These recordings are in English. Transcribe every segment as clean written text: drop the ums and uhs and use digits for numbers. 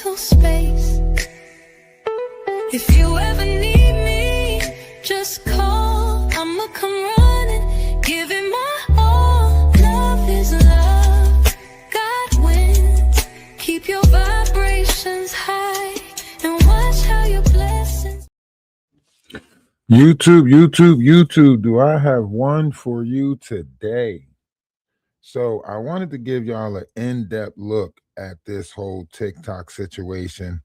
mental space. If you ever need me, just call. I'ma come running, give it my all. Love is love, God wins. Keep your vibrations high and watch how your blessings. YouTube, do I have one for you today? So I wanted to give y'all an in-depth look at this whole TikTok situation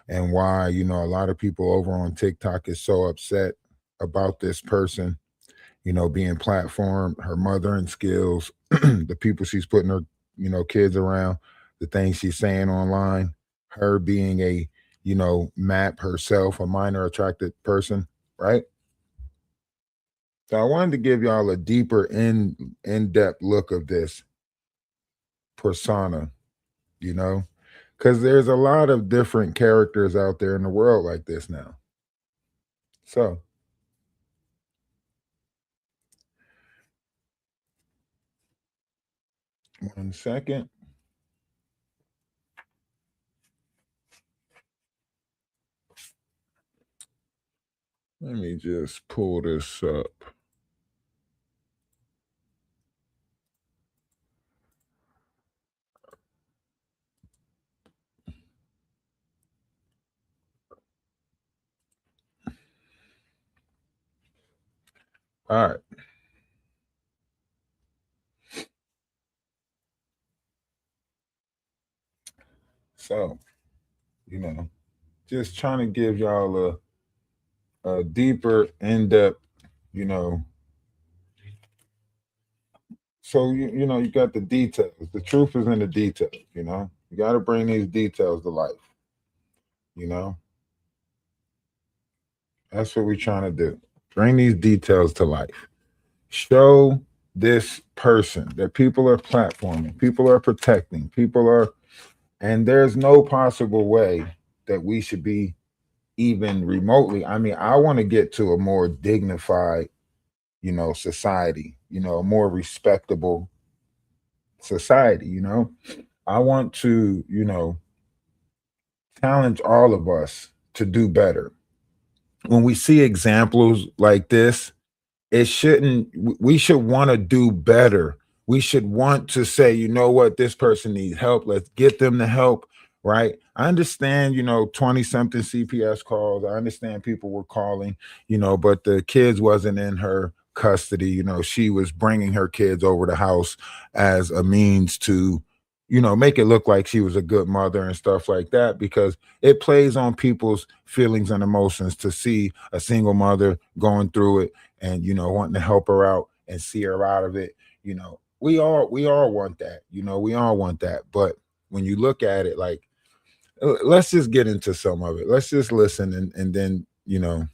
and why, a lot of people over on TikTok is so upset about this person, being platformed, her mothering skills, the people she's putting her, kids around, the things she's saying online, her being a, MAP herself, a minor attracted person, right? So I wanted to give y'all a deeper in-depth look of this persona, because there's a lot of different characters out there in the world like this now. So one second. Let me just pull this up. All right. So, just trying to give y'all a deeper, in-depth, so you got the details. The truth is in the details, You got to bring these details to life, That's what we're trying to do. Bring these details to life. Show this person that people are platforming, people are protecting, and there's no possible way that we should be even remotely. I mean, I want to get to a more dignified, society, a more respectable society, I want to, challenge all of us to do better. When we see examples like this, we should want to do better. We should want to say, you know what, this person needs help. Let's get them the help, right? I understand, 20 something CPS calls. I understand people were calling, but the kids wasn't in her custody. She was bringing her kids over the house as a means to, make it look like she was a good mother and stuff like that, because it plays on people's feelings and emotions to see a single mother going through it and, wanting to help her out and see her out of it. We all want that, we all want that. But when you look at it, like, let's just get into some of it. Let's just listen and then, Yeah.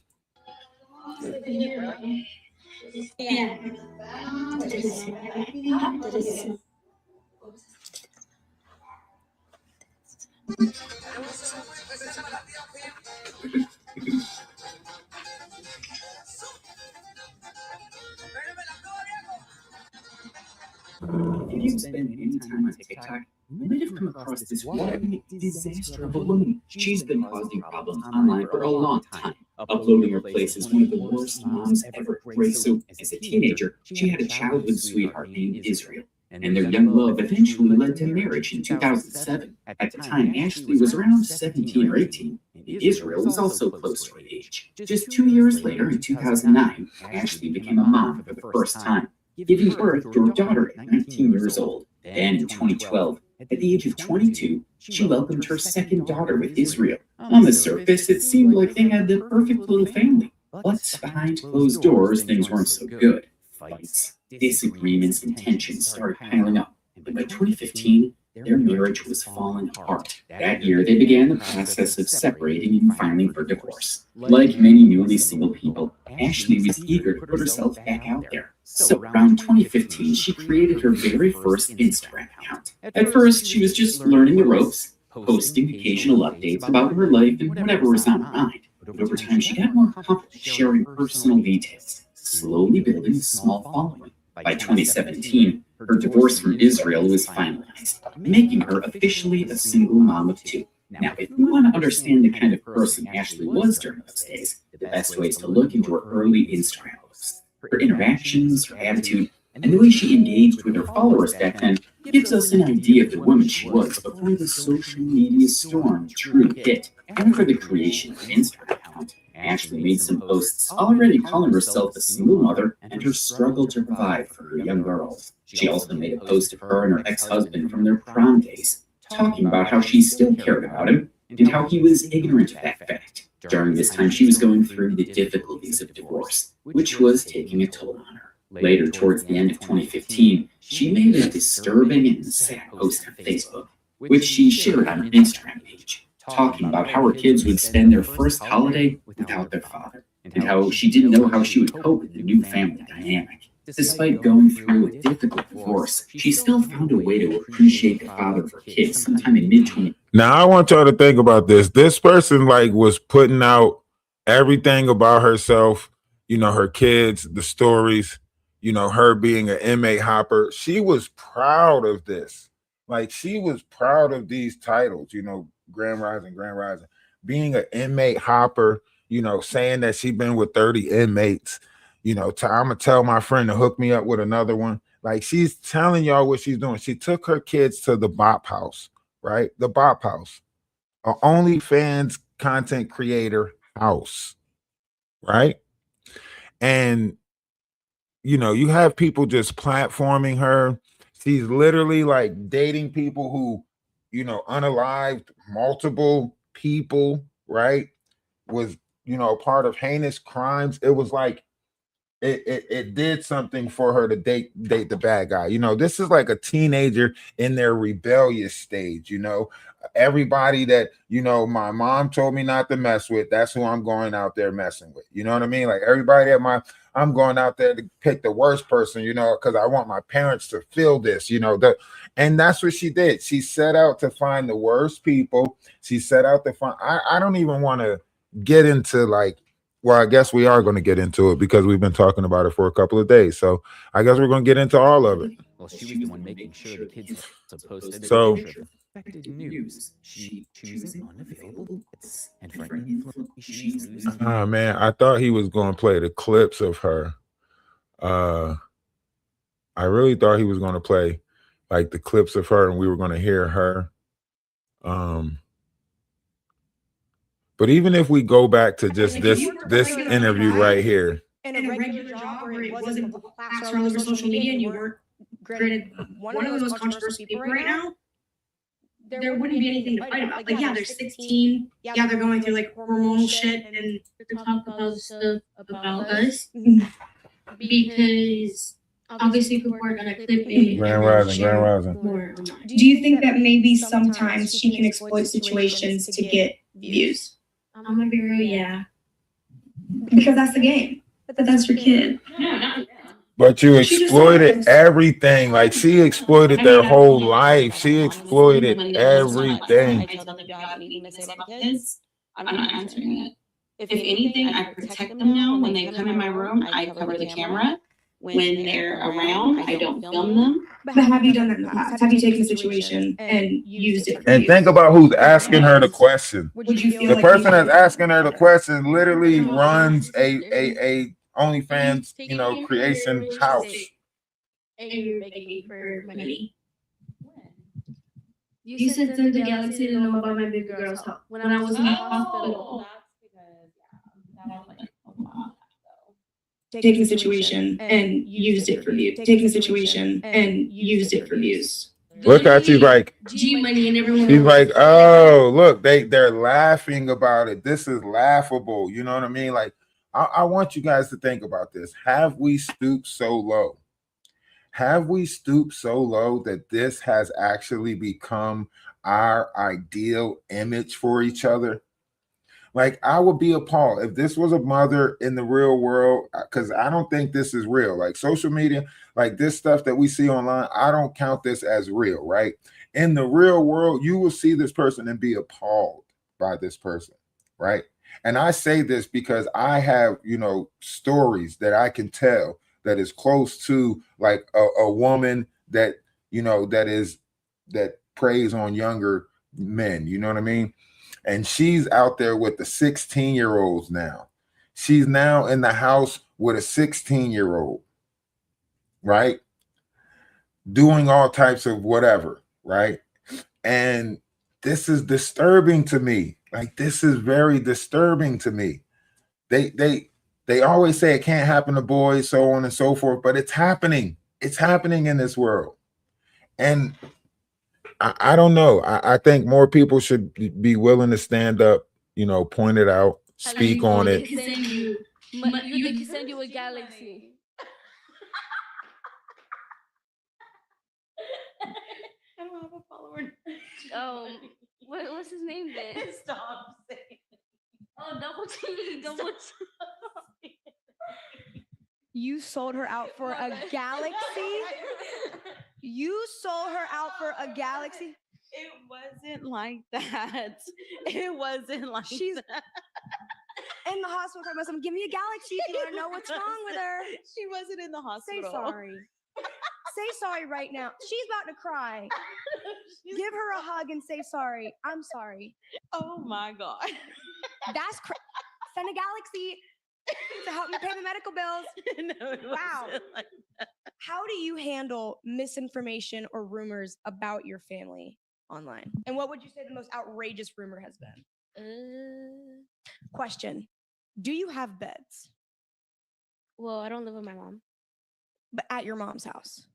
If you've spent any time on TikTok, you might have come across this walking disaster of a woman. She's been causing problems online for a long time, uploading her place as one of the worst moms ever. Right, so as a teenager, she had a childhood sweetheart named Israel, and their young love eventually led to marriage in 2007. At the time, Ashley was around 17 or 18, and Israel was also close to her age. Just 2 years later, in 2009, Ashley became a mom for the first time, giving birth to her daughter at 19 years old. Then in 2012, at the age of 22, she welcomed her second daughter with Israel. On the surface, it seemed like they had the perfect little family. But behind closed doors, things weren't so good. Fights, disagreements, and tensions started piling up. And by 2015, their marriage was falling apart. That year, they began the process of separating and filing for divorce. Like many newly single people, Ashley was eager to put herself back out there. So around 2015, she created her very first Instagram account. At first, she was just learning the ropes, posting occasional updates about her life and whatever was on her mind. But over time, she got more confident sharing personal details, slowly building a small following. By 2017, her divorce from Israel was finalized, making her officially a single mom of two. Now, if we want to understand the kind of person Ashley was during those days, the best way is to look into her early Instagram posts. Her interactions, her attitude, and the way she engaged with her followers back then gives us an idea of the woman she was before the social media storm truly hit. After the creation of an Instagram account, Ashley made some posts already calling herself a single mother and her struggle to provide for her young girls. She also made a post of her and her ex-husband from their prom days, talking about how she still cared about him and how he was ignorant of that fact. During this time, she was going through the difficulties of divorce, which was taking a toll on her. Later, towards the end of 2015, she made a disturbing and sad post on Facebook, which she shared on her Instagram page, talking about how her kids would spend their first holiday without their father, and how she didn't know how she would cope with the new family dynamic. Despite going through a difficult divorce, she still found a way to appreciate the father of her kids sometime in mid-20. Now I want y'all to think about this. This person like was putting out everything about herself, you know, her kids, the stories, you know, her being an inmate hopper. She was proud of this. Like she was proud of these titles, you know, Grand Rising, being an inmate hopper, you know, saying that she'd been with 30 inmates, you know, I'm gonna tell my friend to hook me up with another one. Like she's telling y'all what she's doing. She took her kids to the Bop House, right? The Bop House, a OnlyFans content creator house, right? And you know, you have people just platforming her. She's literally like dating people who, you know, unalived multiple people, right? Was, you know, a part of heinous crimes. It was like it did something for her to date the bad guy. You know, this is like a teenager in their rebellious stage, you know. Everybody that, you know, my mom told me not to mess with, that's who I'm going out there messing with. You know what I mean? Like everybody at I'm going out there to pick the worst person, you know, because I want my parents to feel this, you know. And that's what she did. She set out to find the worst people. She set out to find, I don't even want to get into like, well, I guess we are going to get into it because we've been talking about it for a couple of days. So I guess we're going to get into all of it. Well, she was the one making sure the kids posted So affected news. She choosing unavailable bits and for influence. She's losing. oh man, I thought he was going to play the clips of her. I really thought he was going to play like the clips of her and we were going to hear her. But even if we go back to just this interview right here. In a regular job where it wasn't plastered all over social media and you weren't granted one of the most controversial people right now, there wouldn't be anything to fight about. Like, yeah, they're 16. Yeah, they're going through like hormonal shit and they're talking about stuff about us. Because obviously people are gonna clip in. Grand Rising. More. Do you think that maybe sometimes she can exploit situations to get views? I'm gonna be real, yeah. Because that's the game. But that's your kid. But you exploited everything. Like she exploited their whole life. She exploited everything. I tell them the job meeting to say about the kids, I'm not answering it. If anything, I protect them now. When they come in my room, I cover the camera. When they're around, I don't film them. But have you done that in the past? Have you taken a situation and used it? And think about who's asking her the question. Would you feel The like person that's asking her the question literally runs a OnlyFans, you know, creation house. and you're begging for money? You said send the galaxy to know about my baby girl's health. When I was in the hospital. Taking a situation and used it for views. Taking a situation and used it for views. Look at you like G Money and everyone. she's like, oh, look, they're laughing about it. This is laughable. You know what I mean? Like, I want you guys to think about this. Have we stooped so low? Have we stooped so low that this has actually become our ideal image for each other? Like, I would be appalled if this was a mother in the real world, because I don't think this is real. Like social media, like this stuff that we see online, I don't count this as real, right? In the real world, you will see this person and be appalled by this person, right? And I say this because I have, you know, stories that I can tell that is close to like a woman that, you know, that preys on younger men, you know what I mean? And she's out there with the 16-year-olds now. She's now in the house with a 16-year-old, right? Doing all types of whatever, right? And this is disturbing to me. Like, this is very disturbing to me. They always say it can't happen to boys, so on and so forth, but it's happening. It's happening in this world. And I don't know. I think more people should be willing to stand up, you know, point it out, speak on it. They can send you a galaxy. I don't have a follower. What's his name then? Stop saying. Oh, double T. You sold her out for a galaxy? You sold her out for a galaxy? It wasn't like that. It wasn't like She's that. in the hospital talking about something. Give me a galaxy if you want to know what's wrong with her. She wasn't in the Say hospital. sorry. Say sorry right now. She's about to cry. Give her a hug and say sorry. I'm sorry. Oh my God. That's send a galaxy to help me pay the medical bills. No, it Wow. wasn't like that. How do you handle misinformation or rumors about your family online? And what would you say the most outrageous rumor has been? Question. Do you have beds? Well, I don't live with my mom. But at your mom's house?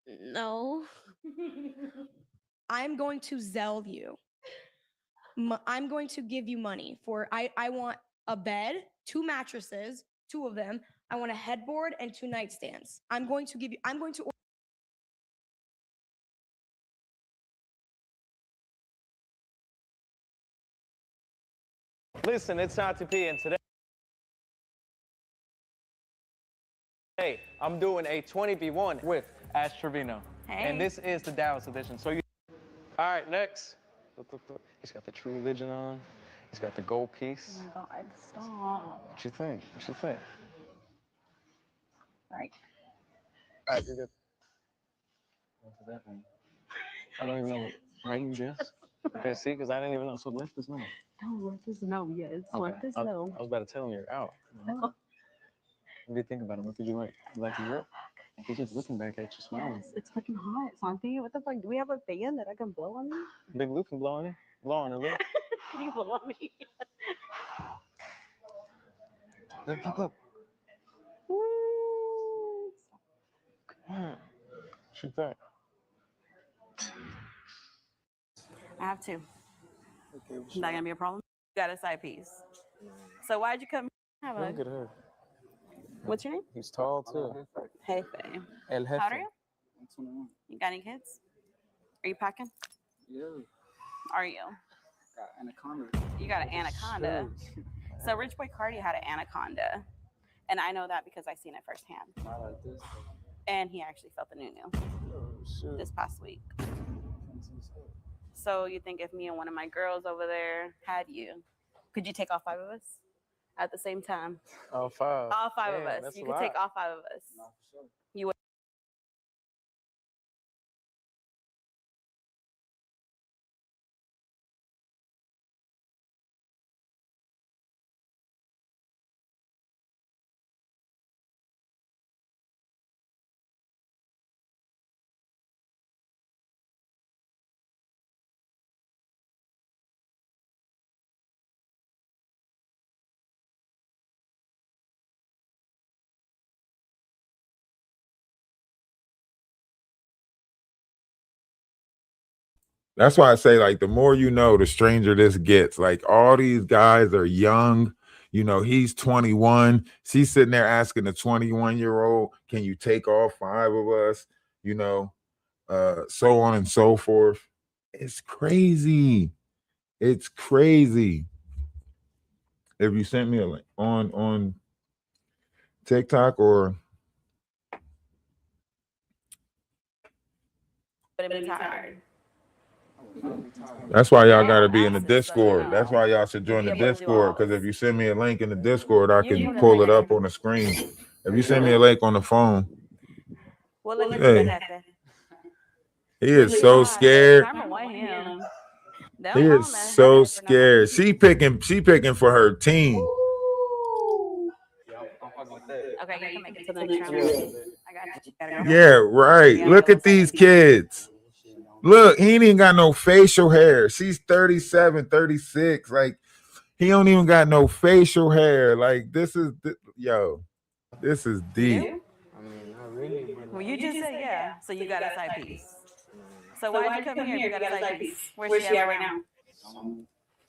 No. I'm going to Zelle you. I'm going to give you money for, I want a bed, 2 mattresses, 2 of them. I want a headboard and 2 nightstands. I'm going to Listen, it's Auntie P, and today I'm doing a 20v1 with Ash Trevino. Hey. And this is the Dallas edition. So you. All right, next. Look. He's got the True Religion on. He's got the gold piece. Oh my God, stop. What you think? What you think? Right. All right, you're good. What does that mean? I don't even know what writing is. Okay, see, because I didn't even know. So left is no. No, left is no. Yes, Okay. left is no. I was about to tell him you're out. No. What do you think about him? What did you like? You like the grip? He's just looking back at you, smiling. Yes, it's fucking hot, Santi. What the fuck? Do we have a fan that I can blow on me? Big Luke can blow on it. Blow on it, Luke. Can you blow on me? Look. Woo. Shoot that. I have 2. Is that gonna be a problem? You got a side piece. So why'd you come? Have Look a. at her. What's your name? He's tall too. Jefe. El Jefe. How old are you? You got any kids? Are you packing? Yeah, Are you? got anaconda. You got an anaconda. So Rich Boy Cardi had an anaconda, and I know that because I seen it firsthand. Not like this. And he actually felt the new Oh, shit. this past week. So you think if me and one of my girls over there had you, could you take all 5 of us at the same time? All 5. All 5 of Damn, us. that's You a could take lot. all 5 of us. Not for sure. You would. That's why I say, like, the more you know, the stranger this gets. Like, all these guys are young. You know, he's 21. She's sitting there asking a 21-year-old, can you take all 5 of us? You know, so on and so forth. It's crazy. It's crazy. If you sent me a link on TikTok or But it'd be tired. that's why y'all Yeah, gotta be in the access, Discord. That's why y'all should join the Discord. Because if you send me a link in the Discord, I can pull it up on the screen. If you send me a link on the phone, Well, look at Hey. you, Jefe. He is so scared. Karma, why him? He is so scared. She picking for her team. Yeah, I'm fucking with that. Okay, you can make it to the next round. I got you. Gotta go. Yeah, right. Look at these kids. Look, he ain't even got no facial hair. She's 37, 36. Like, he don't even got no facial hair. Like, this is deep. I mean, not really, but Well, you just said yeah, so you got a side piece. So why'd you come here if you got a side piece? Where's she at right now?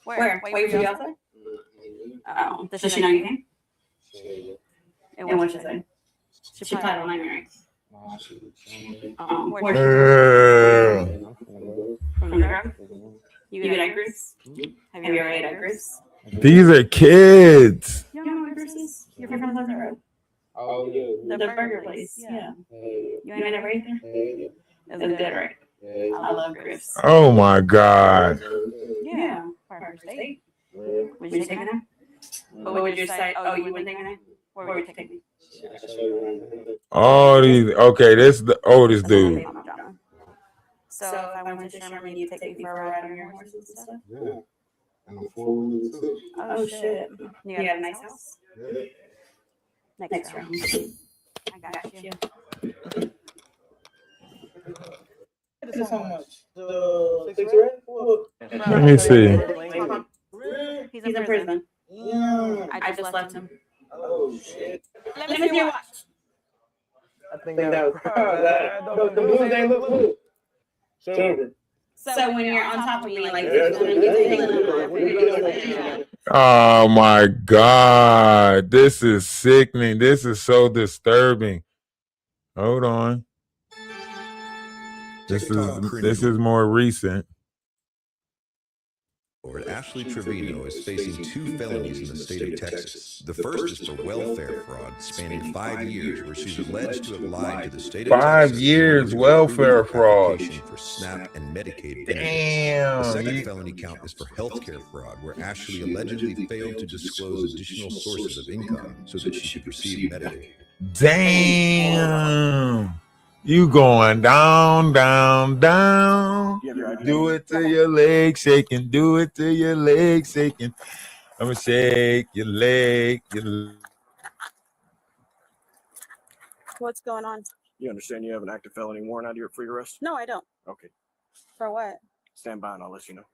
Where? Wait for you outside? Oh, does she know you came? And what'd she say? She probably don't like me, right? Oh, where'd she from the drug? You get egg groups? Have you ever ate egg groups? These are kids. You don't know what groups is? You're from the road. oh yeah. The burger place. Yeah. You ain't never ate there? It's good, right? I love groups. Oh my God. Yeah. For our first date. Would you take me now? What would you say? Oh, you wouldn't take me now? Where would you take me? All these. Okay, this is the oldest dude. So if I went to Sherman, you take me for a ride on your horses and stuff? Yeah. And I'm 4 too. Oh shit. You got a nice house? Next round. I got you. This is how much? The 6 red? Look. Let me see. He's in prison. Yeah. I just left him. Oh shit. Let me see your watch. I think that was the blues ain't look good. Silver. So when you're on top of me, like, Oh my God. This is sickening. This is so disturbing. Hold on. This is more recent. Lord Ashley Trevino is facing 2 felonies in the state of Texas. The first is for welfare fraud spanning 5 years, where she's alleged to have lied to the state of 5 Texas. years welfare fraud. For SNAP and Medicaid benefits. Damn. The second felony count is for healthcare fraud, where Ashley allegedly failed to disclose additional sources of income so that she could receive Medicaid. Damn. You going down, down, down. Do it till your legs shaking. Do it till your legs shaking. I'ma shake your leg. What's going on? You understand you have an active felony warrant out here for your arrest? No, I don't. Okay. For what? Stand by and I'll let you know.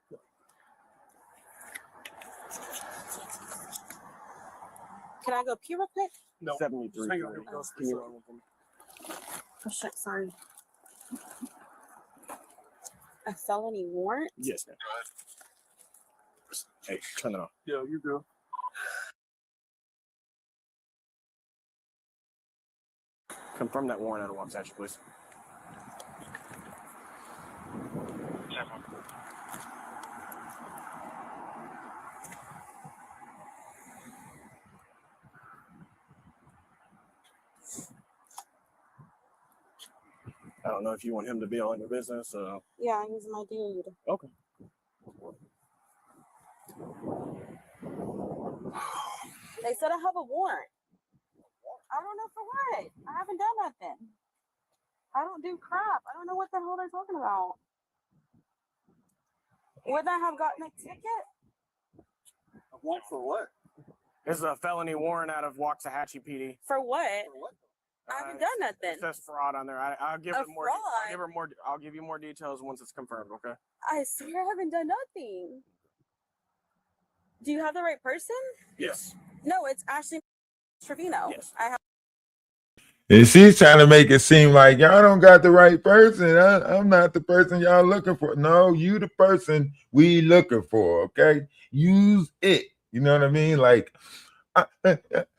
Can I go pee real quick? No. 73. Can you run with me? Oh shit, sorry. A felony warrant? Yes, ma'am. Hey, turn it on. Yeah, you go. Confirm that warrant out of Waxahachie, please. I don't know if you want him to be all in your business. Yeah, he's my dude. Okay. They said I have a warrant. I don't know for what. I haven't done nothing. I don't do crap. I don't know what the hell they're talking about. Would I have gotten a ticket? A warrant for what? This is a felony warrant out of Waxahachie PD. For what? I haven't done nothing. It says fraud on there. I'll give it more. I'll give you more details once it's confirmed. Okay. I swear I haven't done nothing. Do you have the right person? Yes. No, it's Ashley Trevino. Yes. I have. And she's trying to make it seem like y'all don't got the right person. I'm not the person y'all looking for. No, you the person we looking for. Okay, use it. You know what I mean? Like,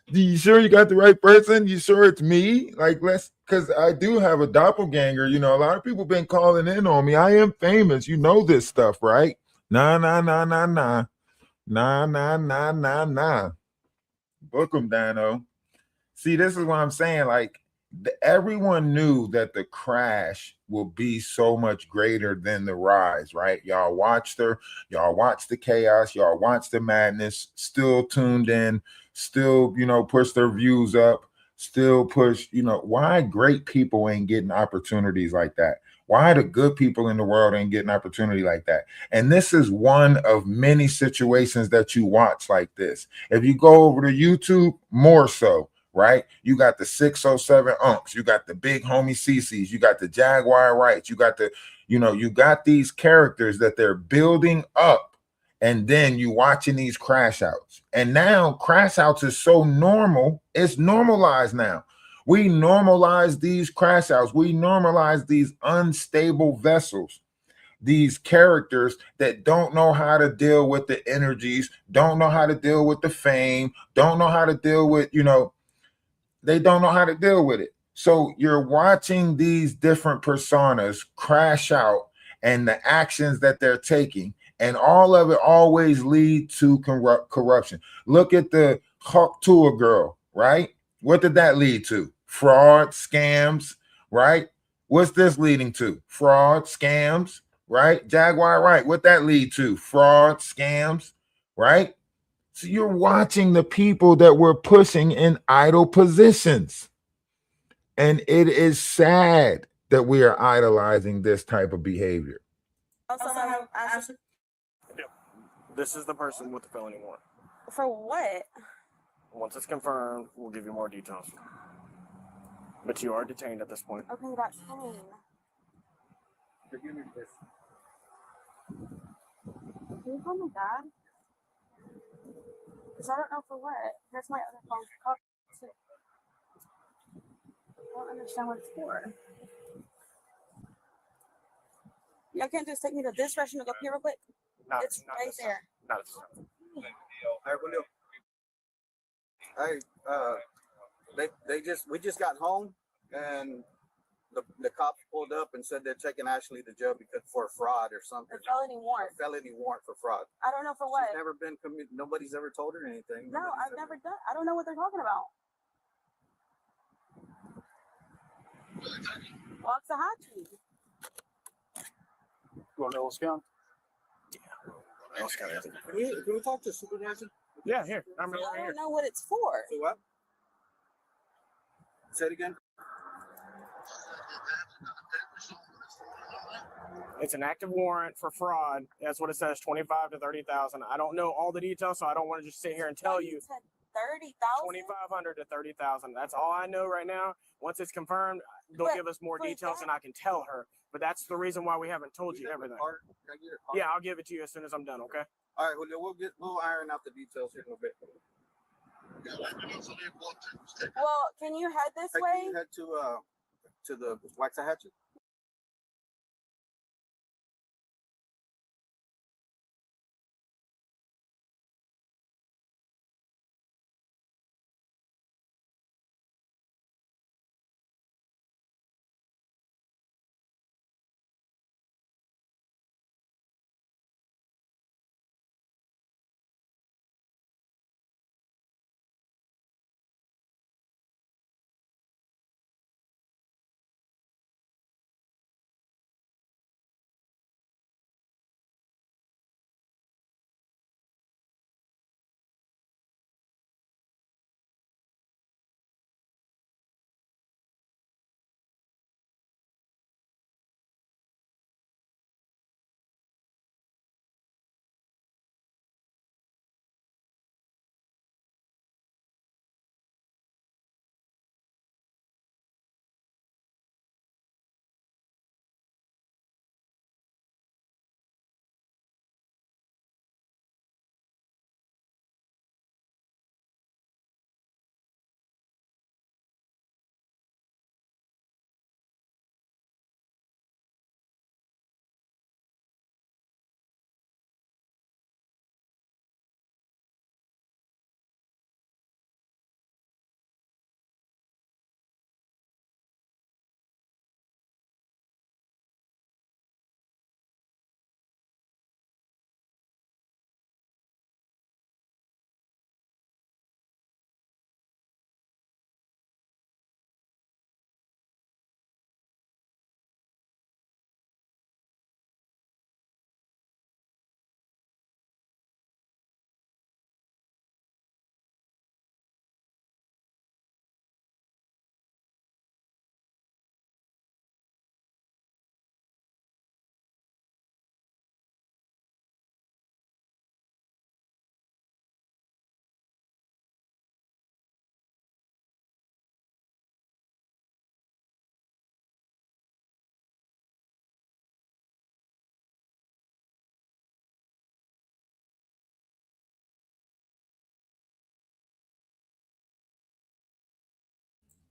you sure you got the right person? You sure it's me? Like, because I do have a doppelganger. You know, a lot of people been calling in on me. I am famous. You know this stuff, right? Nah. Book 'em, Dano. See, this is what I'm saying. Like, everyone knew that the crash will be so much greater than the rise, right? Y'all watched her. Y'all watched the chaos. Y'all watched the madness. Still tuned in. Still, push their views up. Still push, why great people ain't getting opportunities like that? Why the good people in the world ain't getting opportunity like that? And this is one of many situations that you watch like this. If you go over to YouTube, more so, right? You got the 607 Unks, you got the big homie CCs, you got the Jaguar Rights, you got the, you got these characters that they're building up, and then you watching these crash outs. And now crash outs is so normal, it's normalized now. We normalize these crash outs. We normalize these unstable vessels, these characters that don't know how to deal with the energies, don't know how to deal with the fame, don't know how to deal with, they don't know how to deal with it. So you're watching these different personas crash out and the actions that they're taking, and all of it always lead to corruption. Look at the Hawk Tour girl, right? What did that lead to? Fraud, scams, right? What's this leading to? Fraud, scams, right? Jaguar, right? What that lead to? Fraud, scams, right? So you're watching the people that we're pushing in idle positions. And it is sad that we are idolizing this type of behavior. Also have Ashley. Yep. This is the person with the felony warrant. For what? Once it's confirmed, we'll give you more details. But you are detained at this point. Okay, that's fine. Can you call me dad? Because I don't know for what. Here's my other phone. I don't understand what it's for. Y'all can't just take me to this restroom to go pee real quick? It's right there. Not this time. Hey, Julio. Hey, we just got home, and the cops pulled up and said they're taking Ashley to jail because for fraud or something. A felony warrant. A felony warrant for fraud. I don't know for what. She's never been committed. Nobody's ever told her anything. No, I've never done. I don't know what they're talking about. Waxahachie. You want to know what's going on? Yeah. Can we talk to the supervisor? Yeah, here. I'm I right here. don't know what it's for. For what? Say it again. It's an active warrant for fraud. That's what it says, 25 to 30,000. I don't know all the details, so I don't want to just sit here and tell you. 30,000. 2,500 to 30,000. That's all I know right now. Once it's confirmed, they'll give us more details, and I can tell her. But that's the reason why we haven't told you everything. Yeah, I'll give it to you as soon as I'm done. Okay. All right, Julio, we'll iron out the details here in a bit. Well, can you head this Hey, way? can you head to the Waxahachie?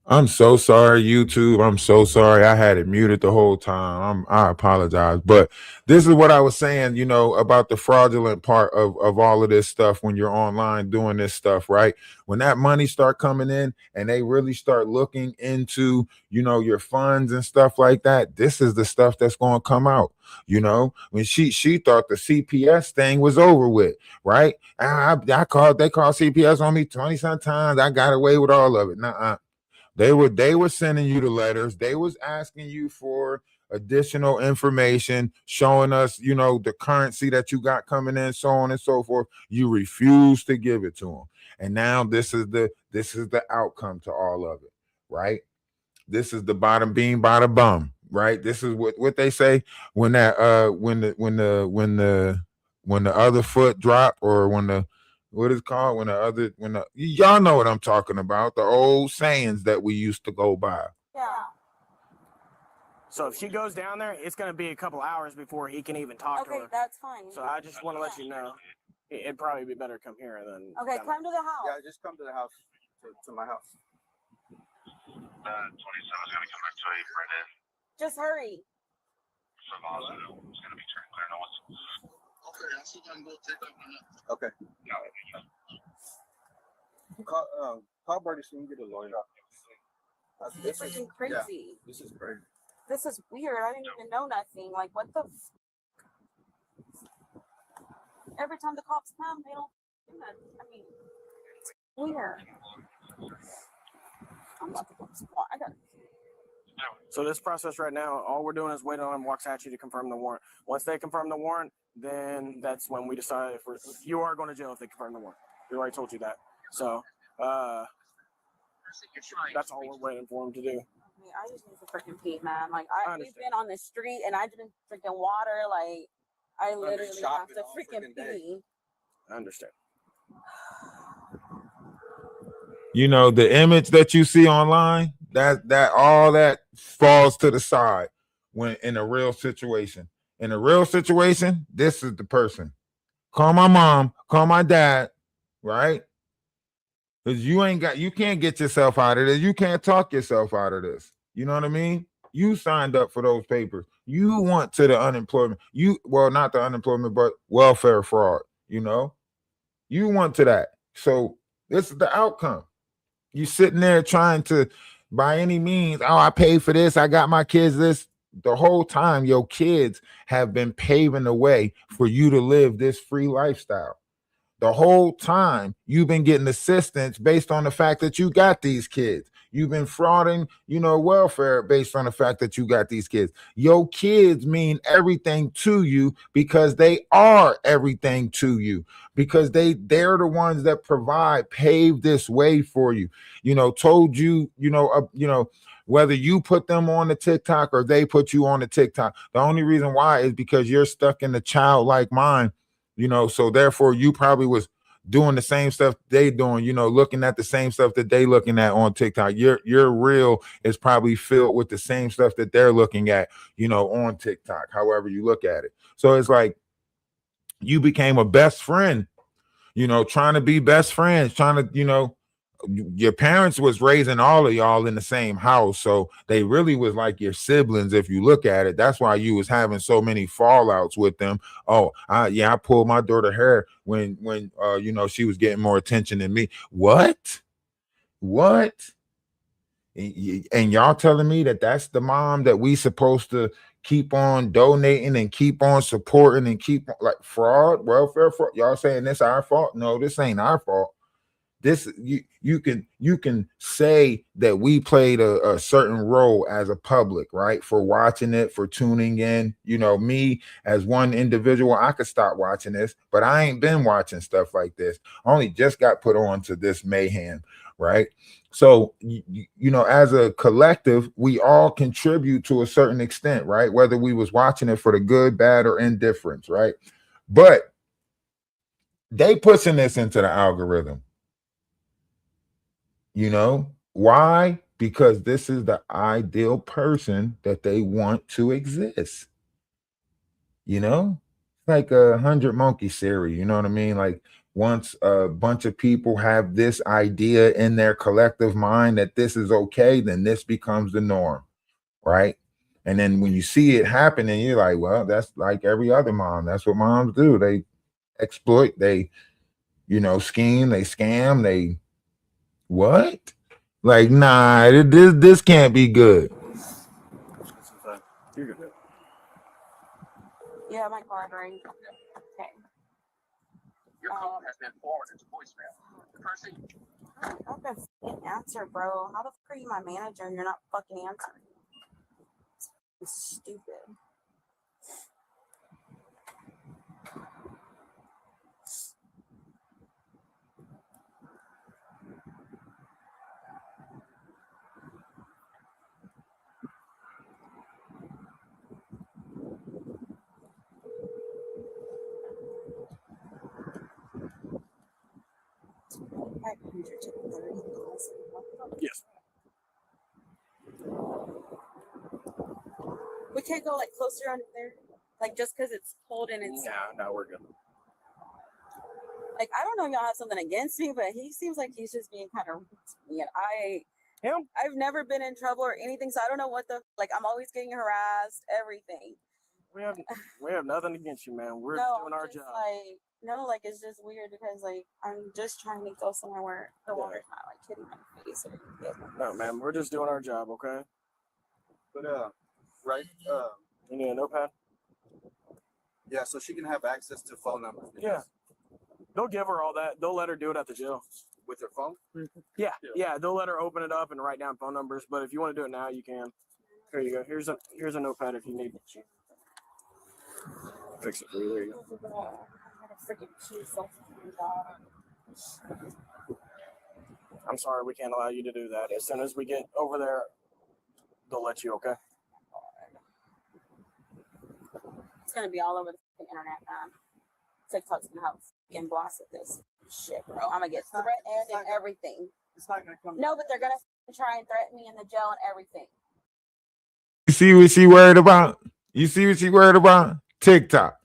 I'm so sorry, YouTube. I'm so sorry. I had it muted the whole time. I apologize. But this is what I was saying, about the fraudulent part of all of this stuff when you're online doing this stuff, right? When that money start coming in and they really start looking into, your funds and stuff like that, this is the stuff that's going to come out. When she thought the CPS thing was over with, right? They called CPS on me 20 sometimes. I got away with all of it. Nuh-uh. They were sending you the letters. They was asking you for additional information, showing us, the currency that you got coming in, so on and so forth. You refuse to give it to them. And now this is the outcome to all of it, right? This is the bottom beam, bottom bum, right? This is what they say when that when the other foot drop, or when the what is called when the y'all know what I'm talking about, the old sayings that we used to go by. Yeah. So if she goes down there, it's going to be a couple hours before he can even talk to Okay, her. that's fine. So I just want to let you know, it'd probably be better to come here than. Okay, down come to the house. Yeah, just come to the house, to my house. 27 is going to come back to 8 right now. Just hurry. So it's going to be turning clear. No one's. Okay, I'll see if I can go take up one up. Okay. Call Bertie so you can get a lawyer. This is freaking crazy. This is crazy. This is weird. I didn't even know nothing. Like, what the? Every time the cops come, they don't do that. I mean, it's weird. I'm about to go to squat. I got. So this process right now, all we're doing is waiting on them Waxahachie to confirm the warrant. Once they confirm the warrant, then that's when we decide if you are going to jail if they confirm the warrant. We already told you that. So that's all we're waiting for them to do. I just need to freaking pee, man. Like, we've been understand. on the street and I didn't freaking water. Like, I literally have shopping to all freaking freaking day. pee. I understand. The image that you see online, that all that falls to the side when in a real situation. In a real situation, this is the person. Call my mom, call my dad, right? Because you can't get yourself out of this. You can't talk yourself out of this. You know what I mean? You signed up for those papers. You want to the unemployment. Not the unemployment, but welfare fraud. You want to that. So this is the outcome. You sitting there trying to, by any means, I paid for this. I got my kids this. The whole time, your kids have been paving the way for you to live this free lifestyle. The whole time you've been getting assistance based on the fact that you got these kids. You've been frauding, welfare based on the fact that you got these kids. Your kids mean everything to you because they are everything to you, because they're the ones that pave this way for you. Told you, whether you put them on the TikTok or they put you on the TikTok. The only reason why is because you're stuck in the childlike mind. So therefore you probably was doing the same stuff they doing, looking at the same stuff that they looking at on TikTok. Your reel is probably filled with the same stuff that they're looking at, on TikTok, however you look at it. So it's like you became a best friend, trying to be best friends, trying to, your parents was raising all of y'all in the same house, so they really was like your siblings if you look at it. That's why you was having so many fallouts with them. I pulled my daughter hair when she was getting more attention than me. What and y'all telling me that that's the mom that we supposed to keep on donating and keep on supporting and keep like fraud, welfare fraud? Y'all saying this our fault? No, this ain't our fault. This you can say that we played a certain role as a public, right? For watching it, for tuning in. Me as one individual, I could stop watching this, but I ain't been watching stuff like this. I only just got put on to this mayhem, right? So as a collective, we all contribute to a certain extent, right? Whether we was watching it for the good, bad, or indifference, right? But they pushing this into the algorithm. Why? Because this is the ideal person that they want to exist. Like a 100 Monkey series, you know what I mean? Like once a bunch of people have this idea in their collective mind that this is okay, then this becomes the norm, right? And then when you see it happening, you're like, well, that's like every other mom. That's what moms do. They exploit, they, scheme, they scam, they what? Like, nah, this can't be good. You're good. Yeah, my card ring. Okay. Your call has been forwarded to voicemail. The person I've been fucking answer, bro. How the fuck are you my manager and you're not fucking answering? It's stupid. Yes. We can't go like closer under there, like just because it's cold and it's No, we're good. like I don't know if y'all have something against me, but he seems like he's just being kind of rude to me, and Him? I've never been in trouble or anything, so I don't know what the like. I'm always getting harassed, everything. We have nothing against you, man. We're No, doing I'm our just job. like no, like it's just weird because like I'm just trying to go somewhere where the water's not like hitting my face or anything. No, man, we're just doing our job, okay? But right, You need a notepad? yeah, so she can have access to phone numbers. Yeah. They'll give her all that. They'll let her do it at the jail. With her phone. Yeah. They'll let her open it up and write down phone numbers. But if you want to do it now, you can. Here you go. Here's a notepad if you need. Fix it for you. There you go. I'm sorry, we can't allow you to do that. As soon as we get over there, they'll let you. Okay. It's gonna be all over the internet, man. TikTok's gonna have fucking blast at this shit, bro. I'm gonna get threatened and everything. It's not gonna come. No, but they're gonna try and threaten me in the jail and everything. You see what she worried about? You see what she worried about? TikTok.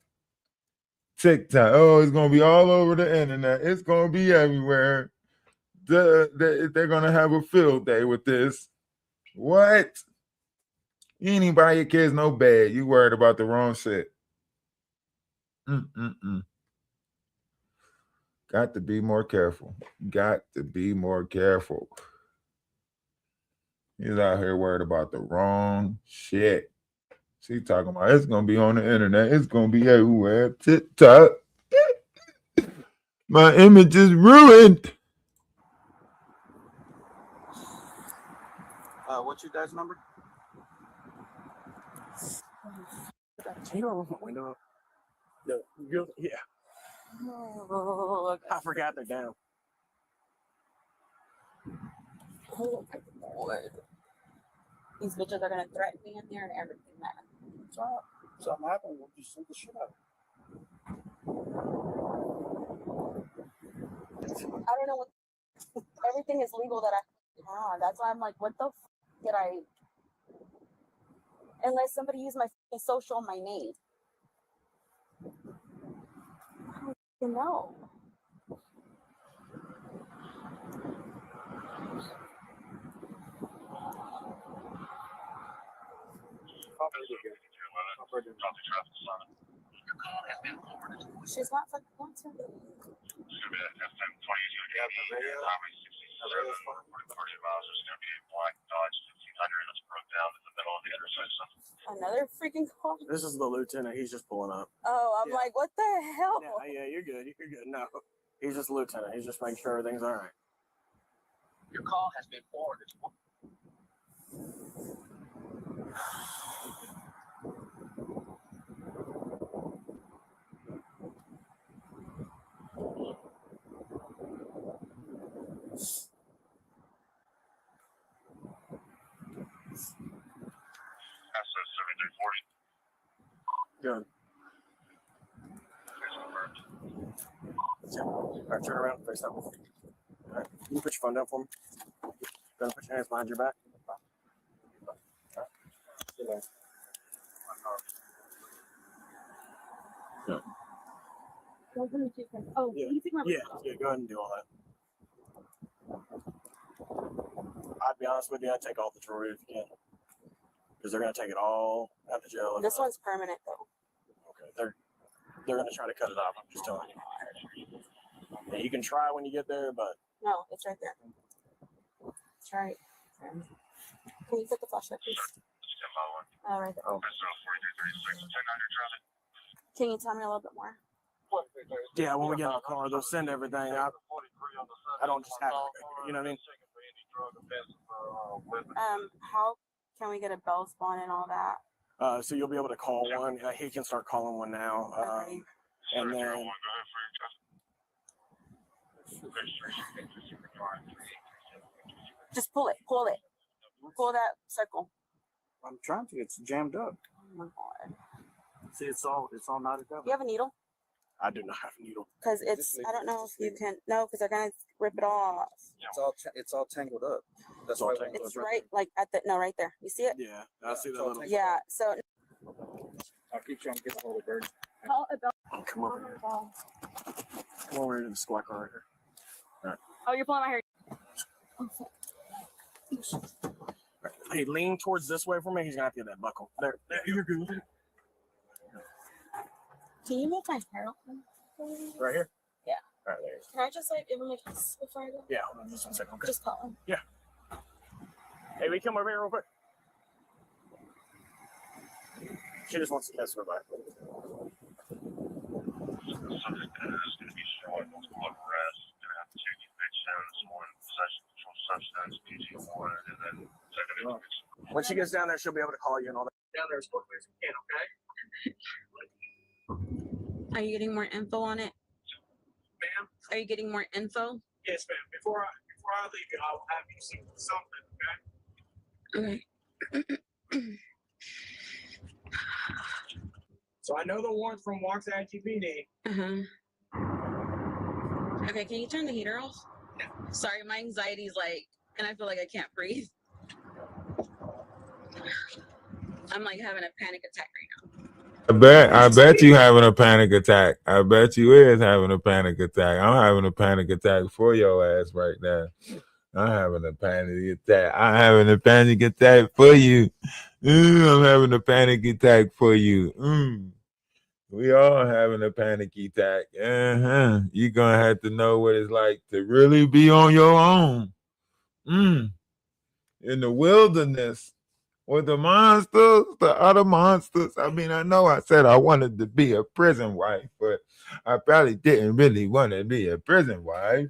Oh, it's gonna be all over the internet. It's gonna be everywhere. They're gonna have a field day with this. What? You ain't even buy your kids no bed. You worried about the wrong shit. Got to be more careful. He's out here worried about the wrong shit. She talking about it's gonna be on the internet. It's gonna be everywhere. TikTok. My image is ruined. What's your dad's number? Can you open my window up? No. Yeah. Oh, I forgot they're down. oh my lord. These bitches are gonna threaten me in there and everything, man. Something happened. We'll just send the shit out. I don't know what everything is legal that I that's why I'm like, what the f did I unless somebody used my social, my name. I don't even know. She's not fucking going to. Another freaking call. This is the lieutenant. He's just pulling up. Oh, I'm like, what the hell? Yeah, you're good. You're good. No, he's just a lieutenant. He's just making sure everything's all right. Your call has been forwarded. Good. All right, turn around. Face that way. All right, can you put your phone down for me? Gonna put your hands behind your back. Oh, Yeah. you take my Yeah, go ahead and do all that. I'd be honest with you, I'd take all the jewelry if you can. Because they're gonna take it all at the jail. This one's permanent though. Okay, they're gonna try to cut it off. I'm just telling you. Yeah, you can try when you get there, but No, it's right there. It's right. Can you put the flashlight, please? Right there. Oh. Can you tell me a little bit more? yeah, when we get in the car, they'll send everything. I don't just have it. You know what I mean? How can we get a bell spawn and all that? So you'll be able to call one. He can start calling one now. Okay. And then Just pull it. Pull it. Pull that circle. I'm trying to. It's jammed up. Oh my god. See, it's all knotted up. You have a needle? I do not have a needle. Because it's, I don't know if you can, no, because they're going to rip it off. It's all tangled up. That's It's all why tangled It's right, like at the, no, right there. You see it? Yeah, I see that it's all little. tangled. Yeah, so. I'll keep trying to get the whole bird. Call a bell. Oh, come over here. Come over to the squad car right here. Oh, you're pulling my hair. Hey, lean towards this way for me. He's gonna have to get that buckle. There, you're good. Can you make my hair up? Right here. Yeah. All right, there. Can I just like give him a kiss before I go? Yeah, hold on just 1 second. Okay. Just call him. Hey, we come over here real quick. She just wants to kiss her back. Subject is going to be showing multiple arrests. Going to have two convictions, one possession of controlled substance, PG1, and then second conviction. When she gets down there, she'll be able to call you and all that. Down there as quickly as we can, okay? Are you getting more info on it? Ma'am? Are you getting more info? Yes, ma'am. Before I leave you, I'll have you see something, okay? Okay. So I know the warrant from Waxahachie PD. Okay, can you turn the heater off? Sorry, my anxiety's like, and I feel like I can't breathe. I'm like having a panic attack right now. I bet you having a panic attack. I bet you is having a panic attack. I'm having a panic attack for your ass right now. I'm having a panic attack. I'm having a panic attack for you. I'm having a panic attack for you. We all having a panic attack. You're gonna have to know what it's like to really be on your own. In the wilderness with the monsters, the other monsters. I mean, I know I said I wanted to be a prison wife, but I probably didn't really want to be a prison wife.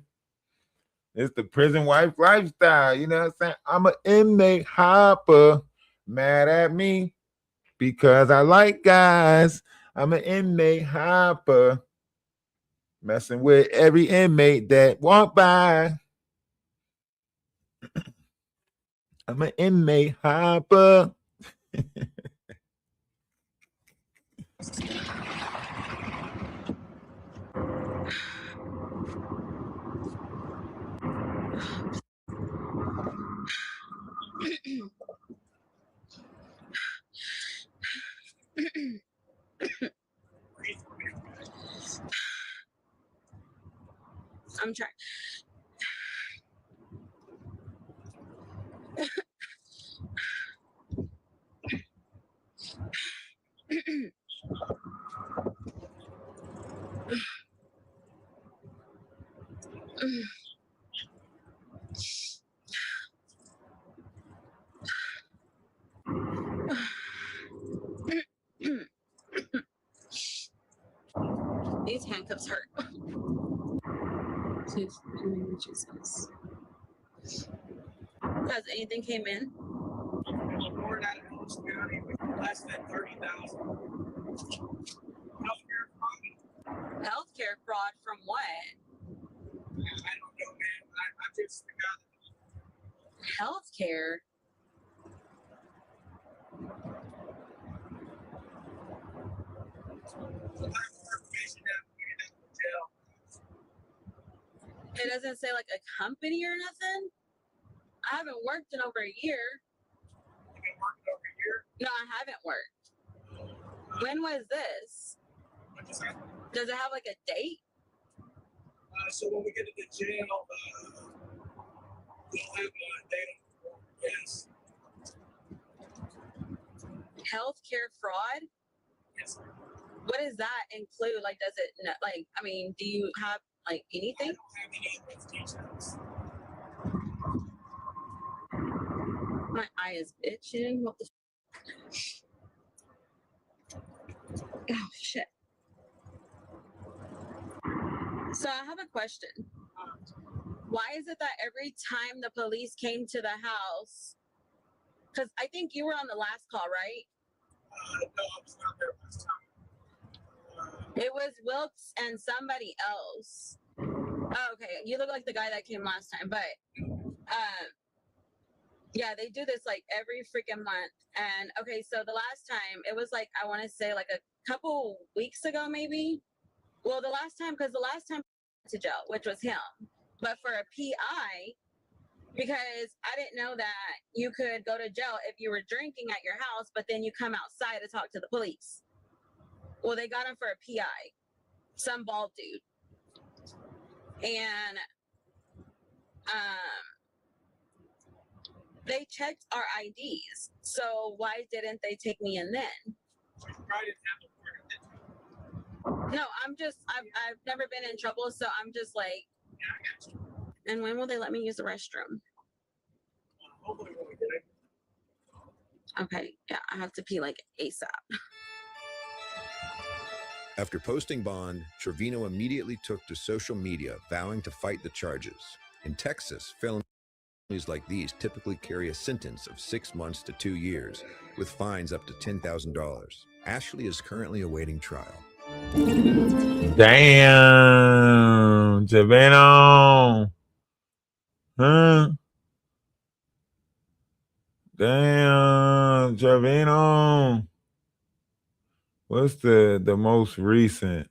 It's the prison wife lifestyle, you know what I'm saying? I'm an inmate hopper. Mad at me because I like guys. I'm an inmate hopper. Messing with every inmate that walk by. I'm an inmate hopper. I'm trying. These handcuffs hurt. Jesus. Has anything came in? It's more than Coast County with less than 30,000. Healthcare fraud from what? I don't know, man. I just got Healthcare? information that we ended up in jail. It doesn't say like a company or nothing? I haven't worked in over a year. You've been working over here. No, I haven't worked. When was this? What just happened? Does it have like a date? So when we get to the jail, we'll have a date. Yes. Healthcare fraud? Yes. What does that include? Like, does it like? I mean, do you have like anything? I don't have any of those details. My eye is itching. What the? Oh shit. So I have a question. Why is it that every time the police came to the house, because I think you were on the last call, right? No, I was not there last time. It was Wilkes and somebody else. Oh, okay, you look like the guy that came last time, but yeah, they do this like every freaking month. And okay, so the last time it was like I want to say like a couple weeks ago, maybe. Well, the last time, because the last time to jail, which was him, but for a PI, because I didn't know that you could go to jail if you were drinking at your house, but then you come outside to talk to the police. Well, they got him for a PI, some bald dude, and they checked our IDs. So why didn't they take me in then? No, I've never been in trouble, so I'm just like, and when will they let me use the restroom? Okay, yeah, I have to pee like ASAP. After posting bond, Trevino immediately took to social media, vowing to fight the charges. In Texas, felonies like these typically carry a sentence of 6 months to 2 years, with fines up to $10,000. Ashley is currently awaiting trial. Damn, Trevino. Huh? Damn, Trevino. What's the most recent?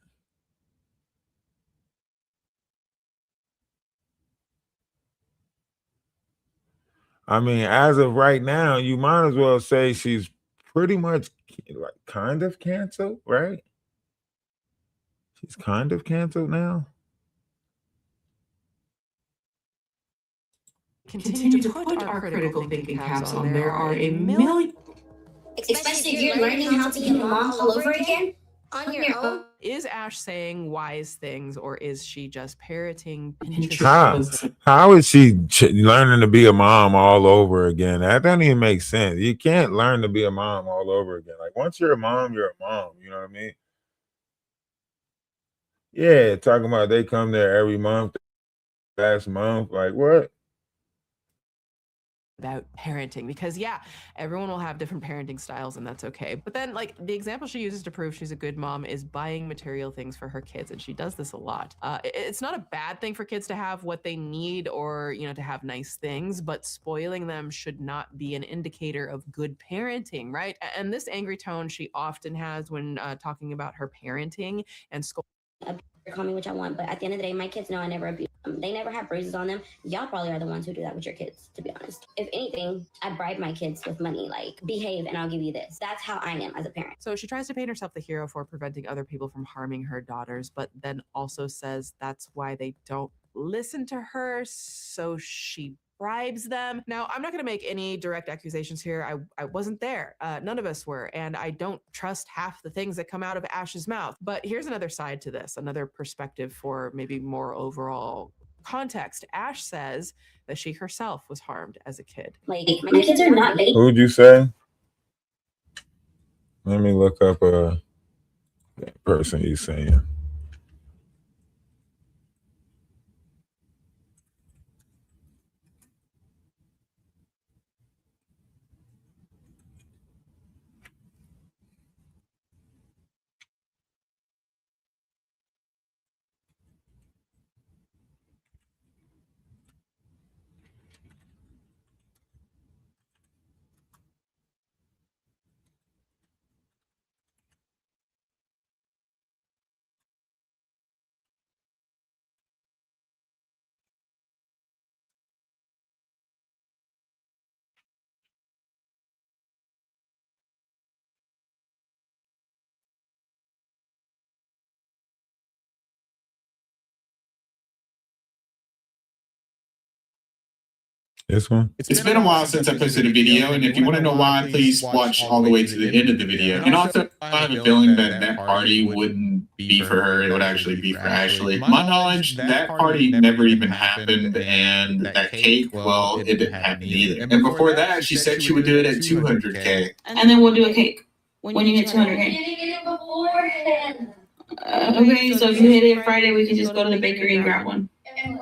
I mean, as of right now, you might as well say she's pretty much like kind of canceled, right? She's kind of canceled now. Continue to put our critical thinking caps on. There are a million. Especially if you're learning how to be a mom all over again on your own. Is Ash saying wise things, or is she just parroting How is she learning to be a mom all over again? That doesn't even make sense. You can't learn to be a mom all over again. Like once you're a mom, you're a mom. You know what I mean? Yeah, talking about they come there every month, last month. Like what? about parenting? Because yeah, everyone will have different parenting styles, and that's okay. But then like the example she uses to prove she's a good mom is buying material things for her kids, and she does this a lot. It's not a bad thing for kids to have what they need, or to have nice things, but spoiling them should not be an indicator of good parenting, right? And this angry tone she often has when talking about her parenting and call me what I want, but at the end of the day, my kids know I never abuse them. They never have bruises on them. Y'all probably are the ones who do that with your kids, to be honest. If anything, I bribe my kids with money, like behave and I'll give you this. That's how I am as a parent. So she tries to paint herself the hero for preventing other people from harming her daughters, but then also says that's why they don't listen to her, so she bribes them. Now, I'm not going to make any direct accusations here. I wasn't there. None of us were. And I don't trust half the things that come out of Ash's mouth. But here's another side to this, another perspective for maybe more overall context. Ash says that she herself was harmed as a kid. Like, my kids are not late. Who'd you say? Let me look up a person you saying. This one? It's been a while since I posted a video, and if you want to know why, please watch all the way to the end of the video. And also, I have a feeling that that party wouldn't be for her, it would actually be for Ashley. To my knowledge, that party never even happened, and that cake, well, it didn't happen either. And before that, she said she would do it at 200K. And then we'll do a cake when you get 200K. Okay, so if you hit it Friday, we can just go to the bakery and grab one.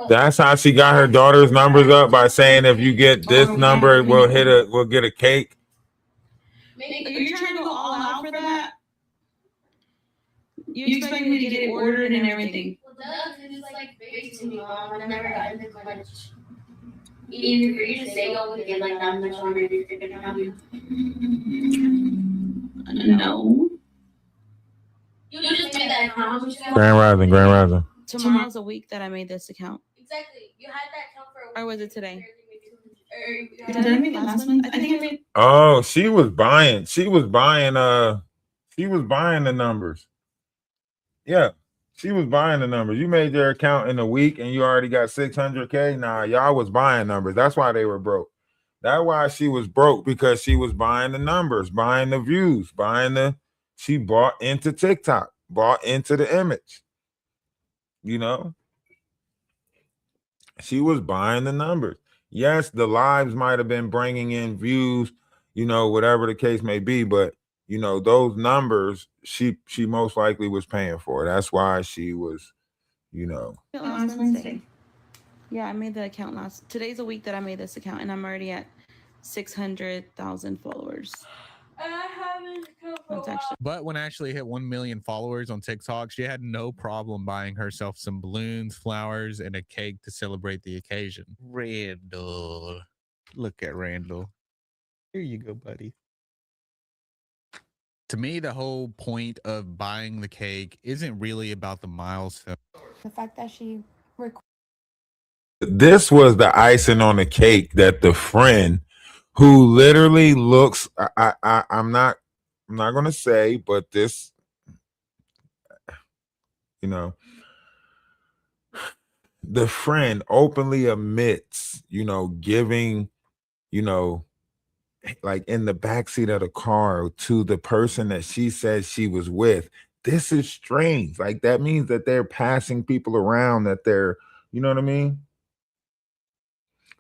That's how she got her daughter's numbers up, by saying if you get this number, we'll get a cake. You're trying to go all out for that? You expect me to get it ordered and everything? Well, it's like big to me, Mom. I never gotten this much. Even for you to say, oh, we get like that much longer, you're gonna have you. No. You just made that account. Grand Rising. Tomorrow's a week that I made this account. Exactly. You had that account for a week. Or was it today? Did I make it last month? I think I made. Oh, she was buying the numbers. Yeah, she was buying the numbers. You made your account in a week and you already got 600K. Nah, y'all was buying numbers. That's why they were broke. That's why she was broke, because she was buying the numbers, buying the views, she bought into TikTok, bought into the image. You know, she was buying the numbers. Yes, the lives might have been bringing in views, you know, whatever the case may be, but you know, those numbers she most likely was paying for. That's why she was, you know. Last Wednesday. Yeah, I made the account today's a week that I made this account, and I'm already at 600,000 followers. But when Ashley hit 1 million followers on TikTok, she had no problem buying herself some balloons, flowers, and a cake to celebrate the occasion. Randall. Look at Randall. Here you go, buddy. To me, the whole point of buying the cake isn't really about the milestone. The fact that she This was the icing on the cake, that the friend who literally looks, I'm not going to say, but this, you know, the friend openly admits, you know, giving, you know, like in the backseat of the car to the person that she said she was with. This is strange. Like, that means that they're passing people around, that they're, you know what I mean?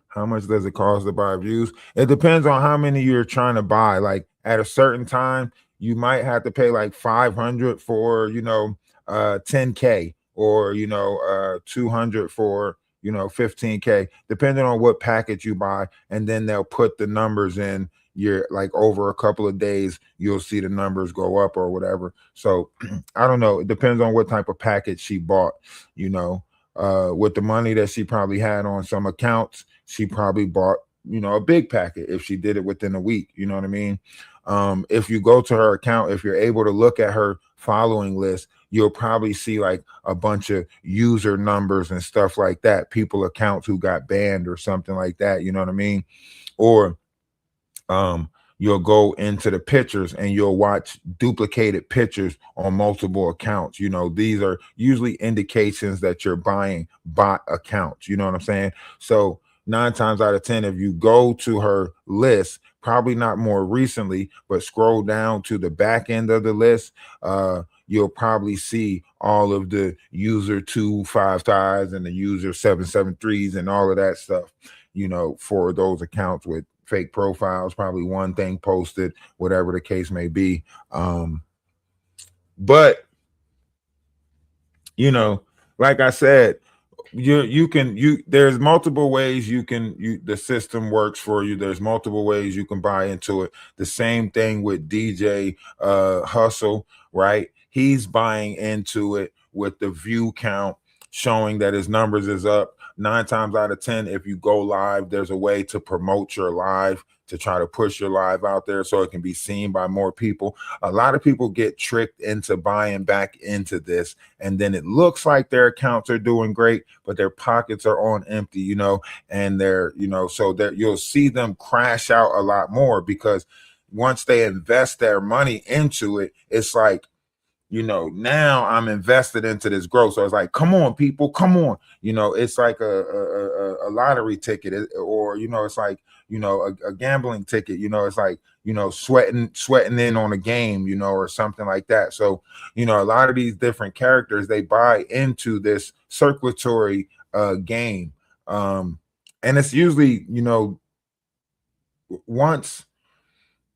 How much does it cost to buy views? It depends on how many you're trying to buy. Like, at a certain time, you might have to pay like 500 for, you know, 10K, or, you know, 200 for, you know, 15K, depending on what package you buy. And then they'll put the numbers in your, like, over a couple of days, you'll see the numbers go up or whatever. So I don't know. It depends on what type of package she bought, you know. With the money that she probably had on some accounts, she probably bought, you know, a big packet if she did it within a week. You know what I mean? If you go to her account, if you're able to look at her following list, you'll probably see like a bunch of user numbers and stuff like that, people accounts who got banned or something like that. You know what I mean? Or you'll go into the pictures and you'll watch duplicated pictures on multiple accounts. You know, these are usually indications that you're buying bot accounts. You know what I'm saying? So 9 times out of 10, if you go to her list, probably not more recently, but scroll down to the back end of the list, you'll probably see all of the user 255s and the user 773s and all of that stuff, you know, for those accounts with fake profiles, probably one thing posted, whatever the case may be. But you know, like I said, there's multiple ways the system works for you. There's multiple ways you can buy into it. The same thing with DJ Hustle, right? He's buying into it with the view count showing that his numbers is up. 9 times out of 10, if you go live, there's a way to promote your live, to try to push your live out there so it can be seen by more people. A lot of people get tricked into buying back into this, and then it looks like their accounts are doing great, but their pockets are on empty, you know, and they're, you know, so that you'll see them crash out a lot more, because once they invest their money into it, it's like, now I'm invested into this growth. So it's like, come on, people, come on. It's like a lottery ticket, or it's like a gambling ticket. It's like sweating in on a game, or something like that. So a lot of these different characters, they buy into this circulatory game, and it's usually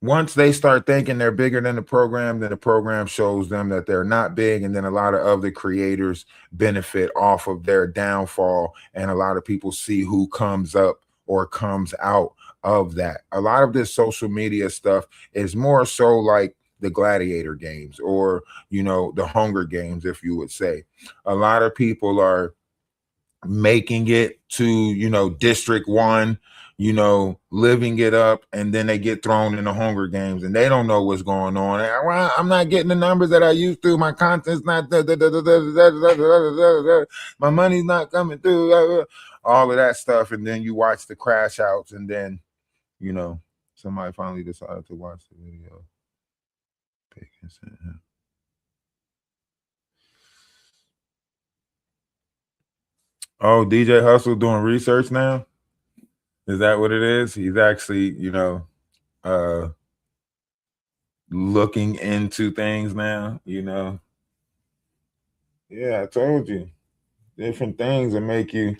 once they start thinking they're bigger than the program, then the program shows them that they're not big. And then a lot of other creators benefit off of their downfall. And a lot of people see who comes up or comes out of that. A lot of this social media stuff is more so like the gladiator games, or, the Hunger Games, if you would say. A lot of people are making it to, District 1, living it up, and then they get thrown in the Hunger Games and they don't know what's going on. Well, I'm not getting the numbers that I used to. My content's not, my money's not coming through, all of that stuff. And then you watch the crash outs, and then, somebody finally decided to watch the video. Pay consent. Oh, DJ Hustle doing research now? Is that what it is? He's actually, looking into things now, Yeah, I told you. Different things that make you,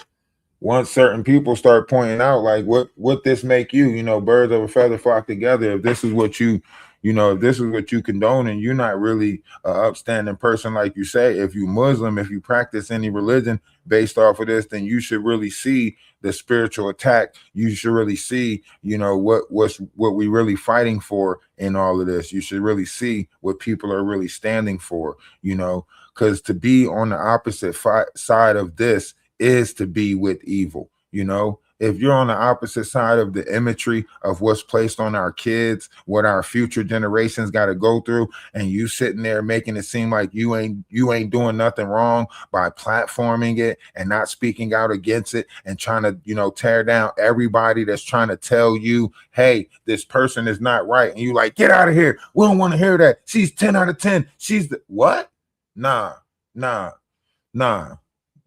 once certain people start pointing out, like, what this make you, birds of a feather flock together. If this is what if this is what you condone, and you're not really an upstanding person, like you say, if you Muslim, if you practice any religion based off of this, then you should really see the spiritual attack. You should really see, what we really fighting for in all of this. You should really see what people are really standing for, because to be on the opposite side of this is to be with evil. If you're on the opposite side of the imagery of what's placed on our kids, what our future generations got to go through, and you sitting there making it seem like you ain't doing nothing wrong by platforming it and not speaking out against it, and trying to tear down everybody that's trying to tell you, hey, this person is not right, and you like, get out of here, we don't want to hear that, she's 10 out of 10, she's the what? Nah.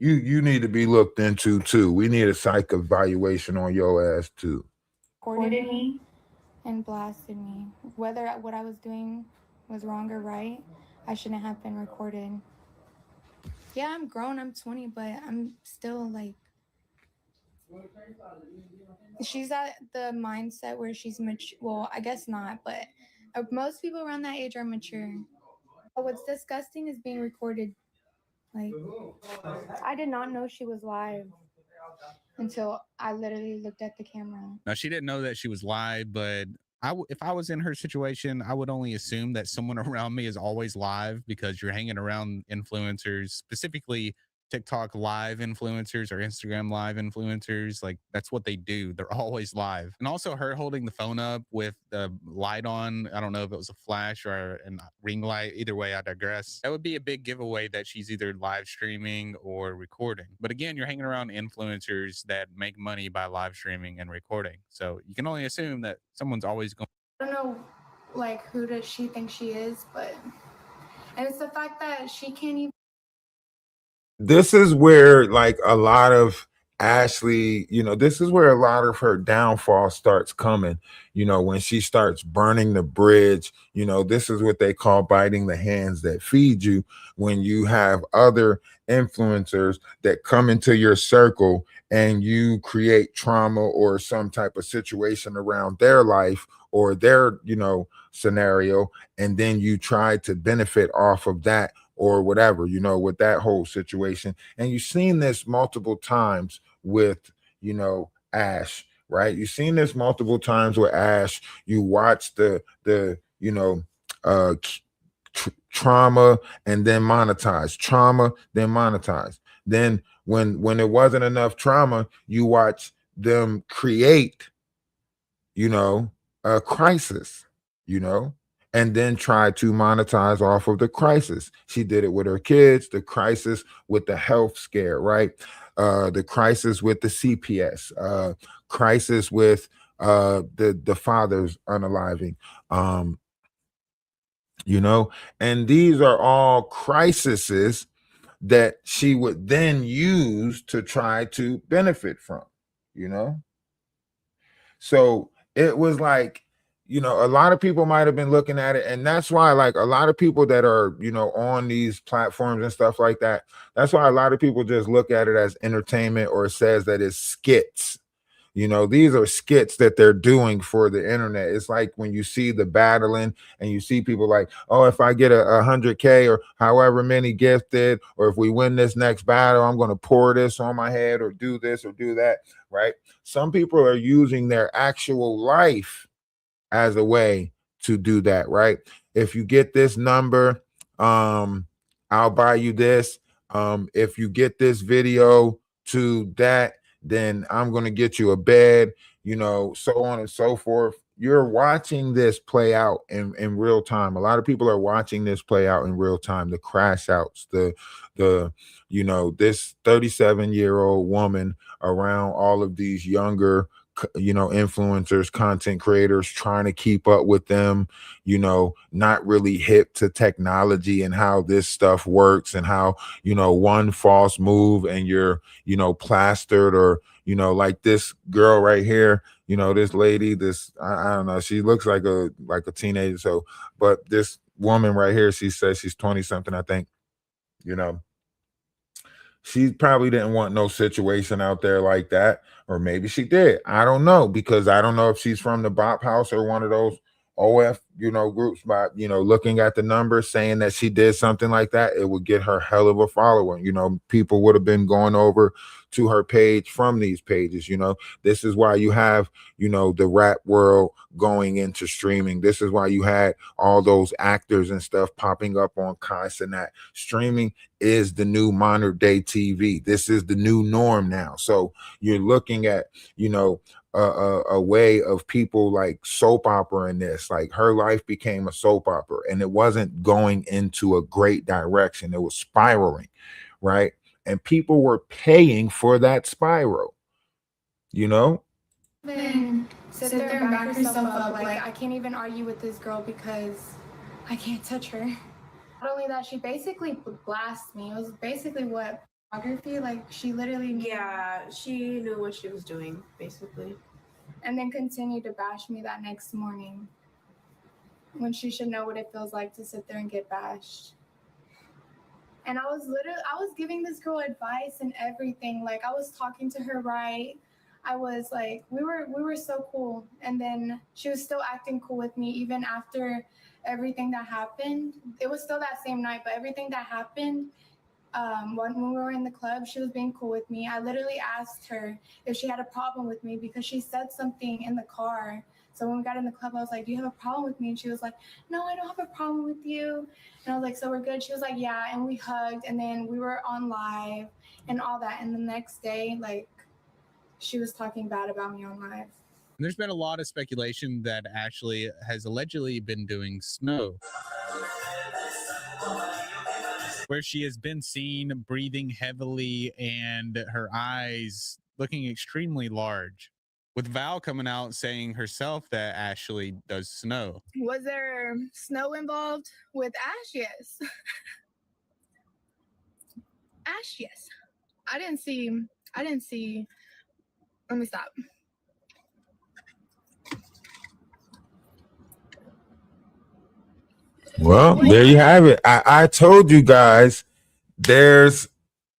You need to be looked into too. We need a psych evaluation on your ass too. Recorded me and blasted me. Whether what I was doing was wrong or right, I shouldn't have been recorded. Yeah, I'm grown, I'm 20, but I'm still like, she's at the mindset where she's mature. Well, I guess not, but most people around that age are mature. But what's disgusting is being recorded. Like, I did not know she was live until I literally looked at the camera. Now, she didn't know that she was live, but if I was in her situation, I would only assume that someone around me is always live, because you're hanging around influencers, specifically TikTok live influencers or Instagram live influencers. Like, that's what they do. They're always live. And also her holding the phone up with the light on. I don't know if it was a flash or a ring light. Either way, I digress. That would be a big giveaway that she's either live streaming or recording. But again, you're hanging around influencers that make money by live streaming and recording. So you can only assume that someone's always going. I don't know, like, who does she think she is, but, and it's the fact that she can't even. This is where, like, a lot of Ashley, this is where a lot of her downfall starts coming, when she starts burning the bridge. This is what they call biting the hands that feed you, when you have other influencers that come into your circle and you create trauma or some type of situation around their life or their, scenario, and then you try to benefit off of that or whatever, with that whole situation. And you've seen this multiple times with, Ash, right? You've seen this multiple times with Ash. You watch the trauma and then monetize, trauma, then monetize. Then when it wasn't enough trauma, you watch them create, a crisis, and then try to monetize off of the crisis. She did it with her kids, the crisis with the health scare, right? The crisis with the CPS, crisis with the father's unaliving. you know, and these are all crises that she would then use to try to benefit from, you know. So it was like, you know, a lot of people might have been looking at it, and that's why, like, a lot of people that are, you know, on these platforms and stuff like that, that's why a lot of people just look at it as entertainment, or it says that it's skits. You know, these are skits that they're doing for the internet. It's like when you see the battling and you see people like, oh, if I get a 100K or however many gifted, or if we win this next battle, I'm going to pour this on my head or do this or do that, right? Some people are using their actual life as a way to do that, right? If you get this number, I'll buy you this. If you get this video to that, then I'm going to get you a bed, you know, so on and so forth. You're watching this play out in real time. A lot of people are watching this play out in real time. The crash outs, the you know, this 37-year-old woman around all of these younger, you know, influencers, content creators, trying to keep up with them, you know, not really hip to technology and how this stuff works, and how, you know, one false move and you're, you know, plastered. Or, you know, like this girl right here, you know, this lady, this, I don't know, she looks like a teenager. So, but this woman right here, she says she's 20 something, I think, you know, she probably didn't want no situation out there like that. Or maybe she did. I don't know, because I don't know if she's from the Bop House or one of those OF, you know, groups. By, you know, looking at the numbers, saying that she did something like that, it would get her hell of a following. You know, people would have been going over to her page from these pages. You know, this is why you have, you know, the rap world going into streaming. This is why you had all those actors and stuff popping up on constant. That streaming is the new modern day TV. This is the new norm now. So you're looking at, you know, a way of people like soap opera in this. Like, her life became a soap opera, and it wasn't going into a great direction. It was spiraling, right? And people were paying for that spiral, you know? Then sit there and back yourself up. Like, I can't even argue with this girl because I can't touch her. Not only that, she basically blasted me. It was basically what pornography. Like, she literally She knew what she was doing, basically. and then continued to bash me that next morning when she should know what it feels like to sit there and get bashed. And I was giving this girl advice and everything. Like, I was talking to her right. I was like, we were so cool. And then she was still acting cool with me even after everything that happened. It was still that same night, but everything that happened, when we were in the club, she was being cool with me. I literally asked her if she had a problem with me because she said something in the car. So when we got in the club, I was like, do you have a problem with me? And she was like, no, I don't have a problem with you. And I was like, so we're good? She was like, yeah. And we hugged, and then we were on live and all that. And the next day, like, she was talking bad about me on live. There's been a lot of speculation that Ashley has allegedly been doing snow, where she has been seen breathing heavily and her eyes looking extremely large. With Val coming out saying herself that Ashley does snow. Was there snow involved with Ash? Yes. Ash, yes. I didn't see. Let me stop. Well, there you have it. I told you guys, there's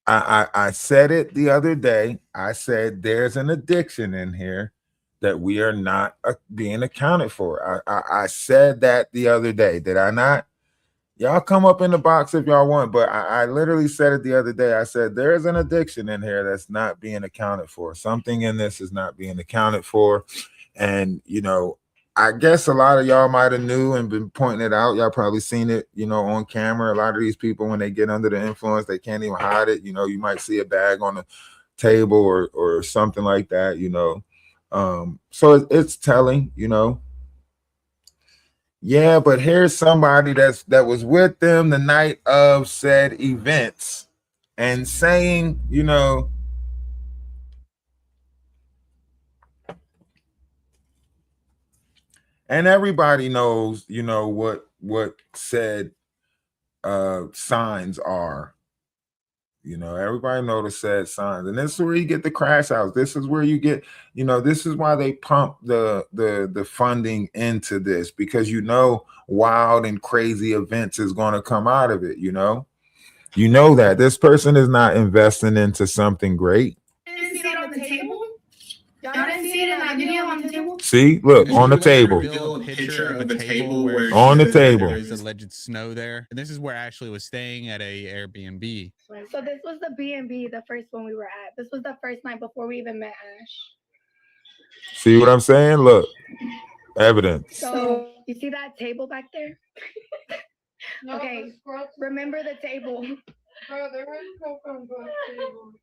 I said it the other day. I said there's an addiction in here that we are not being accounted for. I said that the other day. Did I not? Y'all come up in the box if y'all want, but I literally said it the other day. I said there's an addiction in here that's not being accounted for. Something in this is not being accounted for. And, you know, I guess a lot of y'all might have knew and been pointing it out. Y'all probably seen it, you know, on camera. A lot of these people, when they get under the influence, they can't even hide it. You know, you might see a bag on the table or something like that, you know. So it's telling, you know. Yeah, but here's somebody that was with them the night of said events and saying, you know, and everybody knows, you know, what what said signs are. You know, everybody know the said signs, and this is where you get the crash outs. This is where you get, you know, this is why they pump the funding into this, because you know wild and crazy events is going to come out of it. You know that this person is not investing into something great. Didn't see it on the table. Y'all didn't see it in that video on the table. See, look on the table. Reveal a picture of a table where on the table. there's alleged snow there, and this is where Ashley was staying at a Airbnb. So this was the B&B, the first one we were at. This was the first night before we even met Ash. See what I'm saying? Look, evidence. So you see that table back there? Okay, remember the table. Bro, there was no table.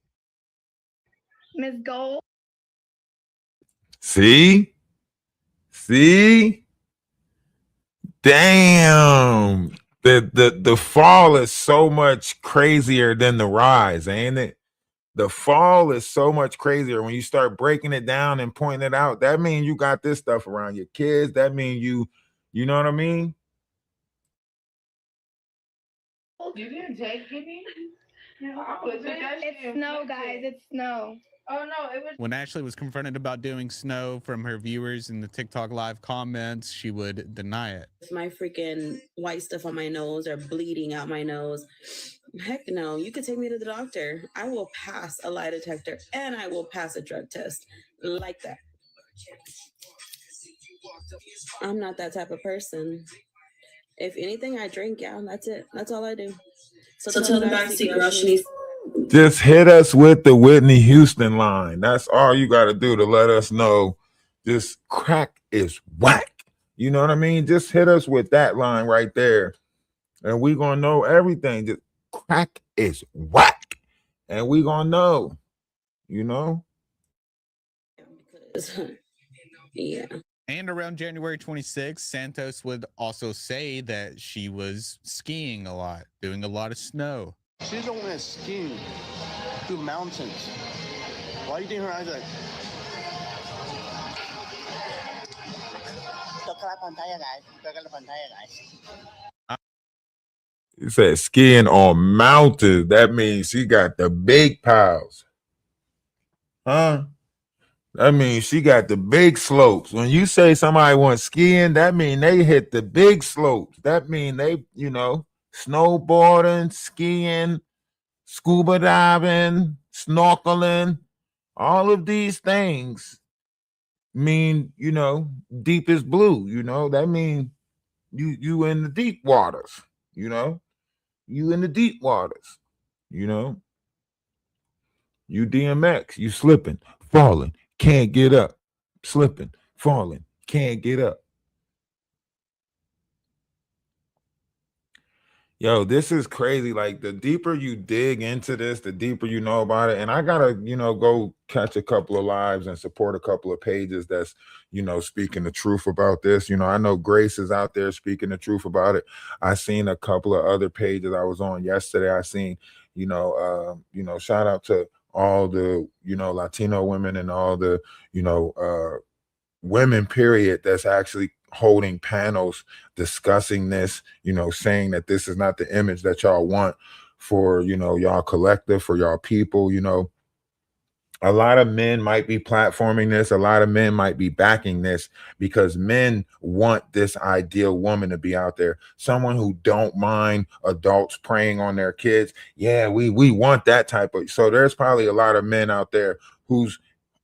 Miss Gold. See? Damn. The fall is so much crazier than the rise, ain't it? The fall is so much crazier when you start breaking it down and pointing it out. That means you got this stuff around your kids. That means you know what I mean? You didn't take me? It's snow, guys. It's snow. Oh no, it was. When Ashley was confronted about doing snow from her viewers in the TikTok live comments, she would deny it. My freaking white stuff on my nose or bleeding out my nose. Heck no, you could take me to the doctor. I will pass a lie detector and I will pass a drug test like that. I'm not that type of person. If anything, I drink, yeah, that's it. That's all I do. So tell the backseat girl she needs. Just hit us with the Whitney Houston line. That's all you got to do to let us know this crack is whack. You know what I mean? Just hit us with that line right there, and we're going to know everything. Just crack is whack, and we're going to know, you know? Yeah. And around January 26th, Santos would also say that she was skiing a lot, doing a lot of snow. She's the one that's skiing through mountains. Why do you think her eyes are like? He said skiing on mountains. That means she got the big piles. Huh? That means she got the big slopes. When you say somebody wants skiing, that means they hit the big slopes. That means they, you know, snowboarding, skiing, scuba diving, snorkeling, all of these things mean, you know, deepest blue. You know, that means you in the deep waters, you know, you in the deep waters, you know, you DMX, you slipping, falling, can't get up, slipping, falling, can't get up. Yo, this is crazy. Like, the deeper you dig into this, the deeper you know about it. And I gotta, you know, go catch a couple of lives and support a couple of pages that's, you know, speaking the truth about this. You know, I know Grace is out there speaking the truth about it. I seen a couple of other pages I was on yesterday. I seen, you know, shout out to all the, you know, Latino women and all the, you know, women period that's actually holding panels discussing this, you know, saying that this is not the image that y'all want for, you know, y'all collective, for y'all people. You know, a lot of men might be platforming this, a lot of men might be backing this because men want this ideal woman to be out there, someone who don't mind adults preying on their kids. Yeah, we want that type of. So there's probably a lot of men out there who's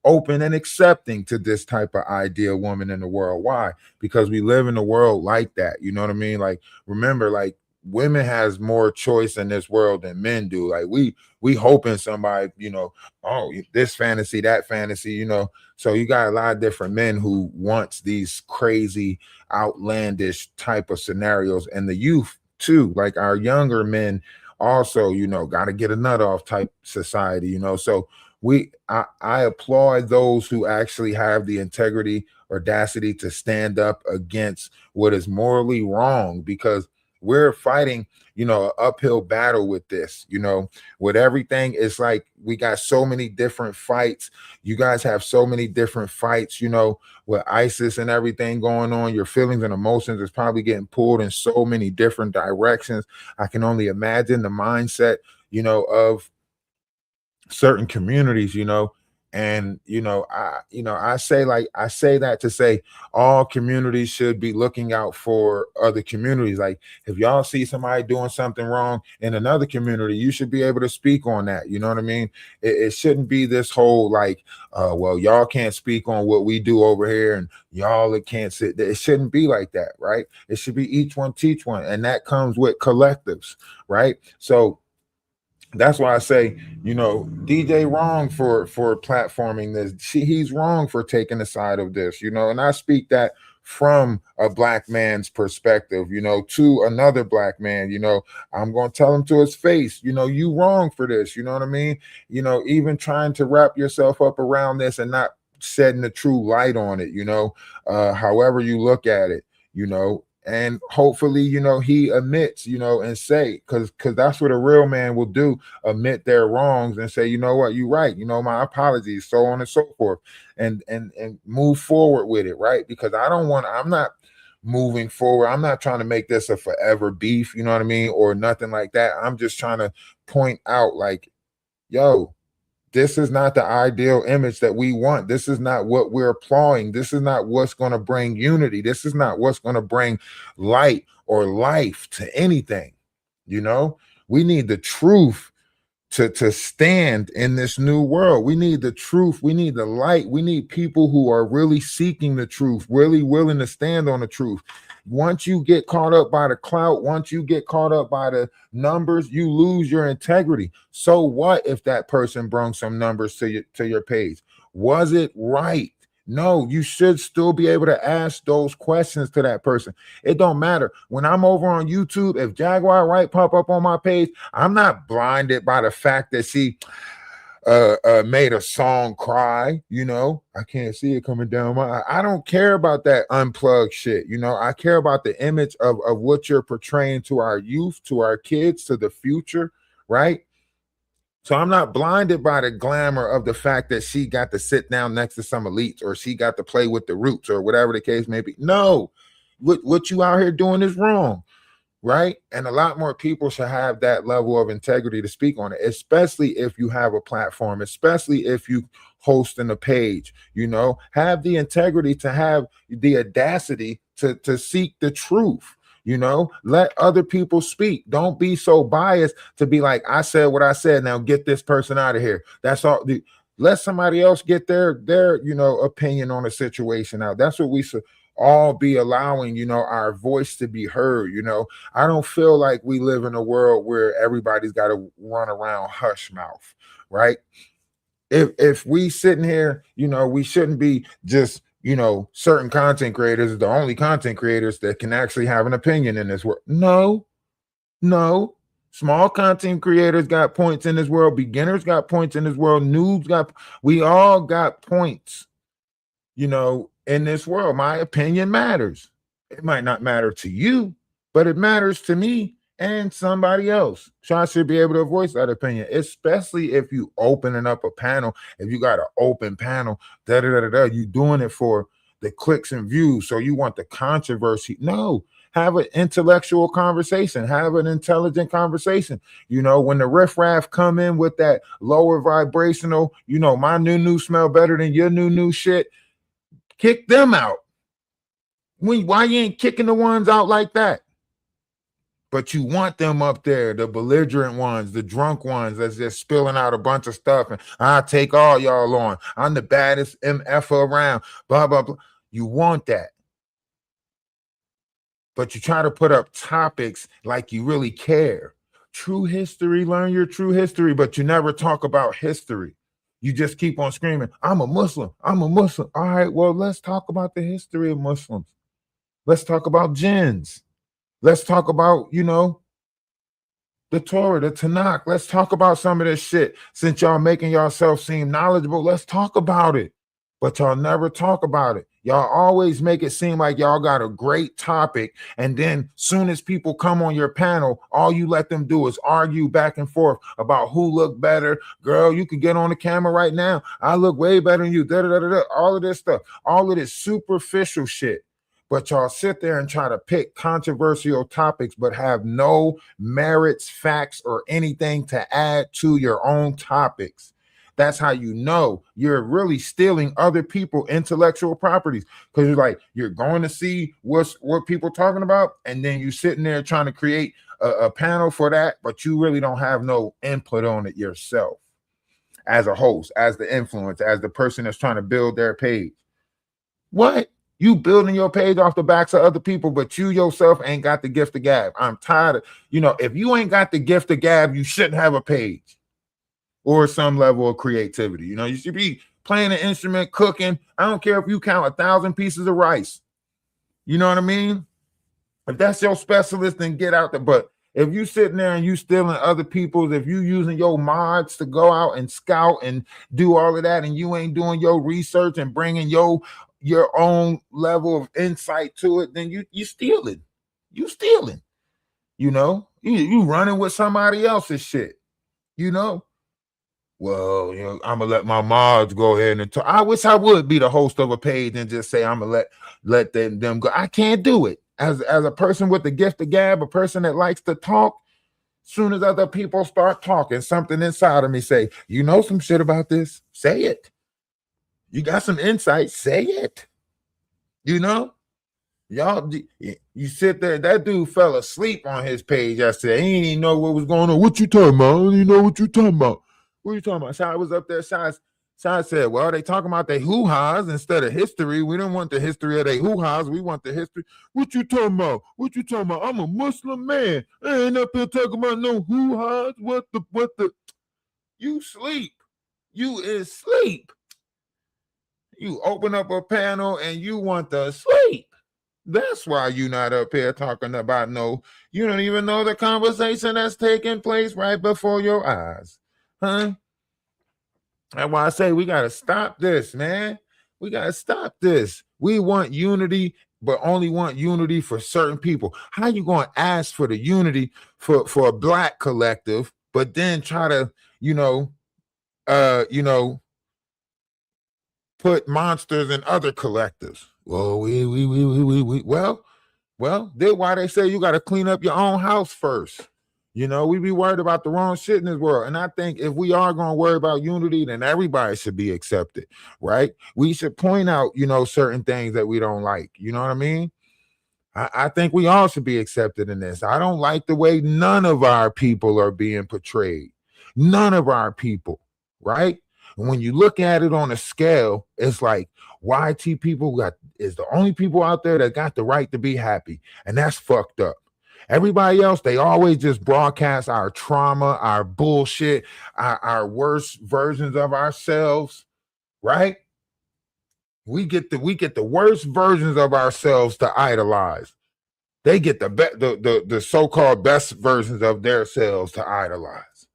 open and accepting to this type of ideal woman in the world. Why? Because we live in a world like that. You know what I mean? Like, remember, like, women has more choice in this world than men do. Like, we hoping somebody, you know, oh, this fantasy, that fantasy, you know. So you got a lot of different men who wants these crazy, outlandish type of scenarios, and the youth too, like our younger men also, you know, got to get a nut off type society, you know. So I applaud those who actually have the integrity, audacity to stand up against what is morally wrong, because We're fighting, an uphill battle with this, with everything. It's like we got so many different fights. You guys have so many different fights, with ISIS and everything going on. Your feelings and emotions is probably getting pulled in so many different directions. I can only imagine the mindset, of certain communities, and I say, like, I say that to say all communities should be looking out for other communities. Like, if y'all see somebody doing something wrong in another community, you should be able to speak on that. You know what I mean? It shouldn't be this whole like, well, y'all can't speak on what we do over here, and y'all can't sit there. It shouldn't be like that, right? It should be each one teach one, and that comes with collectives, right? So that's why I say, DJ wrong for platforming this. He's wrong for taking the side of this, and I speak that from a black man's perspective, to another black man. I'm going to tell him to his face, you wrong for this. You know what I mean? Even trying to wrap yourself up around this and not setting the true light on it, however you look at it, and hopefully, he admits, and say, because that's what a real man will do, admit their wrongs and say, you know what, you're right, my apologies, so on and so forth, and move forward with it, right? Because I'm not moving forward. I'm not trying to make this a forever beef, you know what I mean, or nothing like that. I'm just trying to point out, like, yo, this is not the ideal image that we want. This is not what we're applauding. This is not what's going to bring unity. This is not what's going to bring light or life to anything. We need the truth to stand in this new world. We need the truth. We need the light. We need people who are really seeking the truth, really willing to stand on the truth. Once you get caught up by the clout, once you get caught up by the numbers, you lose your integrity. So what if that person brought some numbers to your page? Was it right? No, you should still be able to ask those questions to that person. It don't matter. When I'm over on YouTube, if Jaguar Wright pop up on my page, I'm not blinded by the fact that she made a song cry. I can't see it coming down my eye. I don't care about that unplugged shit. I care about the image of what you're portraying to our youth, to our kids, to the future, right? So I'm not blinded by the glamour of the fact that she got to sit down next to some elites, or she got to play with the Roots, or whatever the case may be. No, what you out here doing is wrong, right? And a lot more people should have that level of integrity to speak on it, especially if you have a platform, especially if you hosting a page. Have the integrity to have the audacity to seek the truth. Let other people speak. Don't be so biased to be like, I said what I said, now get this person out of here. That's all. Let somebody else get their opinion on a situation out. That's what we should all be allowing, our voice to be heard. I don't feel like we live in a world where everybody's got to run around hush mouth, right? If we sitting here, we shouldn't be just, certain content creators are the only content creators that can actually have an opinion in this world. No. Small content creators got points in this world. Beginners got points in this world. Noobs we all got points, in this world. My opinion matters. It might not matter to you, but it matters to me and somebody else. So I should be able to voice that opinion, especially if you opening up a panel. If you got an open panel, you doing it for the clicks and views. So you want the controversy. No, have an intellectual conversation, have an intelligent conversation. When the riffraff come in with that lower vibrational, my new smell better than your new shit, kick them out. Why you ain't kicking the ones out like that? But you want them up there, the belligerent ones, the drunk ones that's just spilling out a bunch of stuff, and I'll take all y'all on. I'm the baddest MF around, blah, blah, blah. You want that. But you try to put up topics like you really care. True history, learn your true history, but you never talk about history. You just keep on screaming, I'm a Muslim. I'm a Muslim. All right, well, let's talk about the history of Muslims. Let's talk about jinns. Let's talk about, the Torah, the Tanakh. Let's talk about some of this shit. Since y'all making yourself seem knowledgeable, let's talk about it. But y'all never talk about it. Y'all always make it seem like y'all got a great topic, and then soon as people come on your panel, all you let them do is argue back and forth about who looked better. Girl, you can get on the camera right now. I look way better than you. Da, da, da, da, da. All of this stuff, all of this superficial shit. But y'all sit there and try to pick controversial topics, but have no merits, facts, or anything to add to your own topics. That's how you know you're really stealing other people's intellectual properties, because you're going to see what people talking about, and then you sitting there trying to create a panel for that, but you really don't have no input on it yourself as a host, as the influence, as the person that's trying to build their page. What? You building your page off the backs of other people, but you yourself ain't got the gift of gab. I'm tired of, if you ain't got the gift of gab, you shouldn't have a page or some level of creativity. You should be playing an instrument, cooking. I don't care if you count 1,000 pieces of rice. You know what I mean? If that's your specialist, then get out there. But if you sitting there and you stealing other people's, if you using your mods to go out and scout and do all of that, and you ain't doing your research and bringing your own level of insight to it, then you stealing. You stealing. You running with somebody else's shit. Well, I'm gonna let my mods go ahead and talk. I wish I would be the host of a page and just say I'm gonna let them go. I can't do it. As a person with the gift of gab, a person that likes to talk, soon as other people start talking, something inside of me say, you know some shit about this? Say it. You got some insight? Say it. Y'all, you sit there. That dude fell asleep on his page yesterday. He didn't even know what was going on. What you talking about? I don't even know what you talking about. What are you talking about? Shai was up there. Shai said, well, they talking about their hoo-has instead of history. We don't want the history of their hoo-has. We want the history. What you talking about? What you talking about? I'm a Muslim man. I ain't up here talking about no hoo-has. What the? You sleep. You is sleep. You open up a panel and you want to sleep. That's why you're not up here talking about you don't even know the conversation that's taking place right before your eyes. Huh? That's why I say we got to stop this, man. We got to stop this. We want unity, but only want unity for certain people. How you going to ask for the unity for a black collective, but then try to, put monsters in other collectives? Well, that's why they say you got to clean up your own house first. We be worried about the wrong shit in this world. And I think if we are going to worry about unity, then everybody should be accepted, right? We should point out, certain things that we don't like. You know what I mean? I think we all should be accepted in this. I don't like the way none of our people are being portrayed. None of our people, right? And when you look at it on a scale, it's like YT people is the only people out there that got the right to be happy. And that's fucked up. Everybody else, they always just broadcast our trauma, our bullshit, our worst versions of ourselves, right? We get the worst versions of ourselves to idolize. They get the so-called best versions of their selves to idolize.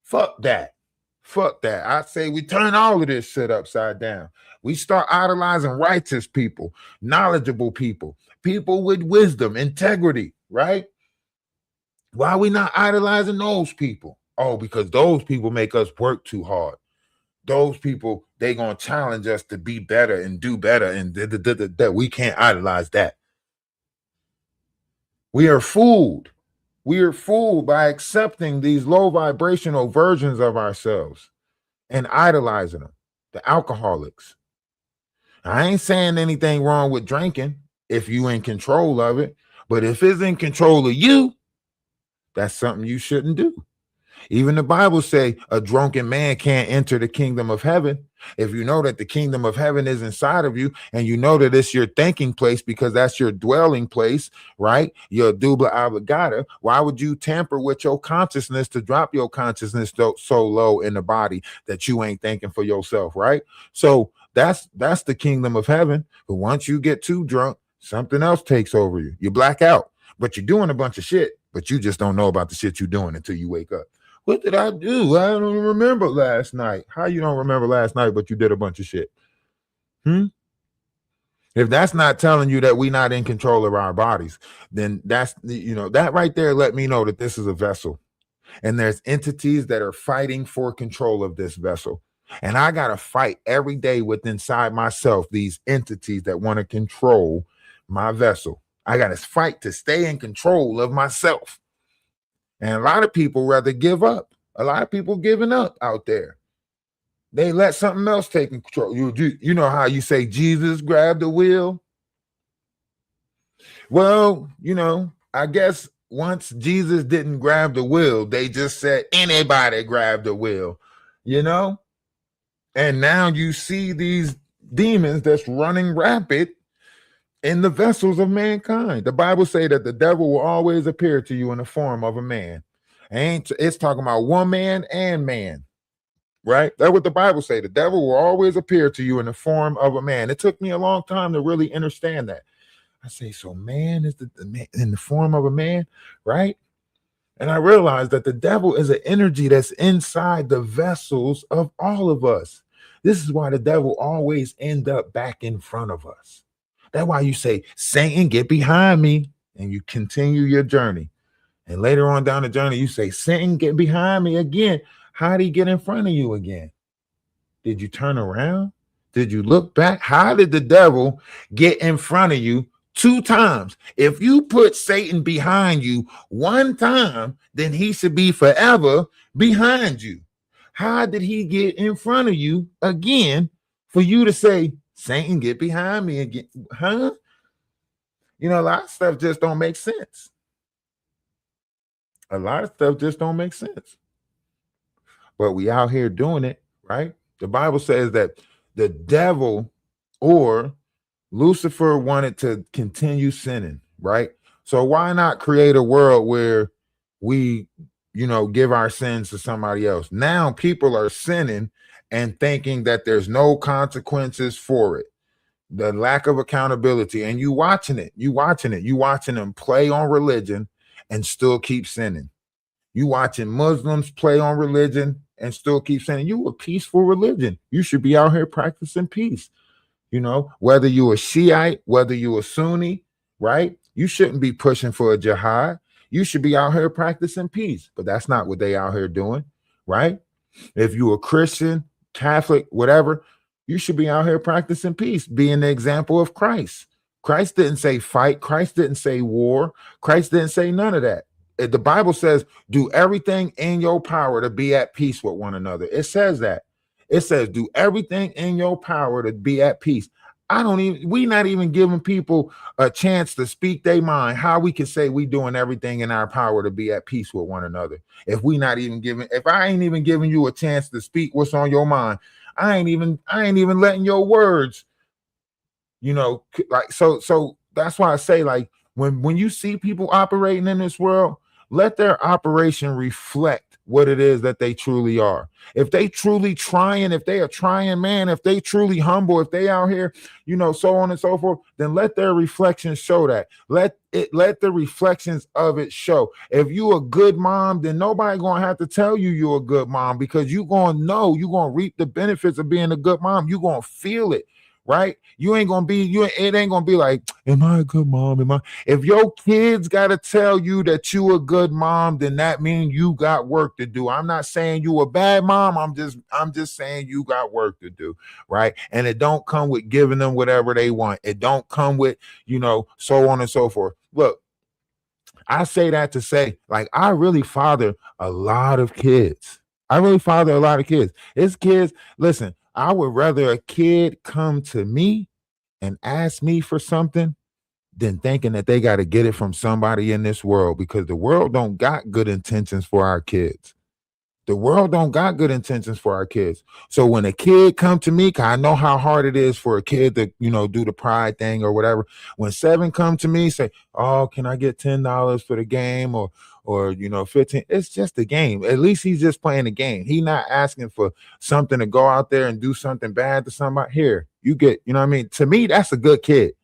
Fuck that. Fuck that. I say we turn all of this shit upside down. We start idolizing righteous people, knowledgeable people, people with wisdom, integrity, right? Why are we not idolizing those people? Oh, because those people make us work too hard. Those people, they gonna challenge us to be better and do better, and that we can't idolize that. We are fooled. We are fooled by accepting these low vibrational versions of ourselves and idolizing them. The alcoholics. I ain't saying anything wrong with drinking if you in control of it, but if it's in control of you, that's something you shouldn't do. Even the Bible say a drunken man can't enter the kingdom of heaven. If you know that the kingdom of heaven is inside of you, and you know that it's your thinking place because that's your dwelling place, right? Your dubla obligata. Why would you tamper with your consciousness to drop your consciousness so low in the body that you ain't thinking for yourself, right? So that's the kingdom of heaven. But once you get too drunk, something else takes over you. You black out, but you're doing a bunch of shit, but you just don't know about the shit you're doing until you wake up. What did I do? I don't remember last night. How you don't remember last night, but you did a bunch of shit? If that's not telling you that we're not in control of our bodies, then that's, that right there let me know that this is a vessel. And there's entities that are fighting for control of this vessel. And I got to fight every day within inside myself, these entities that want to control my vessel. I got to fight to stay in control of myself. And a lot of people rather give up. A lot of people giving up out there. They let something else take control. You know how you say Jesus grabbed the wheel? Well, I guess once Jesus didn't grab the wheel, they just said anybody grab the wheel, And now you see these demons that's running rapid in the vessels of mankind. The Bible say that the devil will always appear to you in the form of a man. It's talking about woman and man. Right? That's what the Bible say. The devil will always appear to you in the form of a man. It took me a long time to really understand that. I say, so man is the man in the form of a man, right? And I realized that the devil is an energy that's inside the vessels of all of us. This is why the devil always end up back in front of us. That's why you say, Satan, get behind me, and you continue your journey. And later on down the journey, you say, Satan, get behind me again. How did he get in front of you again? Did you turn around? Did you look back? How did the devil get in front of you 2 times? If you put Satan behind you 1 time, then he should be forever behind you. How did he get in front of you again for you to say, Satan, get behind me again? Huh? A lot of stuff just don't make sense. A lot of stuff just don't make sense. But we out here doing it, right? The Bible says that the devil or Lucifer wanted to continue sinning, right? So why not create a world where we, give our sins to somebody else? Now people are sinning and thinking that there's no consequences for it. The lack of accountability, and you watching them play on religion and still keep sinning. You watching Muslims play on religion and still keep saying you a peaceful religion. You should be out here practicing peace. Whether you a Shiite, whether you a Sunni, right? You shouldn't be pushing for a jihad. You should be out here practicing peace. But that's not what they out here doing, right? If you a Christian, Catholic, whatever, you should be out here practicing peace, being the example of Christ. Christ didn't say fight. Christ didn't say war. Christ didn't say none of that. The Bible says, do everything in your power to be at peace with one another. It says that. It says, do everything in your power to be at peace. We not even giving people a chance to speak their mind. How we can say we doing everything in our power to be at peace with one another. If I ain't even giving you a chance to speak what's on your mind, I ain't even letting your words, so that's why I say, like, when you see people operating in this world, let their operation reflect what it is that they truly are. If they truly trying, if they are trying, man, if they truly humble, if they out here, so on and so forth, then let their reflections show that. Let the reflections of it show. If you a good mom, then nobody gonna have to tell you you're a good mom, because you gonna know, you gonna reap the benefits of being a good mom. You gonna feel it. Right? It ain't gonna be like, am I a good mom? If your kids gotta tell you that you a good mom, then that means you got work to do. I'm not saying you a bad mom. I'm just saying you got work to do, right? And it don't come with giving them whatever they want. It don't come with, so on and so forth. Look, I say that to say, like, I really father a lot of kids. It's kids. Listen, I would rather a kid come to me and ask me for something than thinking that they got to get it from somebody in this world, because the world don't got good intentions for our kids. The world don't got good intentions for our kids. So when a kid come to me, 'cause I know how hard it is for a kid to, do the pride thing or whatever. When 7 come to me, say, oh, can I get $10 for the game or 15? It's just a game. At least he's just playing the game. He's not asking for something to go out there and do something bad to somebody. Here, you get, what I mean? To me, that's a good kid.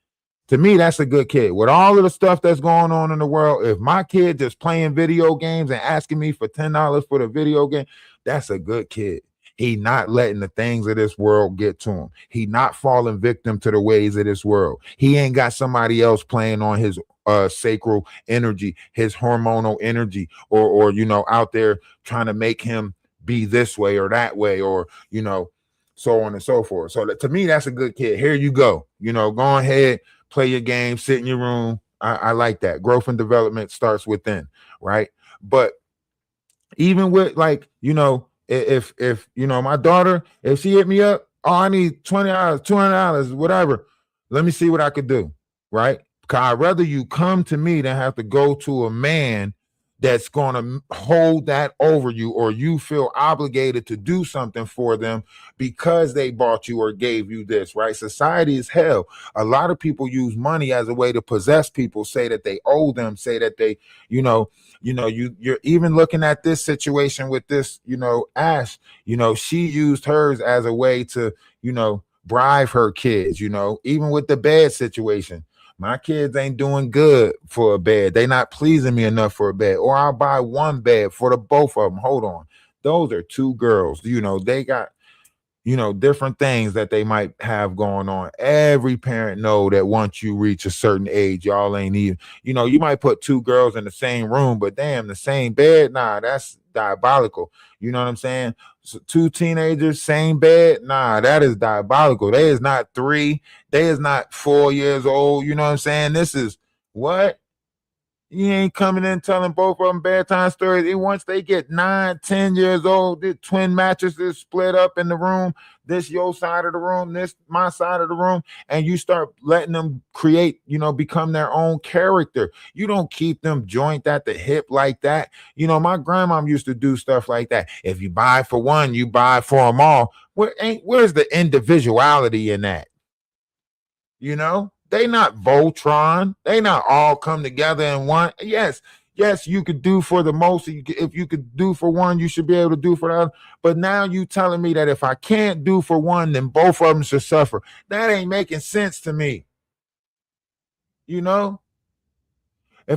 With all of the stuff that's going on in the world, if my kid just playing video games and asking me for $10 for the video game, that's a good kid. He not letting the things of this world get to him. He not falling victim to the ways of this world. He ain't got somebody else playing on his sacral energy, his hormonal energy, or out there trying to make him be this way or that way, or so on and so forth. So to me, that's a good kid. Here you go. Go ahead, play your game, sit in your room. I like that. Growth and development starts within, right? But even with if my daughter, if she hit me up, oh, I need $20, $200, whatever, let me see what I could do, right? Because I'd rather you come to me than have to go to a man that's going to hold that over you, or you feel obligated to do something for them because they bought you or gave you this, right? Society is hell. A lot of people use money as a way to possess people, say that they owe them, say that they, you're even looking at this situation with this, Ash, she used hers as a way to, bribe her kids, even with the bed situation. My kids ain't doing good for a bed. They not pleasing me enough for a bed. Or I'll buy one bed for the both of them. Hold on. Those are two girls. They got, different things that they might have going on. Every parent know that once you reach a certain age, y'all ain't even, you might put two girls in the same room, but damn, the same bed, nah, that's diabolical. You know what I'm saying? So two teenagers, same bed, nah, that is diabolical. They is not 3, they is not 4 years old. You know what I'm saying? This is what? You ain't coming in telling both of them bedtime stories. And once they get 9, 10 years old, the twin mattresses split up in the room. This your side of the room, this my side of the room, and you start letting them create, become their own character. You don't keep them joint at the hip like that. My grandma used to do stuff like that. If you buy for one, you buy for them all. Where's the individuality in that? They not Voltron. They not all come together in one. Yes, you could do for the most. If you could do for one, you should be able to do for the other. But now you telling me that if I can't do for one, then both of them should suffer. That ain't making sense to me. If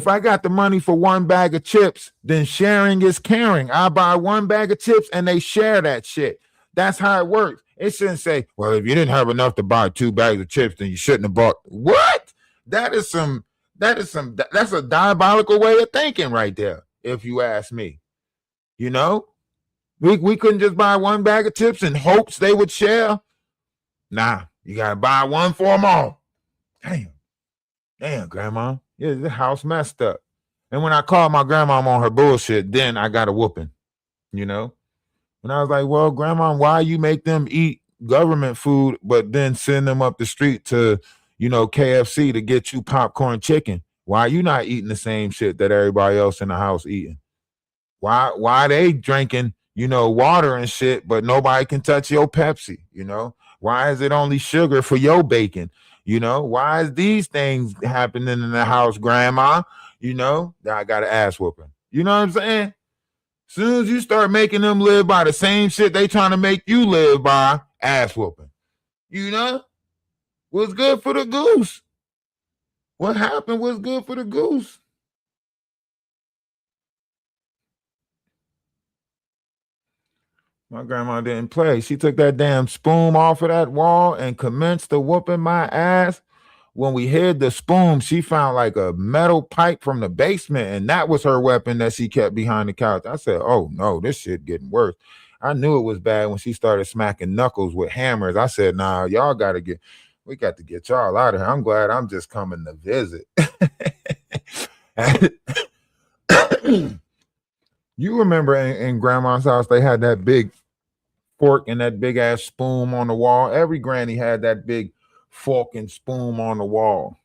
I got the money for one bag of chips, then sharing is caring. I buy one bag of chips and they share that shit. That's how it works. It shouldn't say, well, if you didn't have enough to buy 2 bags of chips, then you shouldn't have bought. What? That's a diabolical way of thinking right there, if you ask me. We couldn't just buy one bag of chips in hopes they would share. Nah, you gotta buy one for them all. Damn, grandma. Yeah, the house messed up. And when I called my grandma on her bullshit, then I got a whooping, And I was like, well, grandma, why you make them eat government food, but then send them up the street to, KFC to get you popcorn chicken? Why you not eating the same shit that everybody else in the house eating? Why they drinking, water and shit, but nobody can touch your Pepsi? Why is it only sugar for your bacon? Why is these things happening in the house, grandma? I got an ass whooping. You know what I'm saying? Soon as you start making them live by the same shit they trying to make you live by, ass whooping. What's good for the goose? What happened was good for the goose. My grandma didn't play. She took that damn spoon off of that wall and commenced to whooping my ass. When we hid the spoon, she found like a metal pipe from the basement, and that was her weapon that she kept behind the couch. I said, oh no, this shit getting worse. I knew it was bad when she started smacking knuckles with hammers. I said, nah, we got to get y'all out of here. I'm glad I'm just coming to visit. You remember in grandma's house, they had that big fork and that big ass spoon on the wall. Every granny had that big fork and spoon on the wall.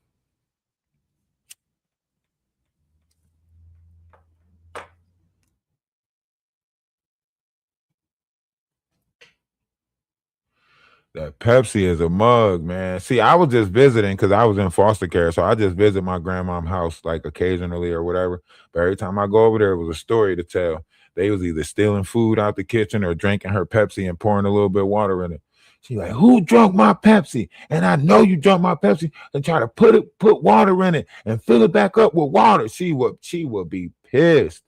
That Pepsi is a mug, man. See, I was just visiting because I was in foster care. So I just visit my grandmom's house like occasionally or whatever. But every time I go over there, it was a story to tell. They was either stealing food out the kitchen or drinking her Pepsi and pouring a little bit of water in it. She like, who drunk my Pepsi? And I know you drunk my Pepsi, and try to put water in it and fill it back up with water. She would be pissed.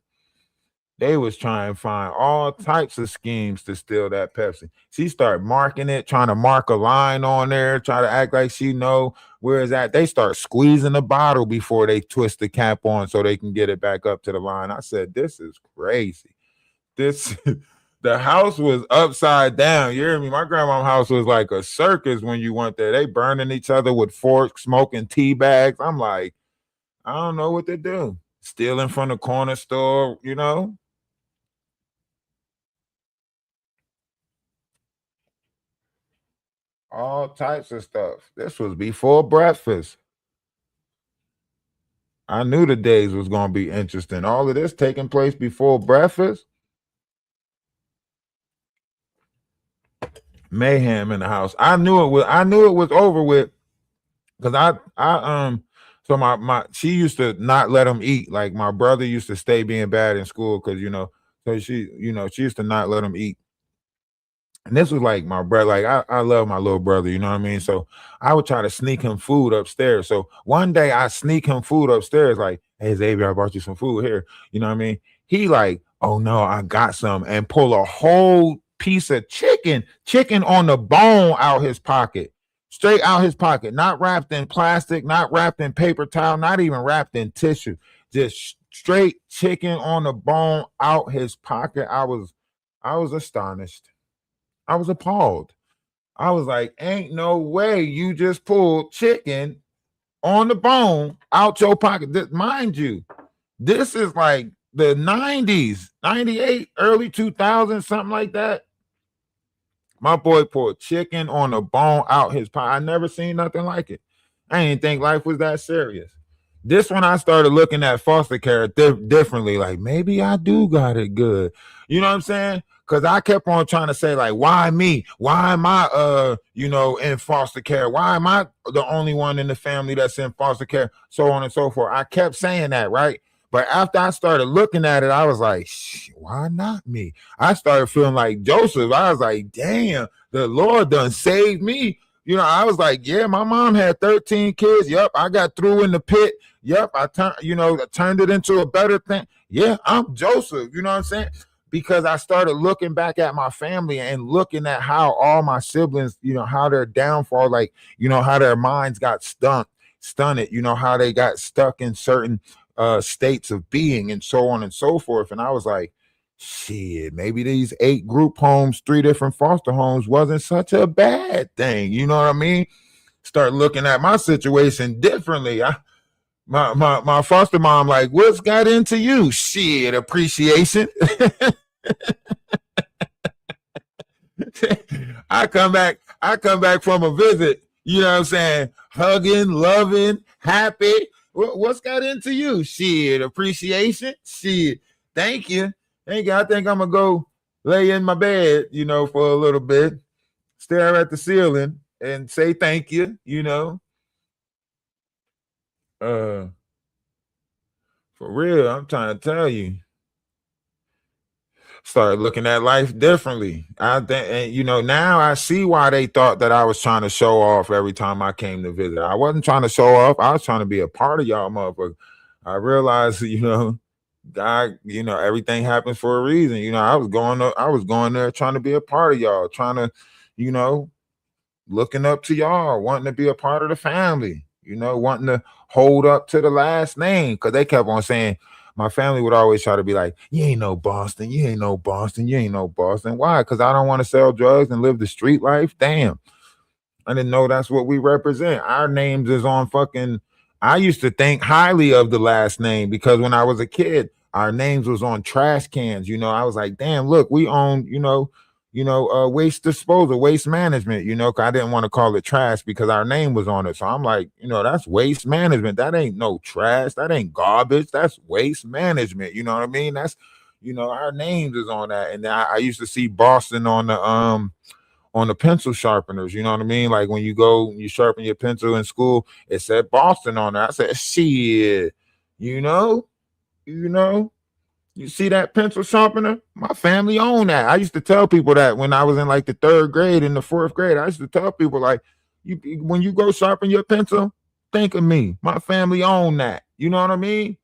They was trying to find all types of schemes to steal that Pepsi. She started marking it, trying to mark a line on there, try to act like she know where is that. They start squeezing the bottle before they twist the cap on so they can get it back up to the line. I said, this is crazy. This the house was upside down. You hear me? My grandma's house was like a circus when you went there. They burning each other with forks, smoking tea bags. I'm like, I don't know what to do. Stealing from the corner store, you know? All types of stuff. This was before breakfast. I knew the days was gonna be interesting. All of this taking place before breakfast. Mayhem in the house. I knew it was. I knew it was over with because So my she used to not let him eat. Like my brother used to stay being bad in school because so she used to not let him eat. And this was like my brother, like I love my little brother, you know what I mean? So I would try to sneak him food upstairs. So one day I sneak him food upstairs, like, hey Xavier, I brought you some food here. You know what I mean? He like, oh no, I got some, and pull a whole piece of chicken on the bone out his pocket. Straight out his pocket, not wrapped in plastic, not wrapped in paper towel, not even wrapped in tissue. Just straight chicken on the bone out his pocket. I was astonished. I was appalled. I was like, ain't no way you just pulled chicken on the bone out your pocket. Mind you, this is like the 90s, 98, early 2000s, something like that. My boy pulled chicken on the bone out his pocket. I never seen nothing like it. I didn't think life was that serious. This one I started looking at foster care differently. Like maybe I do got it good. You know what I'm saying? Because I kept on trying to say like, why me? Why am I in foster care? Why am I the only one in the family that's in foster care? So on and so forth. I kept saying that, right? But after I started looking at it, I was like, why not me? I started feeling like Joseph. I was like, damn, the Lord done saved me. I was like, yeah, my mom had 13 kids. Yep, I got through in the pit. Yep, I turned it into a better thing. Yeah, I'm Joseph. You know what I'm saying? Because I started looking back at my family and looking at how all my siblings, how their downfall, like, how their minds got stunted, how they got stuck in certain states of being and so on and so forth. And I was like, shit, maybe these 8 group homes, 3 different foster homes wasn't such a bad thing. You know what I mean? Start looking at my situation differently. My foster mom, like, what's got into you? Shit, appreciation. I come back from a visit, you know what I'm saying? Hugging, loving, happy. What's got into you? Shit, appreciation. Shit, thank you. Thank you. I think I'm gonna go lay in my bed, for a little bit, stare at the ceiling and say thank you, For real, I'm trying to tell you. Started looking at life differently. I think, and now I see why they thought that I was trying to show off every time I came to visit. I wasn't trying to show off. I was trying to be a part of y'all, motherfucker. I realized, God, everything happens for a reason. I was going there trying to be a part of y'all, trying to, looking up to y'all, wanting to be a part of the family, wanting to hold up to the last name. Because they kept on saying, my family would always try to be like, you ain't no Boston, you ain't no Boston, you ain't no Boston. Why? Because I don't want to sell drugs and live the street life. Damn. I didn't know that's what we represent. Our names is on fucking. I used to think highly of the last name because when I was a kid, our names was on trash cans. I was like, damn, look, we own, waste disposal, waste management, 'cause I didn't want to call it trash because our name was on it. So I'm like, that's waste management. That ain't no trash. That ain't garbage. That's waste management. You know what I mean? That's, our names is on that. And I used to see Boston on the pencil sharpeners, you know what I mean? Like when you sharpen your pencil in school, it said Boston on there. I said, shit, you see that pencil sharpener? My family owned that. I used to tell people that when I was in like the 3rd grade and the 4th grade. I used to tell people like, when you go sharpen your pencil, think of me. My family owned that. You know what I mean?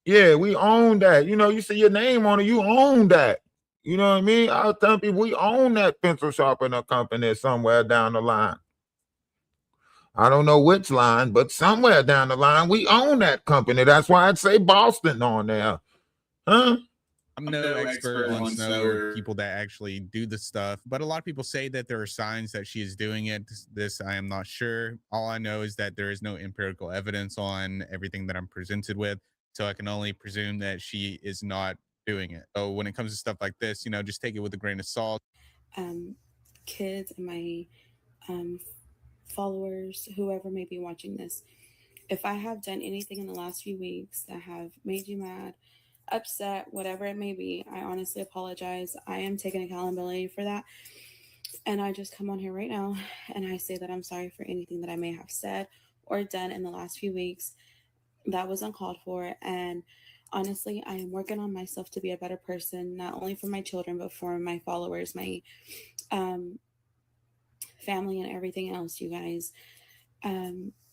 Yeah, we own that. You know, you see your name on it, you own that. You know what I mean? I was telling people we own that pencil sharpener company somewhere down the line. I don't know which line, but somewhere down the line, we own that company. That's why I'd say Boston on there. Huh? I'm no expert on snow or people that actually do the stuff, but a lot of people say that there are signs that she is doing it. This I am not sure. All I know is that there is no empirical evidence on everything that I'm presented with. So I can only presume that she is not doing it. So when it comes to stuff like this, you know, just take it with a grain of salt. Kids and my followers, whoever may be watching this, if I have done anything in the last few weeks that have made you mad, upset, whatever it may be, I honestly apologize. I am taking accountability for that. And I just come on here right now and I say that I'm sorry for anything that I may have said or done in the last few weeks that was uncalled for. And honestly, I am working on myself to be a better person, not only for my children, but for my followers, my family, and everything else, you guys.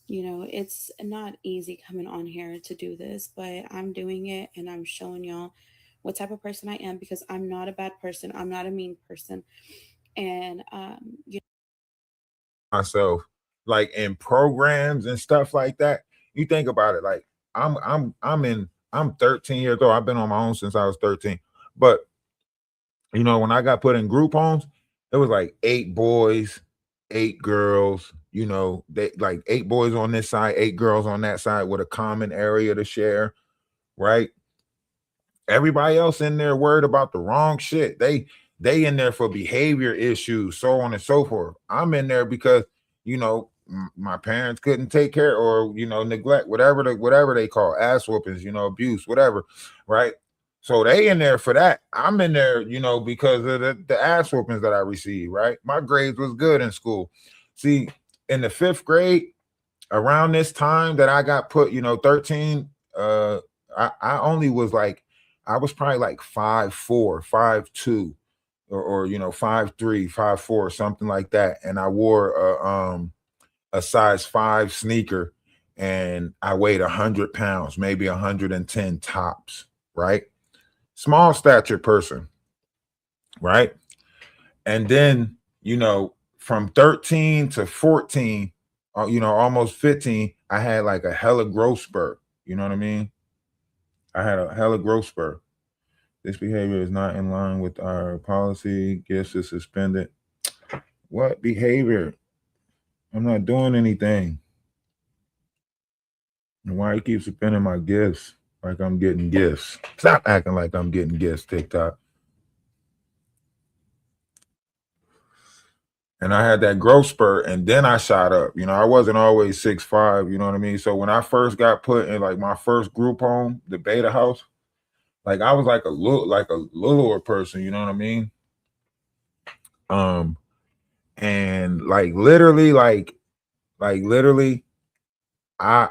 You know, it's not easy coming on here to do this, but I'm doing it and I'm showing y'all what type of person I am, because I'm not a bad person. I'm not a mean person. And Myself, like in programs and stuff like that. You think about it, like I'm 13 years old. I've been on my own since I was 13. But you know, when I got put in group homes, it was like 8 boys, 8 girls. You know, they like 8 boys on this side, 8 girls on that side with a common area to share, right? Everybody else in there worried about the wrong shit. They in there for behavior issues, so on and so forth. I'm in there because you know my parents couldn't take care, or you know, neglect, whatever they call ass whoopings, you know, abuse, whatever, right? So they in there for that. I'm in there, you know, because of the ass whoopings that I received, right? My grades was good in school. See, in the 5th grade, around this time that I got put, you know, 13, I only was like, I was probably like 5'4", 5'2", or you know, 5'3", 5'4", something like that. And I wore a size 5 sneaker and I weighed 100 pounds, maybe 110 tops, right? Small stature person, right? And then, you know, from 13 to 14, you know, almost 15, I had like a hella growth spurt. You know what I mean? I had a hella growth spurt. This behavior is not in line with our policy. Gifts is suspended. What behavior? I'm not doing anything. And why you keep suspending my gifts like I'm getting gifts? Stop acting like I'm getting gifts, TikTok. And I had that growth spurt, and then I shot up. You know, I wasn't always 6'5", you know what I mean? So when I first got put in like my first group home, the beta house, like I was like a littler person, you know what I mean? And literally, I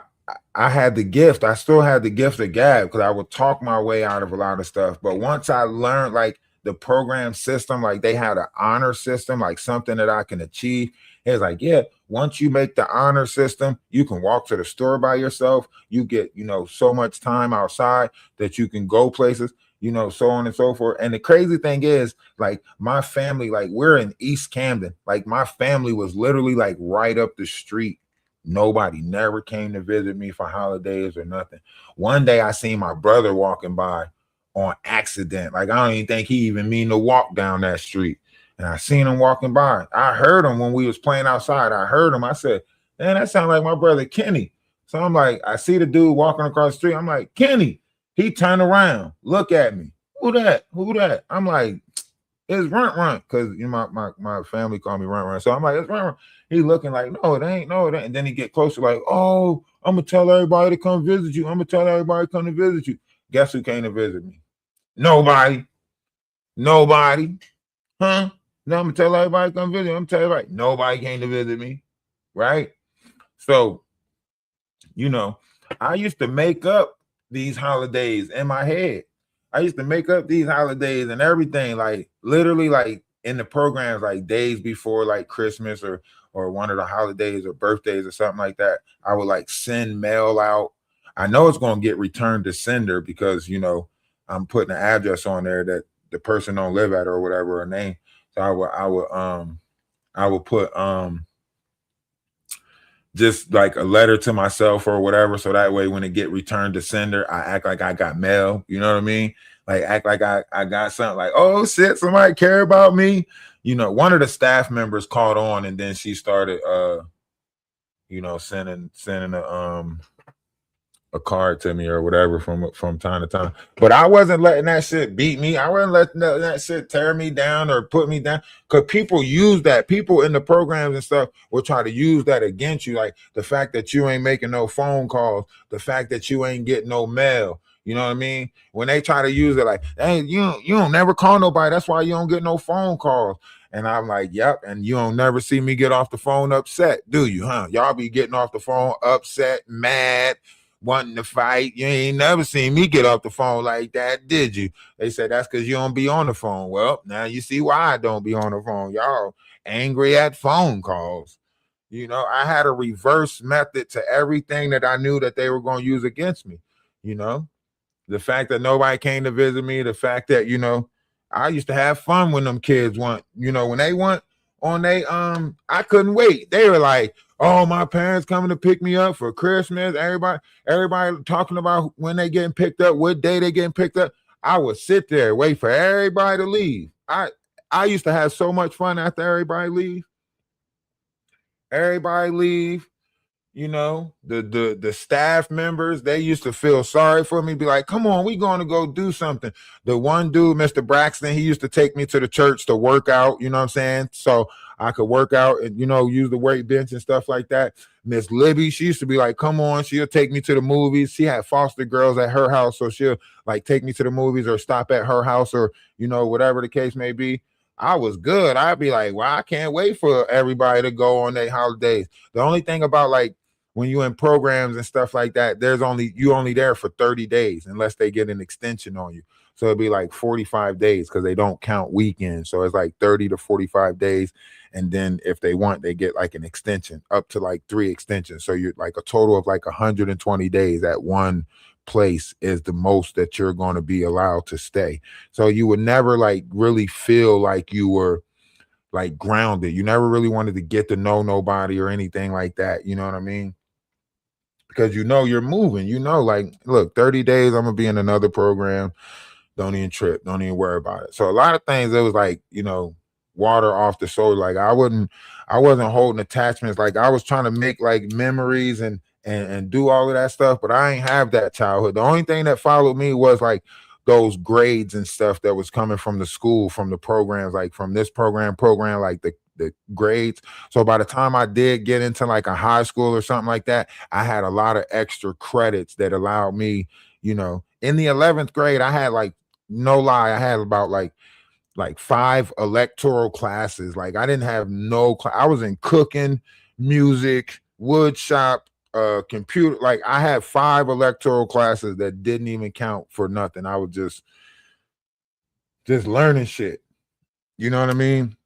I had the gift. I still had the gift of gab because I would talk my way out of a lot of stuff. But once I learned like the program system, like they had an honor system, like something that I can achieve. It's like, yeah, once you make the honor system, you can walk to the store by yourself. You get, you know, so much time outside that you can go places, you know, so on and so forth. And the crazy thing is, like, my family, like, we're in East Camden. Like, my family was literally like right up the street. Nobody never came to visit me for holidays or nothing. One day I seen my brother walking by on accident. Like, I don't even think he even mean to walk down that street. And I seen him walking by. I heard him when we was playing outside. I heard him. I said, man, that sounds like my brother Kenny. So I'm like, I see the dude walking across the street. I'm like, Kenny. He turned around, look at me. Who that? Who that? I'm like, it's Runt Runt, because you know my family call me Runt Runt. So I'm like, it's Runt Runt. He looking like, no, it ain't, no, it ain't. And then he get closer, like, oh, I'm gonna tell everybody to come visit you. I'm gonna tell everybody to come to visit you. Guess who came to visit me? Nobody. Nobody. Huh? Now I'm gonna tell everybody to come visit. I'm gonna tell everybody. Nobody came to visit me. Right? So, you know, I used to make up these holidays in my head. I used to make up these holidays and everything, like literally, like in the programs, like days before, like Christmas or one of the holidays or birthdays or something like that. I would like send mail out. I know it's going to get returned to sender because, you know, I'm putting an address on there that the person don't live at or whatever, or name. So I would put just like a letter to myself or whatever. So that way when it get returned to sender, I act like I got mail. You know what I mean? Like act like I got something like, oh shit, somebody care about me. You know, one of the staff members caught on and then she started you know, sending a card to me or whatever from time to time. But I wasn't letting that shit beat me. I wasn't letting that shit tear me down or put me down. Because people use that. People in the programs and stuff will try to use that against you. Like the fact that you ain't making no phone calls, the fact that you ain't getting no mail. You know what I mean? When they try to use it like, hey, you don't never call nobody. That's why you don't get no phone calls. And I'm like, yep. And you don't never see me get off the phone upset, do you, huh? Y'all be getting off the phone upset, mad, wanting to fight. You ain't never seen me get off the phone like that, did you? They said that's because you don't be on the phone. Well, now you see why I don't be on the phone. Y'all angry at phone calls. You know, I had a reverse method to everything that I knew that they were going to use against me. You know, the fact that nobody came to visit me, the fact that, you know, I used to have fun when them kids want, you know, when they want on they I couldn't wait. They were like, oh, my parents coming to pick me up for Christmas. Everybody talking about when they getting picked up, what day they getting picked up. I would sit there, wait for everybody to leave. I used to have so much fun after everybody leave. Everybody leave. You know, the staff members, they used to feel sorry for me, be like, come on, we going to go do something. The one dude, Mr. Braxton, he used to take me to the church to work out, you know what I'm saying? So I could work out and, you know, use the weight bench and stuff like that. Miss Libby, she used to be like, come on, she'll take me to the movies. She had foster girls at her house, so she'll like take me to the movies or stop at her house or, you know, whatever the case may be. I was good. I'd be like, well, I can't wait for everybody to go on their holidays. The only thing about like when you in programs and stuff like that, you only there for 30 days unless they get an extension on you. So it'd be like 45 days because they don't count weekends. So it's like 30 to 45 days. And then if they want, they get like an extension up to like 3 extensions. So you're like a total of like 120 days at one place is the most that you're going to be allowed to stay. So you would never like really feel like you were like grounded. You never really wanted to get to know nobody or anything like that. You know what I mean? Because you know you're moving, you know, like, look, 30 days, I'm gonna be in another program. Don't even trip, don't even worry about it. So a lot of things, it was like, you know, water off the soul. Like I wasn't holding attachments. Like I was trying to make like memories and do all of that stuff, but I ain't have that childhood. The only thing that followed me was like those grades and stuff that was coming from the school, from the programs, like from this program, like the grades. So by the time I did get into like a high school or something like that, I had a lot of extra credits that allowed me, you know, in the 11th grade, I had like, no lie, I had about like 5 electoral classes. Like I didn't have no I was in cooking, music, wood shop, computer. Like I had 5 electoral classes that didn't even count for nothing. I was just learning shit. You know what I mean?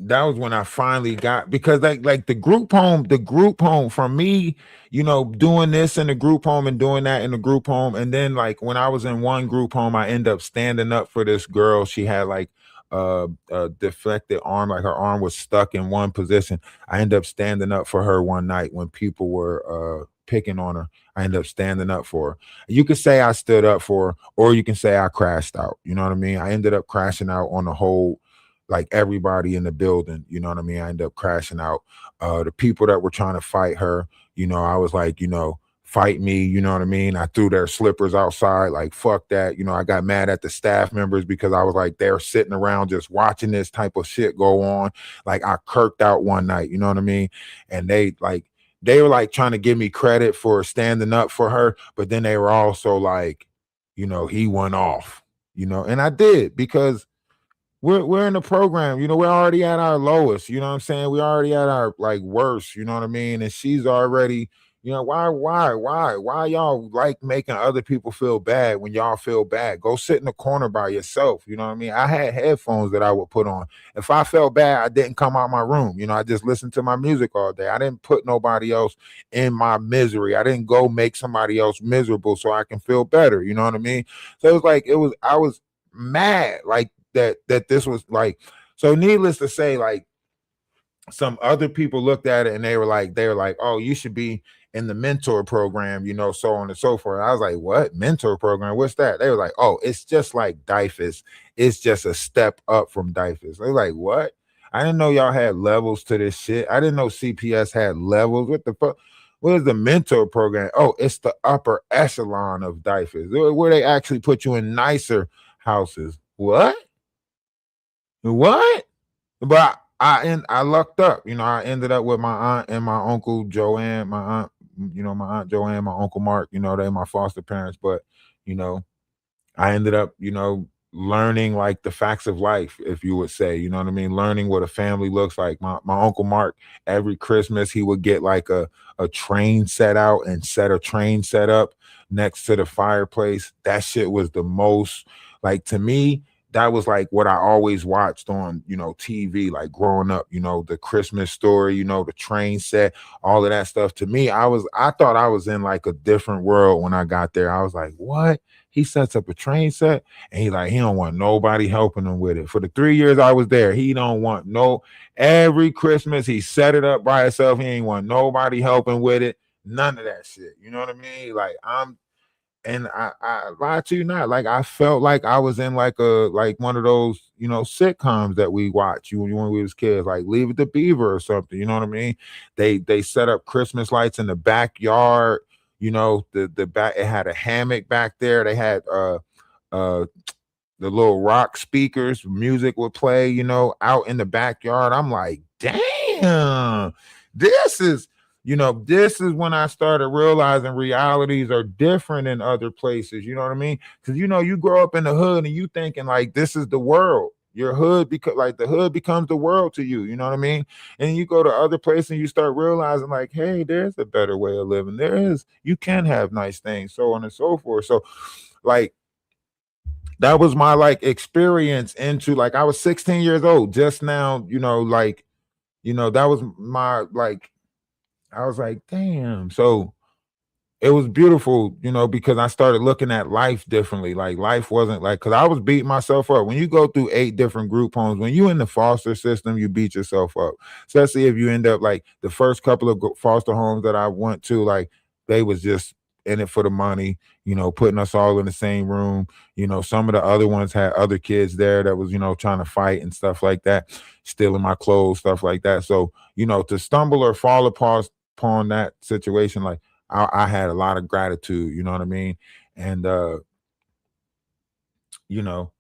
That was when I finally got, because like the group home from me, you know, doing this in the group home and doing that in the group home. And then like when I was in one group home, I ended up standing up for this girl. She had like a deflected arm, like her arm was stuck in one position. I ended up standing up for her one night when people were picking on her. I ended up standing up for her. You could say I stood up for her, or you can say I crashed out. You know what I mean? I ended up crashing out on the whole, like everybody in the building, you know what I mean? I ended up crashing out. The people that were trying to fight her, you know, I was like, you know, fight me, you know what I mean? I threw their slippers outside, like, fuck that. You know, I got mad at the staff members because I was like, they're sitting around just watching this type of shit go on. Like I kirked out one night, you know what I mean? And they were like trying to give me credit for standing up for her, but then they were also like, you know, he went off, you know, and I did, because we're in the program, you know, we're already at our lowest, you know what I'm saying? We're already at our like worst, you know what I mean? And she's already, You know, why y'all like making other people feel bad when y'all feel bad? Go sit in the corner by yourself. You know what I mean? I had headphones that I would put on. If I felt bad, I didn't come out my room. You know, I just listened to my music all day. I didn't put nobody else in my misery. I didn't go make somebody else miserable so I can feel better. You know what I mean? So it was like I was mad like that this was like, so needless to say, like some other people looked at it and they were like, oh, you should be in the mentor program, you know, so on and so forth. I was like, what mentor program? What's that? They were like, oh, it's just like DIFUS. It's just a step up from DIFUS. They were like, what? I didn't know y'all had levels to this shit. I didn't know CPS had levels. What the fuck? What is the mentor program? Oh, it's the upper echelon of DIFUS, where they actually put you in nicer houses. What? What? But I lucked up. You know, I ended up with my aunt and my uncle Joanne, my aunt, you know, my aunt Joanne, my uncle Mark, you know, they my foster parents. But, you know, I ended up, you know, learning like the facts of life, if you would say, you know what I mean? Learning what a family looks like. My Uncle Mark, every Christmas, he would get like a train set out and set a train set up next to the fireplace. That shit was the most, like, to me, that was like what I always watched on, you know, TV, like growing up, you know, the Christmas story, you know, the train set, all of that stuff. To me, I thought I was in like a different world when I got there. I was like, what? He sets up a train set and he don't want nobody helping him with it. For the 3 years I was there, he don't want no, every Christmas he set it up by himself. He ain't want nobody helping with it. None of that shit. You know what I mean? Like I lie to you not. Like I felt like I was in like one of those, you know, sitcoms that we watch when we was kids, like Leave It to Beaver or something. You know what I mean? They set up Christmas lights in the backyard. You know, the back, it had a hammock back there. They had uh the little rock speakers, music would play, you know, out in the backyard. I'm like, damn, this is, you know, this is when I started realizing realities are different in other places. You know what I mean? Because, you know, you grow up in the hood and you thinking like this is the world. Your hood, because like the hood becomes the world to you. You know what I mean? And you go to other places and you start realizing like, hey, there's a better way of living. There is, you can have nice things, so on and so forth. So, like, that was my like experience into, like, I was 16 years old just now, you know, like, you know, that was my like, I was like, damn. So it was beautiful, you know, because I started looking at life differently. Like life wasn't like, because I was beating myself up. When you go through 8 different group homes, when you in the foster system, you beat yourself up. Especially if you end up like the first couple of foster homes that I went to, like they was just in it for the money, you know, putting us all in the same room. You know, some of the other ones had other kids there that was, you know, trying to fight and stuff like that, stealing my clothes, stuff like that. So, you know, to stumble or fall apart upon that situation, like I had a lot of gratitude, you know what I mean? And you know,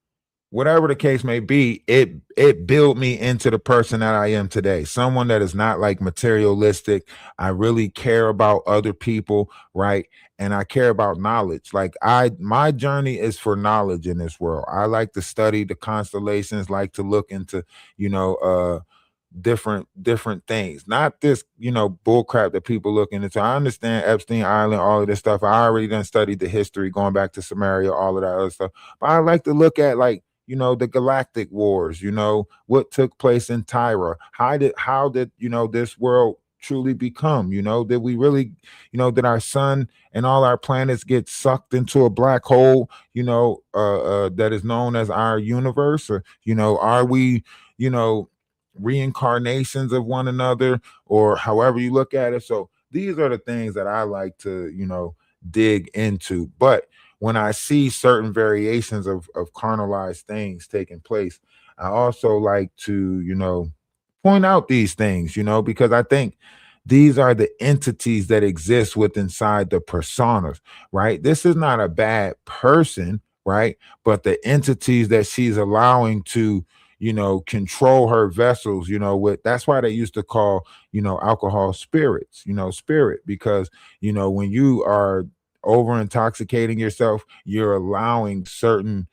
whatever the case may be, it built me into the person that I am today. Someone that is not like materialistic. I really care about other people, right? And I care about knowledge. Like my journey is for knowledge in this world. I like to study the constellations, like to look into, you know, different things, not this, you know, bull crap that people looking into. I understand Epstein Island, all of this stuff. I already done studied the history going back to Samaria, all of that other stuff. But I like to look at, like, you know, the galactic wars, you know, what took place in Tyra. How did you know, this world truly become? You know, did we really, you know, did our sun and all our planets get sucked into a black hole, you know, that is known as our universe? Or, you know, are we, you know, reincarnations of one another, or however you look at it? So these are the things that I like to, you know, dig into. But when I see certain variations of carnalized things taking place, I also like to, you know, point out these things, you know, because I think these are the entities that exist with inside the personas, right? This is not a bad person, right? But the entities that she's allowing to, you know, control her vessels, you know, with, that's why they used to call, you know, alcohol spirits, you know, spirit, because, you know, when you are over intoxicating yourself, you're allowing certain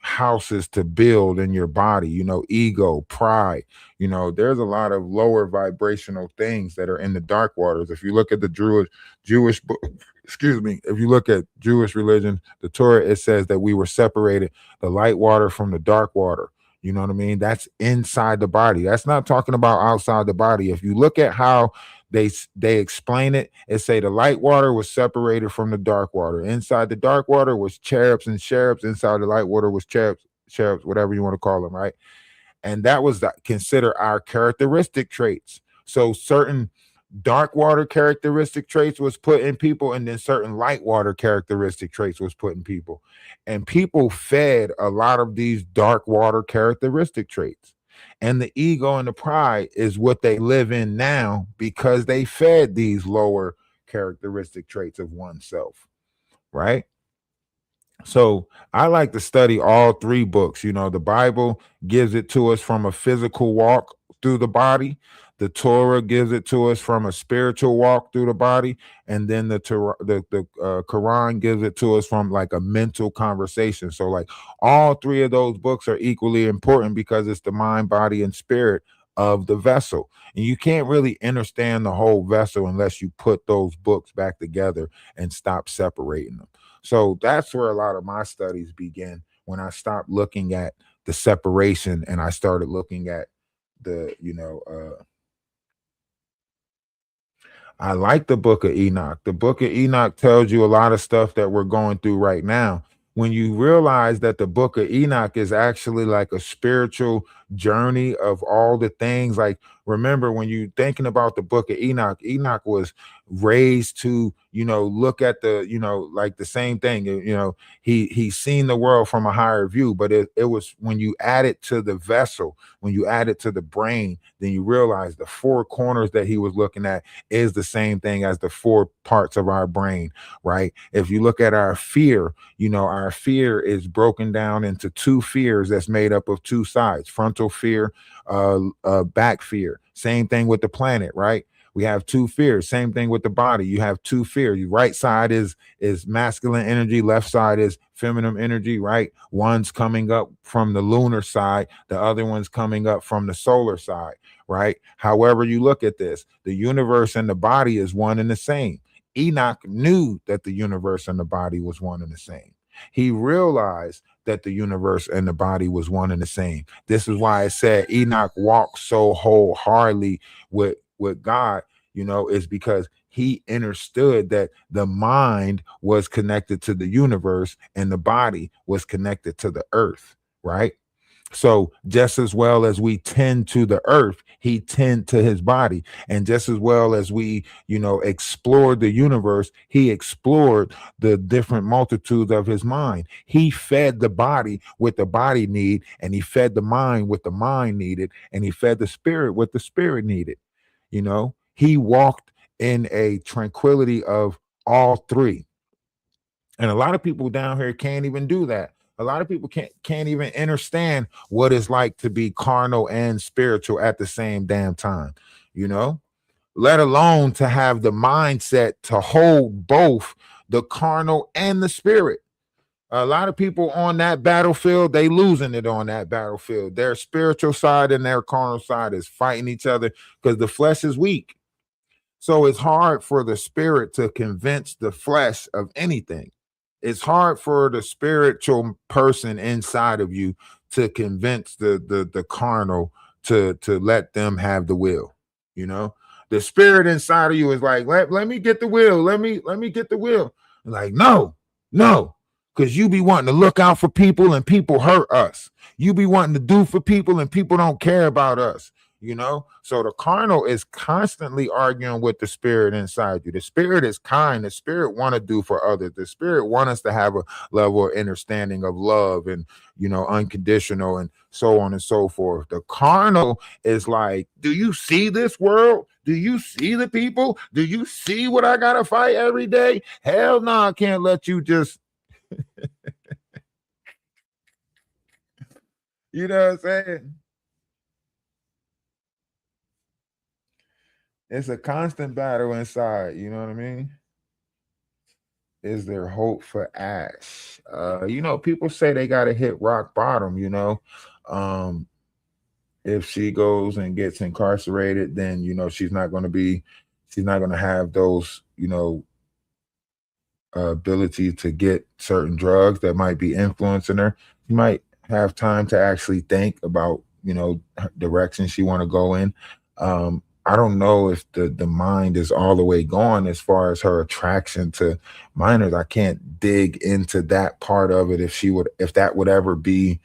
houses to build in your body, ego, pride. There's a lot of lower vibrational things that are in the dark waters. If you look at the Jewish book, excuse me, if you look at Jewish religion, the Torah, it says that we were separated, the light water from the dark water. You know what I mean? That's inside the body. That's not talking about outside the body. If you look at how they explain it, say the light water was separated from the dark water. Inside the dark water was cherubs and cherubs. Inside the light water was cherubs, whatever you want to call them, right? And that was consider our characteristic traits. So certain dark water characteristic traits was put in people, and then certain light water characteristic traits was put in people, and people fed a lot of these dark water characteristic traits, and the ego and the pride is what they live in now because they fed these lower characteristic traits of oneself, right? So I like to study all three books. The Bible gives it to us from a physical walk through the body. The Torah gives it to us from a spiritual walk through the body, and then the Quran gives it to us from like a mental conversation. So like all three of those books are equally important because it's the mind, body, and spirit of the vessel. And you can't really understand the whole vessel unless you put those books back together and stop separating them. So that's where a lot of my studies begin, when I stopped looking at the separation and I started looking at the, I like the book of Enoch. The book of Enoch tells you a lot of stuff that we're going through right now. When you realize that the book of Enoch is actually like a spiritual journey of all the things, like remember when you thinking about the book of Enoch, Enoch was raised to, look at the, like the same thing, he's seen the world from a higher view, but it was when you add it to the vessel, when you add it to the brain, then you realize the four corners that he was looking at is the same thing as the four parts of our brain, right? If you look at our fear, our fear is broken down into two fears that's made up of two sides: frontal fear, back fear. Same thing with the planet, right? We have two fears. Same thing with the body. You have two fears. Your right side is masculine energy, left side is feminine energy, right? One's coming up from the lunar side, the other one's coming up from the solar side, right? However you look at this, the universe and the body is one and the same. Enoch knew that the universe and the body was one and the same. He realized that the universe and the body was one and the same. This is why I said Enoch walked so wholeheartedly with God, is because he understood that the mind was connected to the universe and the body was connected to the earth, right? So just as well as we tend to the earth, he tend to his body. And just as well as we, explored the universe, he explored the different multitudes of his mind. He fed the body with the body need, and he fed the mind with the mind needed, and he fed the spirit with the spirit needed. He walked in a tranquility of all three. And a lot of people down here can't even do that. A lot of people can't even understand what it's like to be carnal and spiritual at the same damn time, let alone to have the mindset to hold both the carnal and the spirit. A lot of people on that battlefield, they losing it on that battlefield. Their spiritual side and their carnal side is fighting each other because the flesh is weak. So it's hard for the spirit to convince the flesh of anything. It's hard for the spiritual person inside of you to convince the carnal to let them have the will. The spirit inside of you is like, let me get the will. Let me get the will. Like, no, because you be wanting to look out for people and people hurt us. You be wanting to do for people and people don't care about us. So the carnal is constantly arguing with the spirit inside you. The spirit is kind. The spirit want to do for others. The spirit want us to have a level of understanding of love and unconditional and so on and so forth. The carnal is like, do you see this world? Do you see the people? Do you see what I gotta fight every day? Hell no, I can't let you just you know what I'm saying? It's a constant battle inside, you know what I mean? is there hope for Ash? You know, people say they got to hit rock bottom, you know. Um, if she goes and gets incarcerated, then, you know, she's not going to have those, you know, ability to get certain drugs that might be influencing her. She might have time to actually think about, you know, direction she want to go in. I don't know if the mind is all the way gone as far as her attraction to minors. I can't dig into that part of it. If that would ever be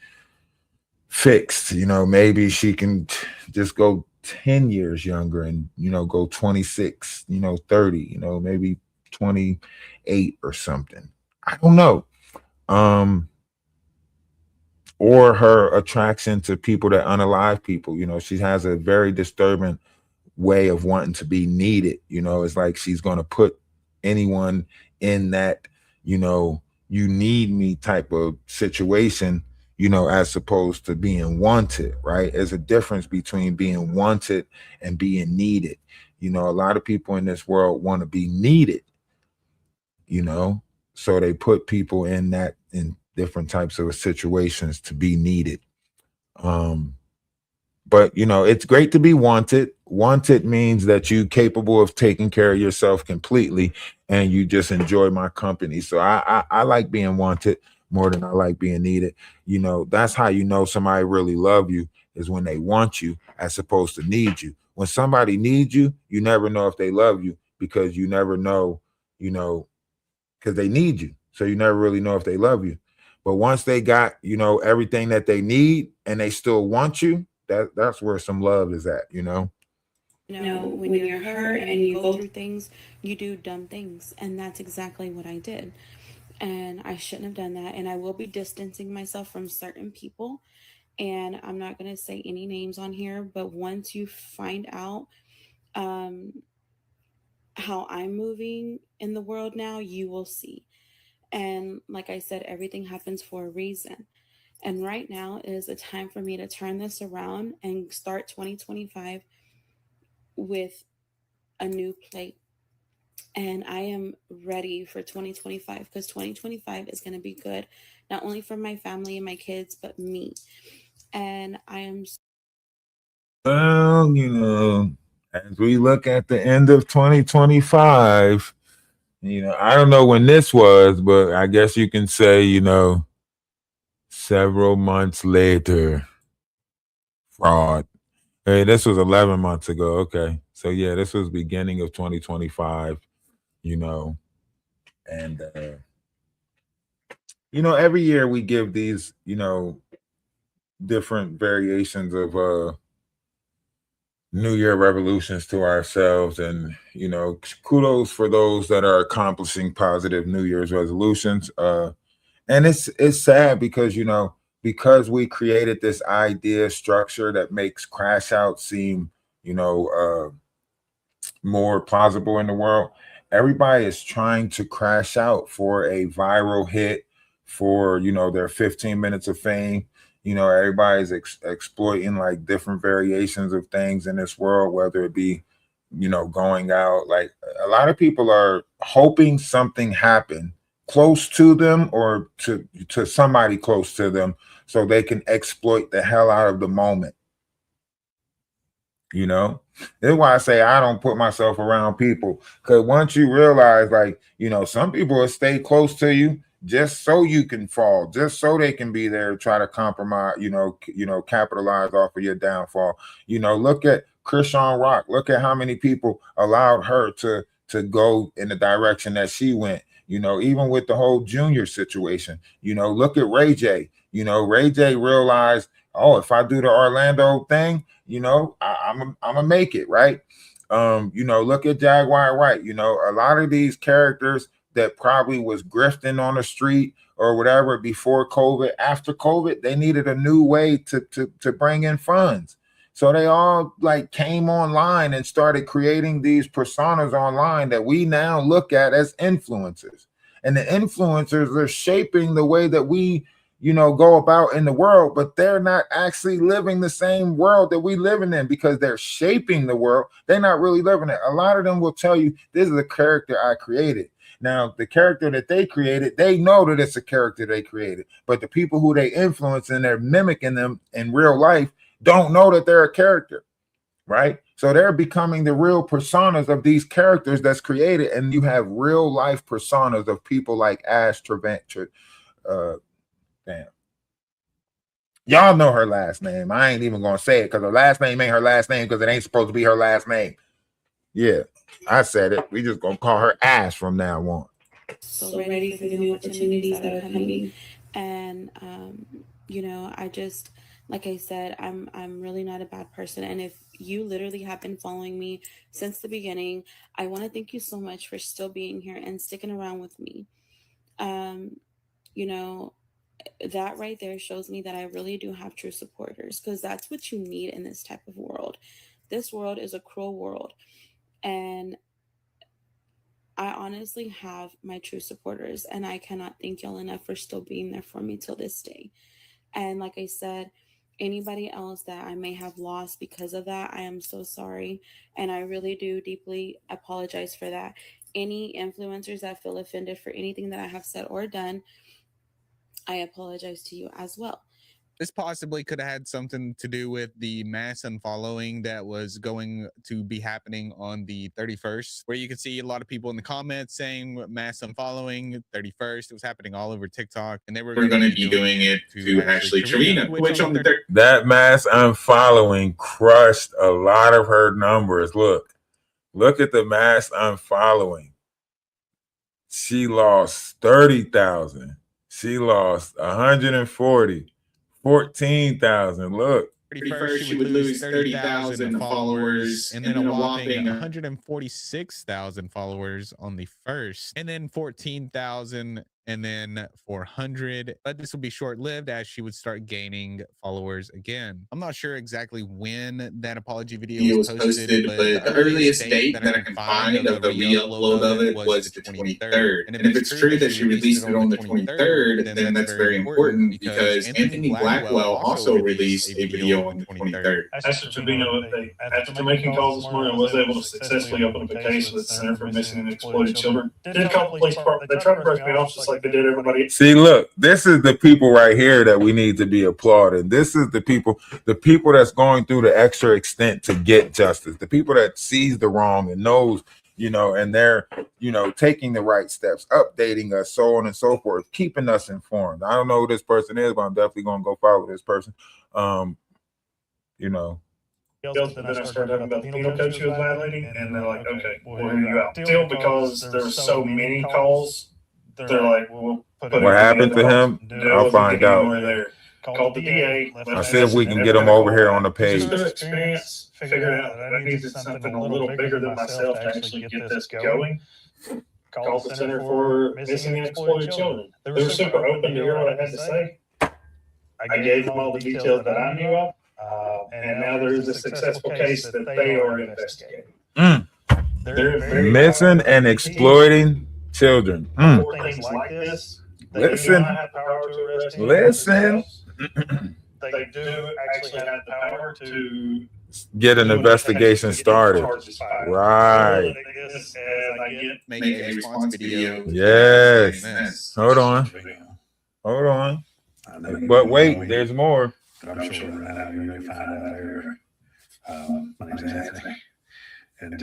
fixed, you know, maybe she can just go 10 years younger and, you know, go 26, you know, 30, you know, maybe 28 or something. I don't know. Um, or her attraction to people that unalive people. You know, she has a very disturbing way of wanting to be needed. You know, it's like she's going to put anyone in that, you know, you need me type of situation, you know, as opposed to being wanted, right? There's a difference between being wanted and being needed. You know, a lot of people in this world want to be needed, you know, so they put people in different types of situations to be needed. Um, but you know, it's great to be wanted. Wanted means that you capable of taking care of yourself completely and you just enjoy my company. So I like being wanted more than I like being needed. You know, that's how you know somebody really love you, is when they want you as opposed to need you. When somebody needs you, you never know if they love you, because you never know, you know, because they need you. So you never really know if they love you. But once they got, you know, everything that they need and they still want you, that's where some love is at, you know. You know, when you're hurt and you go through things, you do dumb things. And that's exactly what I did. And I shouldn't have done that. And I will be distancing myself from certain people. And I'm not going to say any names on here, but once you find out um, how I'm moving in the world now, you will see. And like I said, everything happens for a reason. And right now is a time for me to turn this around and start 2025 with a new plate. And I am ready for 2025, because 2025 is going to be good, not only for my family and my kids, but me. And I am. Well, you know, as we look at the end of 2025, you know, I don't know when this was, but I guess you can say, you know, several months later, fraud. Hey, this was 11 months ago. Okay. So yeah, this was beginning of 2025, you know, and you know, every year we give these, you know, different variations of New Year revolutions to ourselves. And, you know, kudos for those that are accomplishing positive New Year's resolutions. And it's sad because, you know, because we created this idea structure that makes crash out seem, you know, more plausible in the world. Everybody is trying to crash out for a viral hit, for, you know, their 15 minutes of fame. You know, everybody's exploiting like different variations of things in this world, whether it be, you know, going out. Like a lot of people are hoping something happen close to them or to somebody close to them so they can exploit the hell out of the moment. You know, that's why I say I don't put myself around people, because once you realize, like, you know, some people will stay close to you just so you can fall, just so they can be there to try to compromise, you know, capitalize off of your downfall. You know, look at Krishan Rock. Look at how many people allowed her to go in the direction that she went. You know, even with the whole Junior situation. You know, look at Ray J. You know, Ray J realized, oh, if I do the Orlando thing, you know, I'm gonna make it, right. You know, look at Jaguar Wright. You know, a lot of these characters that probably was grifting on the street or whatever before COVID, after COVID, they needed a new way to bring in funds. So they all like came online and started creating these personas online that we now look at as influencers. And the influencers are shaping the way that we, you know, go about in the world, but they're not actually living the same world that we living in, because they're shaping the world. They're not really living it. A lot of them will tell you, this is a character I created. Now, the character that they created, they know that it's a character they created, but the people who they influence and they're mimicking them in real life don't know that they're a character, right? So they're becoming the real personas of these characters that's created, and you have real life personas of people like Ash Trevino. Damn. Y'all know her last name. I ain't even gonna say it because her last name ain't her last name because it ain't supposed to be her last name. Yeah, I said it. We just gonna call her Ash from now on. So ready for the new opportunities that are coming. And you know, I just, like I said, I'm really not a bad person. And if you literally have been following me since the beginning, I want to thank you so much for still being here and sticking around with me. You know, that right there shows me that I really do have true supporters, because that's what you need in this type of world. This world is a cruel world, and I honestly have my true supporters, and I cannot thank y'all enough for still being there for me till this day. And like I said, anybody else that I may have lost because of that, I am so sorry, and I really do deeply apologize for that. Any influencers that feel offended for anything that I have said or done, I apologize to you as well. This possibly could have had something to do with the mass unfollowing that was going to be happening on the 31st, where you can see a lot of people in the comments saying mass unfollowing 31st. It was happening all over TikTok, and they were going to be doing it to actually Trevino, which on the that mass unfollowing crushed a lot of her numbers. Look at the mass unfollowing. She lost 30,000. She lost 140. 14,000. Look. 31st, she would lose 30,000 followers, and then a whopping 146,000 followers on the first, and then 14,000, and then 400. But this will be short-lived as she would start gaining followers again. I'm not sure exactly when that apology video was posted, but the earliest date that I can find of the re-upload of it was the 23rd. And if it's true that she released it on the 23rd, then that's very important because Anthony Blackwell also released a video on the 23rd. Asked Trevino if they, after making calls this morning, I was able to successfully open up a case with the Center for Missing and Exploited Children. Did call the police department. They tried to brush me off just like they did everybody. See, look, this is the people right here that we need to be applauding. This is the people that's going through the extra extent to get justice, the people that sees the wrong and knows, and they're, taking the right steps, updating us, so on and so forth, keeping us informed. I don't know who this person is, but I'm definitely going to go follow this person. Then I started talking about the penal code she was violating, and they're like, okay, we'll hear you out. Still, because there were so many calls, they're like, we'll put it. What happened to him? I'll find out. There. Called the DA. I'll see if we can get him over here on the page. Just through experience, figured out that I needed something a little bigger than myself to actually get this going. Called the Center for Missing and Exploited Children. They were super open to hear what I had to say. I gave them all the details that I knew of. And now there's a successful case that they are investigating. They're missing and exploiting children. Things like this. Listen. They do actually have the power to get an investigation started. Right. Make a response video. Yes. Hold on. But wait, there's more. I'm sure right now you're going to find out here. My name's Anthony. And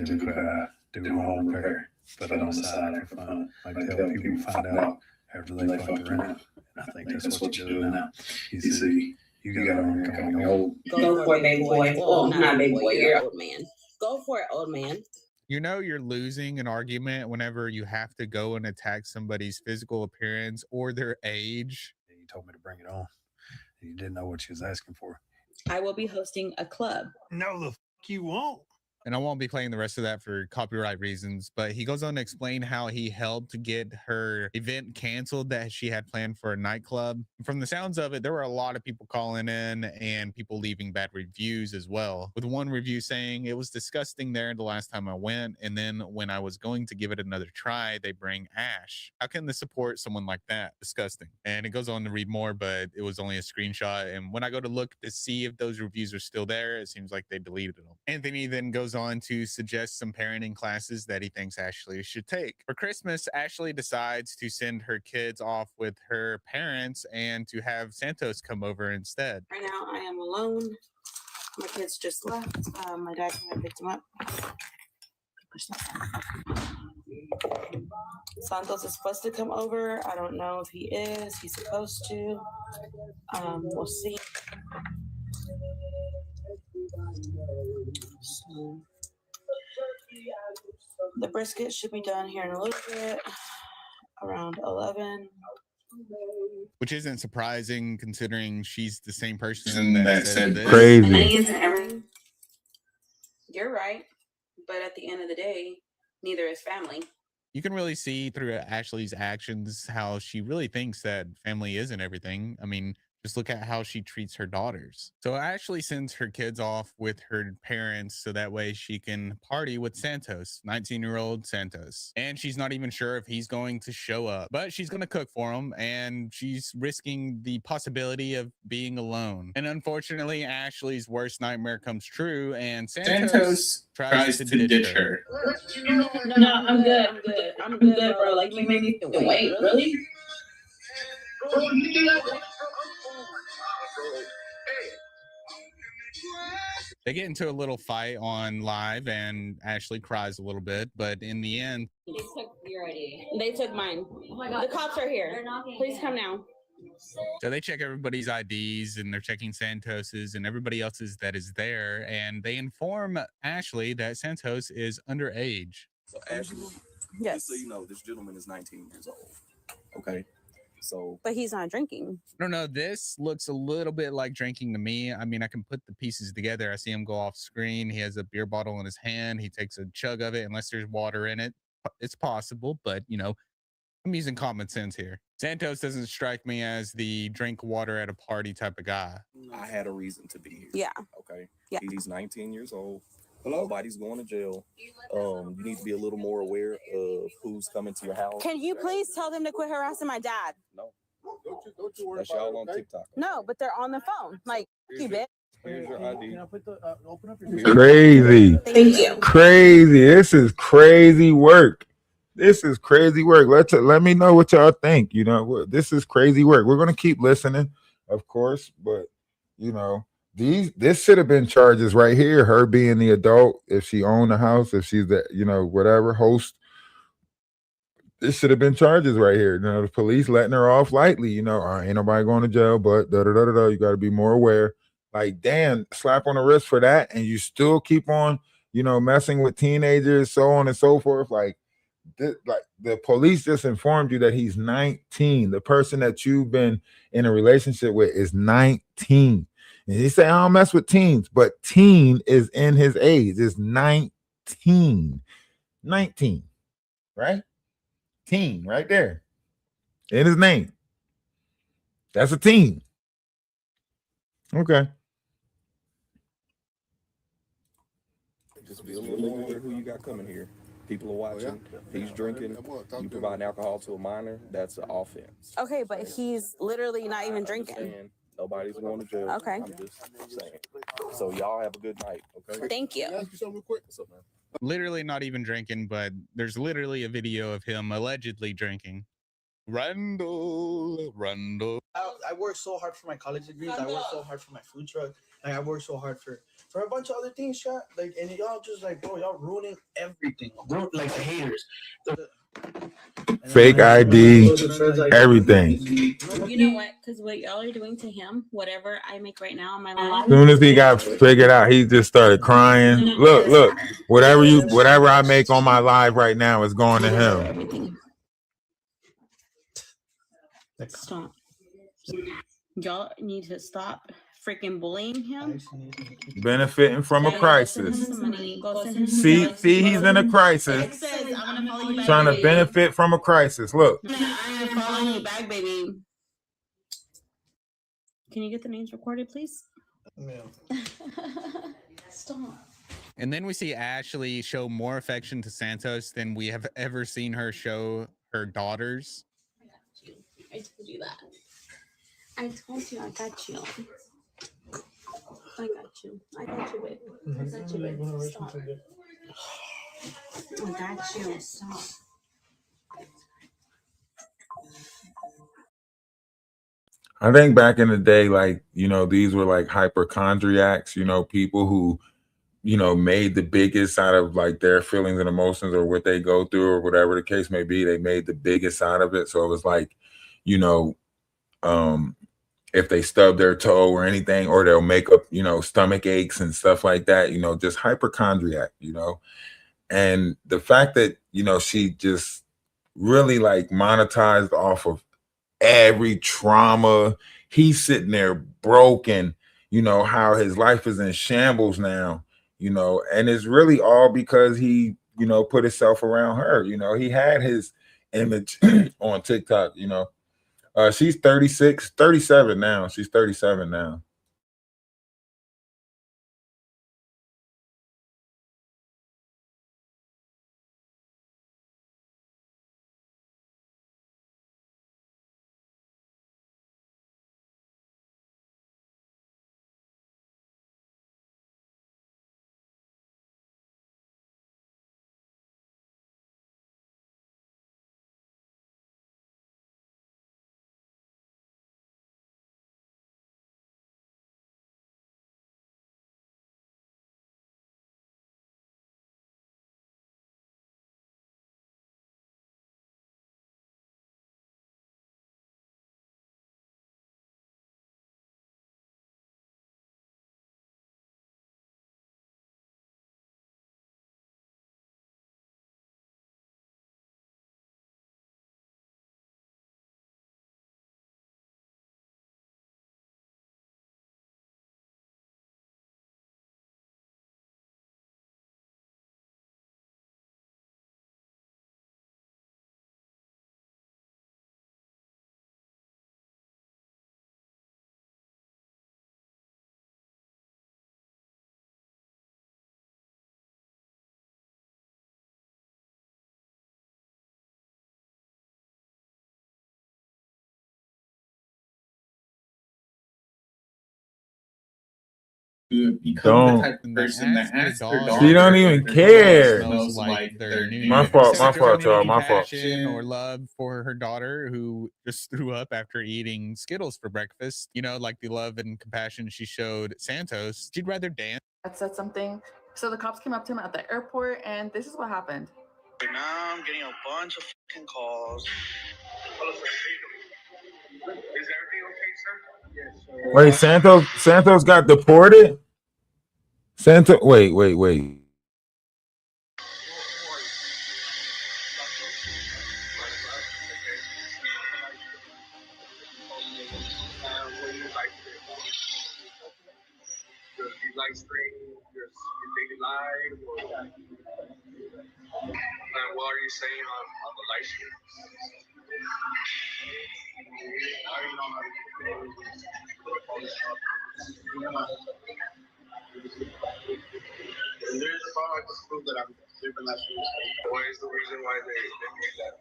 do home repair. Put it on the side for fun. Like tell people to find out after they fucked around. And I think that's what you're doing now. You see, you got to come old. Go for it, baby boy. Oh, not baby boy. You're an old man. Go for it, old man. You're losing an argument whenever you have to go and attack somebody's physical appearance or their age. You told me to bring it on. You didn't know what she was asking for. I will be hosting a club. No, the you won't. And I won't be playing the rest of that for copyright reasons, but he goes on to explain how he helped get her event canceled that she had planned for a nightclub. From the sounds of it, there were a lot of people calling in and people leaving bad reviews as well, with one review saying it was disgusting there the last time I went, and then when I was going to give it another try, they bring Ash. How can they support someone like that? Disgusting. And it goes on to read more, but it was only a screenshot, and when I go to look to see if those reviews are still there, it seems like they deleted them. Anthony then goes goes on to suggest some parenting classes that he thinks Ashley should take. For Christmas, Ashley decides to send her kids off with her parents and to have Santos come over instead. Right now, I am alone. My kids just left. My dad came and picked them up. Santos is supposed to come over. I don't know if he is. He's supposed to. We'll see. So, the brisket should be done here in a little bit, around 11. Which isn't surprising considering she's the same person that said this. Crazy. You're right, but at the end of the day, neither is family. You can really see through Ashley's actions how she really thinks that family isn't everything. I mean, just look at how she treats her daughters. So Ashley sends her kids off with her parents so that way she can party with Santos, 19-year-old Santos. And she's not even sure if he's going to show up, but she's going to cook for him and she's risking the possibility of being alone. And unfortunately, Ashley's worst nightmare comes true and Santos tries to ditch her. No, I'm good. I'm good, bro. Like, you made me wait, really? They get into a little fight on live and Ashley cries a little bit, but in the end, They took your ID. They took mine. Oh my God. The cops are here. Please come now. so they check everybody's IDs and they're checking Santos's and everybody else's that is there. And they inform Ashley that Santos is underage. So Ashley, Yes. just so you know, this gentleman is 19 years old. Okay. So, But he's not drinking. I don't know. This looks a little bit like drinking to me. I mean, I can put the pieces together. I see him go off screen. He has a beer bottle in his hand. He takes a chug of it. Unless there's water in it, it's possible. But, you know, I'm using common sense here. Santos doesn't strike me as the drink water at a party type of guy. I had a reason to be here. Yeah. Okay. Yeah. He's 19 years old. Nobody's going to jail. You need to be a little more aware of who's coming to your house. Can you please tell them to quit harassing my dad? No. Don't you worry. That's y'all on TikTok. No, but they're on the phone. Like, you bitch. Here's your ID. Can I put the open up your Crazy. Thank you. Crazy. This is crazy work. This is crazy work. Let me know what y'all think. You know, this is crazy work. We're gonna keep listening, of course, but you know, this should have been charges right here. Her being the adult, if she owned the house, if she's the, you know, whatever host, this should have been charges right here. You know, the police letting her off lightly. You know, ain't nobody going to jail, but you got to be more aware. Like, damn, slap on the wrist for that, and you still keep on, you know, messing with teenagers, so on and so forth. Like the police just informed you that he's 19. The person that you've been in a relationship with is 19. And he say, I don't mess with teens, but teen is in his age. It's 19. 19, right? Teen, right there. In his name. That's a teen. Okay. Just be a little more aware who you got coming here. People are watching. He's drinking. You provide alcohol to a minor. That's an offense. Okay, but he's literally not even drinking. Nobody's going to jail. Okay. I'm just saying. So y'all have a good night. Okay. Thank you. Can I ask you something real quick? What's up, man? Literally not even drinking, but there's literally a video of him allegedly drinking. Randall. I worked so hard for my college degrees. I worked so hard for my food truck. Like, I worked so hard for a bunch of other things, chat. Like, and y'all just like, bro, y'all ruining everything. Like the haters. Fake ID, everything. You know what? Because what y'all are doing to him, whatever I make right now in my life. As soon as he got figured out, he just started crying. Look, whatever I make on my live right now is going to him. Stop. Y'all need to stop freaking bullying him. Benefiting from a crisis. See, he's in a crisis. Trying to benefit from a crisis. Look. I'm following you back, baby. Can you get the names recorded, please? Stop. And then we see Ashley show more affection to Santos than we have ever seen her show her daughters. I told you that. I told you I got you. I got you. I got you, babe. I got you, babe. Stop. I got you. Stop. I think back in the day, like, these were like hypochondriacs, people who, made the biggest out of like their feelings and emotions or what they go through or whatever the case may be. They made the biggest out of it. So it was like, you know, um, if they stub their toe or anything, or they'll make up, stomach aches and stuff like that, just hypochondriac, and the fact that, she just really like monetized off of every trauma. He's sitting there broken, how his life is in shambles now, and it's really all because he, put himself around her. He had his image on TikTok. She's 36, 37 now. She's 37 now. Become the type of person that asks their dog. She don't even care. Smells like their new My unit. fault, Instead my of fault, showing y'all, any my fault. compassion or love for her daughter who just threw up after eating Skittles for breakfast, like the love and compassion she showed Santos, she'd rather dance. Had said something. So the cops came up to him at the airport, and this is what happened. Right now, I'm getting a bunch of fucking calls. Is everything okay, sir? Yes, sir. Wait, Santos got deported? Wait. You like streaming your daily life, or what are you saying on the live stream? I don't know how to there's a problem I can prove that I'm living that stream. What is the reason why they made that?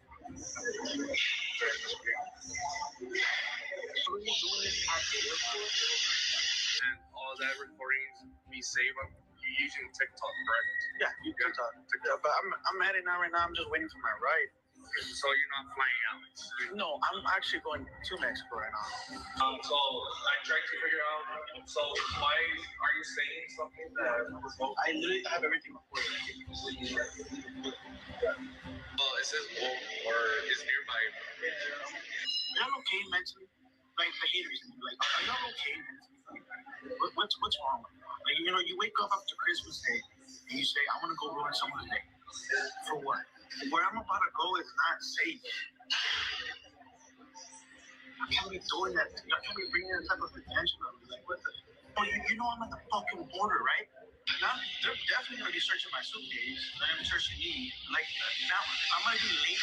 And all that recordings we save them. You using TikTok, correct? Yeah, you TikTok. But I'm heading out right now. I'm just waiting for my ride. So you're not flying out? No, I'm actually going to Mexico right now. So I tried to figure out. So why are you saying something that? I literally have everything before. Well, it says or is nearby. You're okay mentally. Like the haters, like, are y'all okay mentally? What's wrong? Like, you wake up after Christmas Day and you say, I want to go ruin someone's day. For what? Where I'm about to go is not safe. I can't be doing that. I can't be bringing that type of attention on me. Like, what the? Oh, you know I'm at the fucking border, right? Now, they're definitely going to be searching my suitcase. They're going to be searching me. Like, now, I'm going to be late.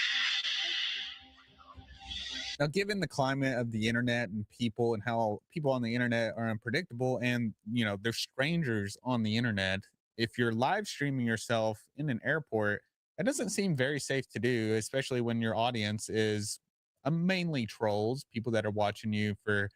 Now, given the climate of the internet and people and how people on the internet are unpredictable and, they're strangers on the internet, if you're live streaming yourself in an airport, that doesn't seem very safe to do, especially when your audience is mainly trolls, people that are watching you for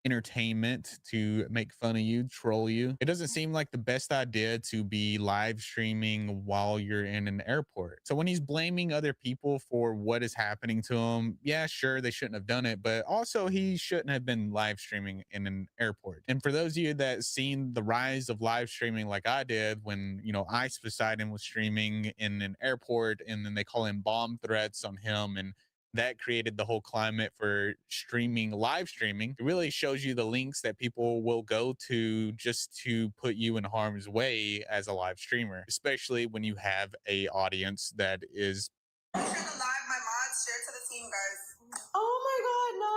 entertainment to make fun of you, troll you. It doesn't seem like the best idea to be live streaming while you're in an airport. So when he's blaming other people for what is happening to him, yeah, sure, they shouldn't have done it, but also he shouldn't have been live streaming in an airport. And for those of you that seen the rise of live streaming like I did when, you know, Ice Poseidon was streaming in an airport and then they call in bomb threats on him, and that created the whole climate for streaming, live streaming. It really shows you the links that people will go to just to put you in harm's way as a live streamer, especially when you have a audience that is. Share the live, my mods, share to the team, guys. Oh my god, no.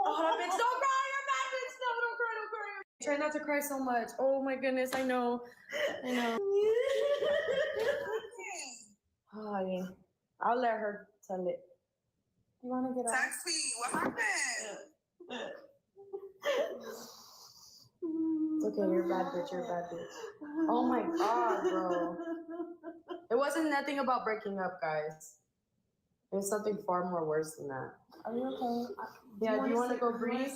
Oh, bitch, don't cry, you're bad, bitch. No, don't cry, don't cry. Try not to cry so much. Oh my goodness, I know. I know. Honey, I'll let her tell it. You wanna get off? Text me, what happened? Okay, you're a bad bitch, you're a bad bitch. Oh my god, bro. It wasn't nothing about breaking up, guys. It was something far more worse than that. Are you okay? Yeah, do you want to go breathe?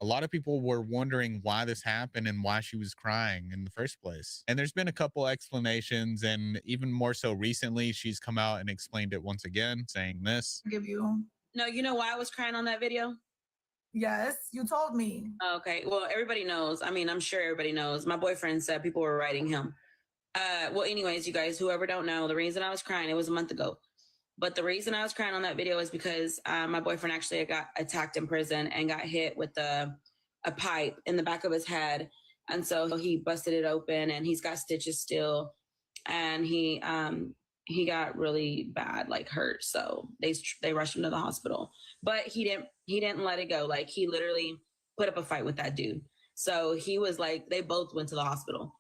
A lot of people were wondering why this happened and why she was crying in the first place. And there's been a couple explanations, and even more so recently, she's come out and explained it once again, saying this. Give you. No, you know why I was crying on that video? Yes, you told me. Okay, well, everybody knows. I mean, I'm sure everybody knows. My boyfriend said people were writing him. Well, anyways, you guys, whoever don't know, the reason I was crying, it was a month ago. But the reason I was crying on that video is because my boyfriend actually got attacked in prison and got hit with a pipe in the back of his head. And so he busted it open and he's got stitches still. And he got really bad, like hurt. So they rushed him to the hospital. But he didn't let it go. Like he literally put up a fight with that dude. So he was like, they both went to the hospital.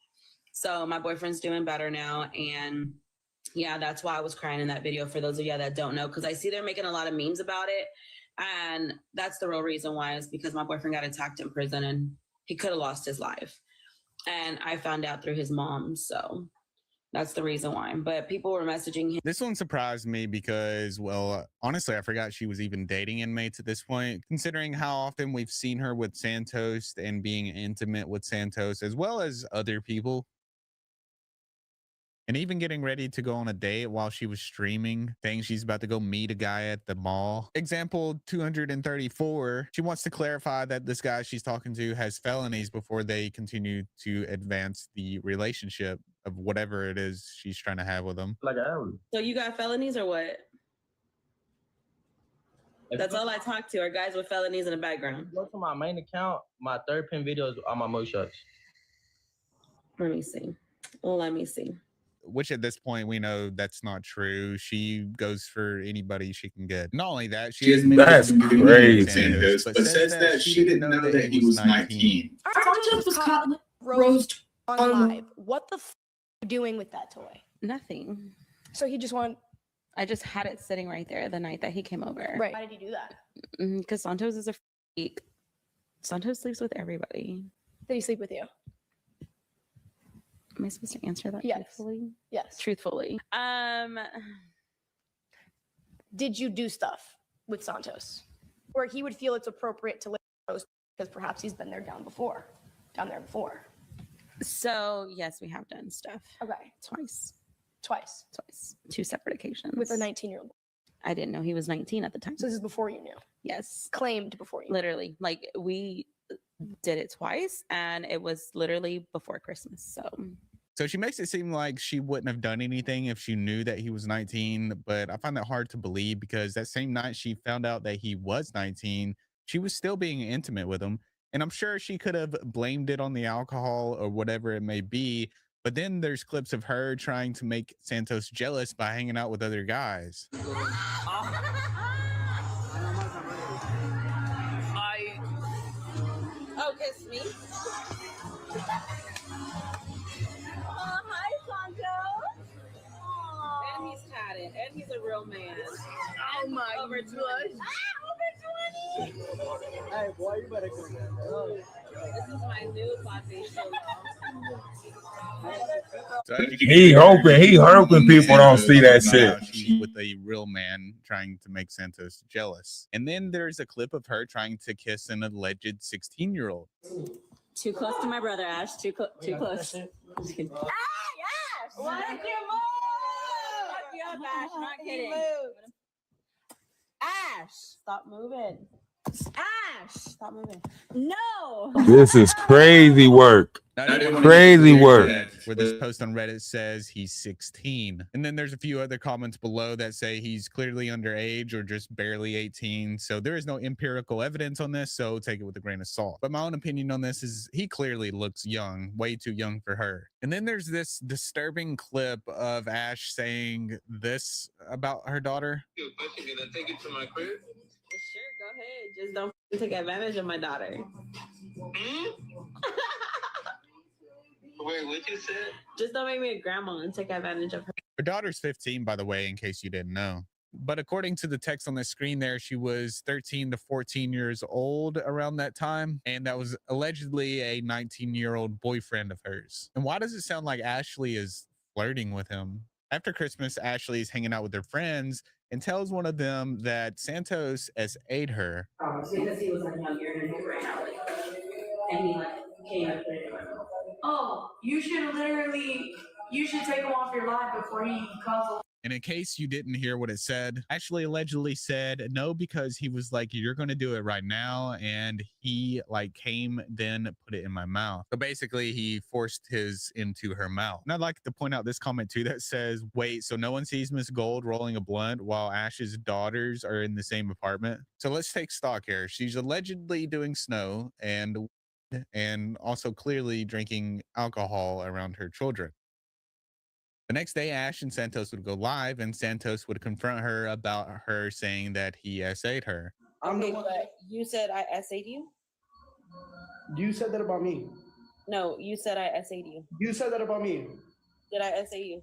So my boyfriend's doing better now. And yeah, that's why I was crying in that video, for those of you that don't know, because I see they're making a lot of memes about it. And that's the real reason why, is because my boyfriend got attacked in prison and he could have lost his life. And I found out through his mom. So that's the reason why. But people were messaging him. This one surprised me because, well, honestly, I forgot she was even dating inmates at this point, considering how often we've seen her with Santos and being intimate with Santos, as well as other people. And even getting ready to go on a date while she was streaming, saying she's about to go meet a guy at the mall. Example 234, she wants to clarify that this guy she's talking to has felonies before they continue to advance the relationship of whatever it is she's trying to have with him. Like I am. So you got felonies or what? That's all I talk to, are guys with felonies in the background. Go to my main account, my third pin videos are my mugshots. Let me see. Let me see. Which at this point we know that's not true. She goes for anybody she can get. Not only that, she has That's crazy. Santos, but says that she didn't know that he was 19. Santos was caught roast on live. What the f are you doing with that toy? Nothing. So he just I just had it sitting right there the night that he came over. right. Why did he do that? Because Santos is a freak. Santos sleeps with everybody. Did he sleep with you? Am I supposed to answer that Yes. truthfully? Yes. Truthfully. Did you do stuff with Santos where he would feel it's appropriate to live with because perhaps he's been down there before? So yes, we have done stuff. Okay. Twice. 2 separate occasions. With a 19-year-old. I didn't know he was 19 at the time. So this is before you knew. Yes. Claimed before you. Literally. Like we did it twice and it was literally before Christmas. So she makes it seem like she wouldn't have done anything if she knew that he was 19, but I find that hard to believe because that same night she found out that he was 19, she was still being intimate with him. And I'm sure she could have blamed it on the alcohol or whatever it may be. But then there's clips of her trying to make Santos jealous by hanging out with other guys. Oh, kiss me. Oh, hi, Santos. And he's tatted. And he's a real man. Oh my over 20. Over 20. Hey, boy, you better come here. This is my So as you can He hear, hoping people don't see that about shit. how she's with a real man trying to make Santos jealous. And then there's a clip of her trying to kiss an alleged 16-year-old. Too close to my brother, Ash. Too close. Ash! What did you move? Fuck you up, Ash. Not kidding. Ash, stop moving. Ash, stop moving. No. This is crazy work. Now, I didn't wanna Crazy get work. that where this post on Reddit says he's 16. And then there's a few other comments below that say he's clearly underage or just barely 18. So there is no empirical evidence on this, so take it with a grain of salt. But my own opinion on this is he clearly looks young, way too young for her. And then there's this disturbing clip of Ash saying this about her daughter. Sure, go ahead. Just don't take advantage of my daughter. Wait, what you said? Just don't make me a grandma and take advantage of her. Her daughter's 15, by the way, in case you didn't know. But according to the text on the screen there, she was 13 to 14 years old around that time. And that was allegedly a 19-year-old boyfriend of hers. And why does it sound like Ashley is flirting with him? After Christmas, Ashley is hanging out with her friends and tells one of them that Santos SA'd her. Because he was like, no, you're gonna do it right now. And he like came and put it in my mouth. Oh, you should take him off your live before he calls. And in case you didn't hear what it said, Ashley allegedly said no because he was like, you're going to do it right now. And he like came, then put it in my mouth. So basically he forced his into her mouth. And I'd like to point out this comment too that says, wait, so no one sees Miss Gold rolling a blunt while Ash's daughters are in the same apartment? So let's take stock here. She's allegedly doing snow and also clearly drinking alcohol around her children. The next day, Ash and Santos would go live, and Santos would confront her about her saying that he SA'd her. Okay, but you said I SA'd you? You said that about me. No, you said I SA'd you. You said that about me. Did I SA you?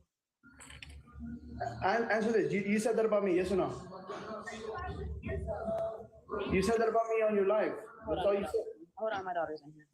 Answer this. You said that about me, yes or no? You said that about me on your live. That's all you said. Hold on, my daughter's in here.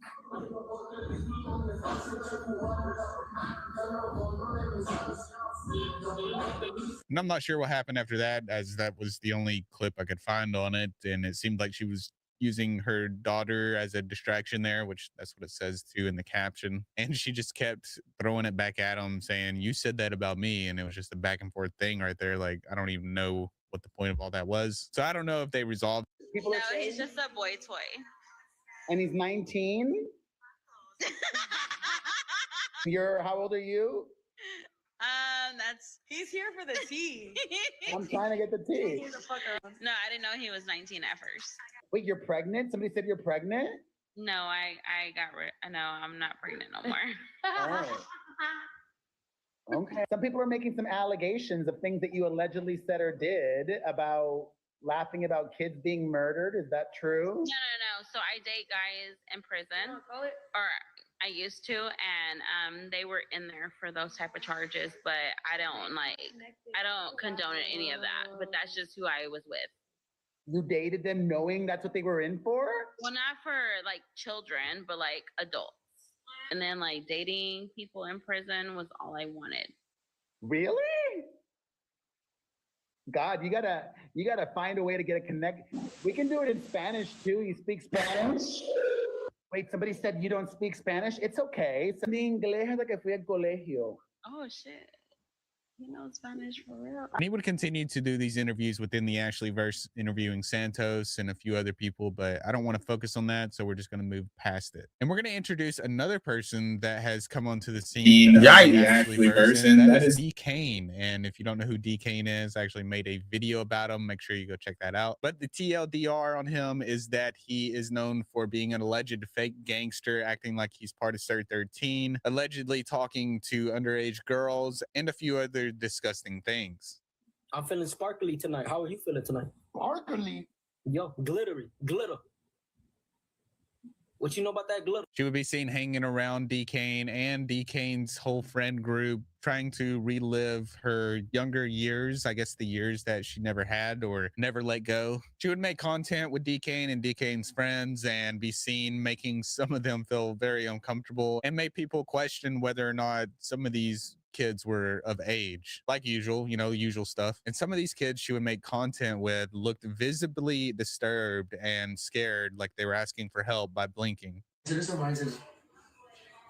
And I'm not sure what happened after that, as that was the only clip I could find on it. And it seemed like she was using her daughter as a distraction there, which that's what it says too in the caption. And she just kept throwing it back at him saying, you said that about me. And it was just a back and forth thing right there. Like, I don't even know what the point of all that was. So I don't know if they resolved. No, he's just a boy toy. And he's 19? How old are you? He's here for the tea. I'm trying to get the tea. No, I didn't know he was 19 at first. Wait, you're pregnant? Somebody said you're pregnant? No, I got rid. No, I'm not pregnant no more. Oh. Okay. Some people are making some allegations of things that you allegedly said or did about laughing about kids being murdered. Is that true? No. So I date guys in prison, or I used to, and they were in there for those type of charges. But I don't condone any of that. But that's just who I was with. You dated them knowing that's what they were in for? Well, not for like children, but like adults. And then like dating people in prison was all I wanted. Really? God, you gotta find a way to get a connect. We can do it in Spanish too. You speak Spanish? Wait, somebody said you don't speak Spanish? It's okay. Inglés hasta que fui al colegio. Oh shit. You know Spanish for real. And he would continue to do these interviews within the Ashleyverse, interviewing Santos and a few other people, but I don't want to focus on that, so we're just going to move past it. And we're going to introduce another person that has come onto the scene. Ashleyverse, and that is D. Kane. And if you don't know who D. Kane is, I actually made a video about him. Make sure you go check that out. But the TLDR on him is that he is known for being an alleged fake gangster, acting like he's part of Sir 13, allegedly talking to underage girls, and a few other disgusting things. I'm feeling sparkly tonight. How are you feeling tonight? Sparkly? Yo, glittery, glitter. What you know about that glitter? She would be seen hanging around D. Kane and D. Kane's whole friend group, trying to relive her younger years, I guess the years that she never had or never let go. She would make content with D. Kane and D. Kane's friends and be seen making some of them feel very uncomfortable and make people question whether or not some of these kids were of age, like usual, you know, usual stuff. And some of these kids she would make content with looked visibly disturbed and scared, like they were asking for help by blinking. Introduce him or introduce him?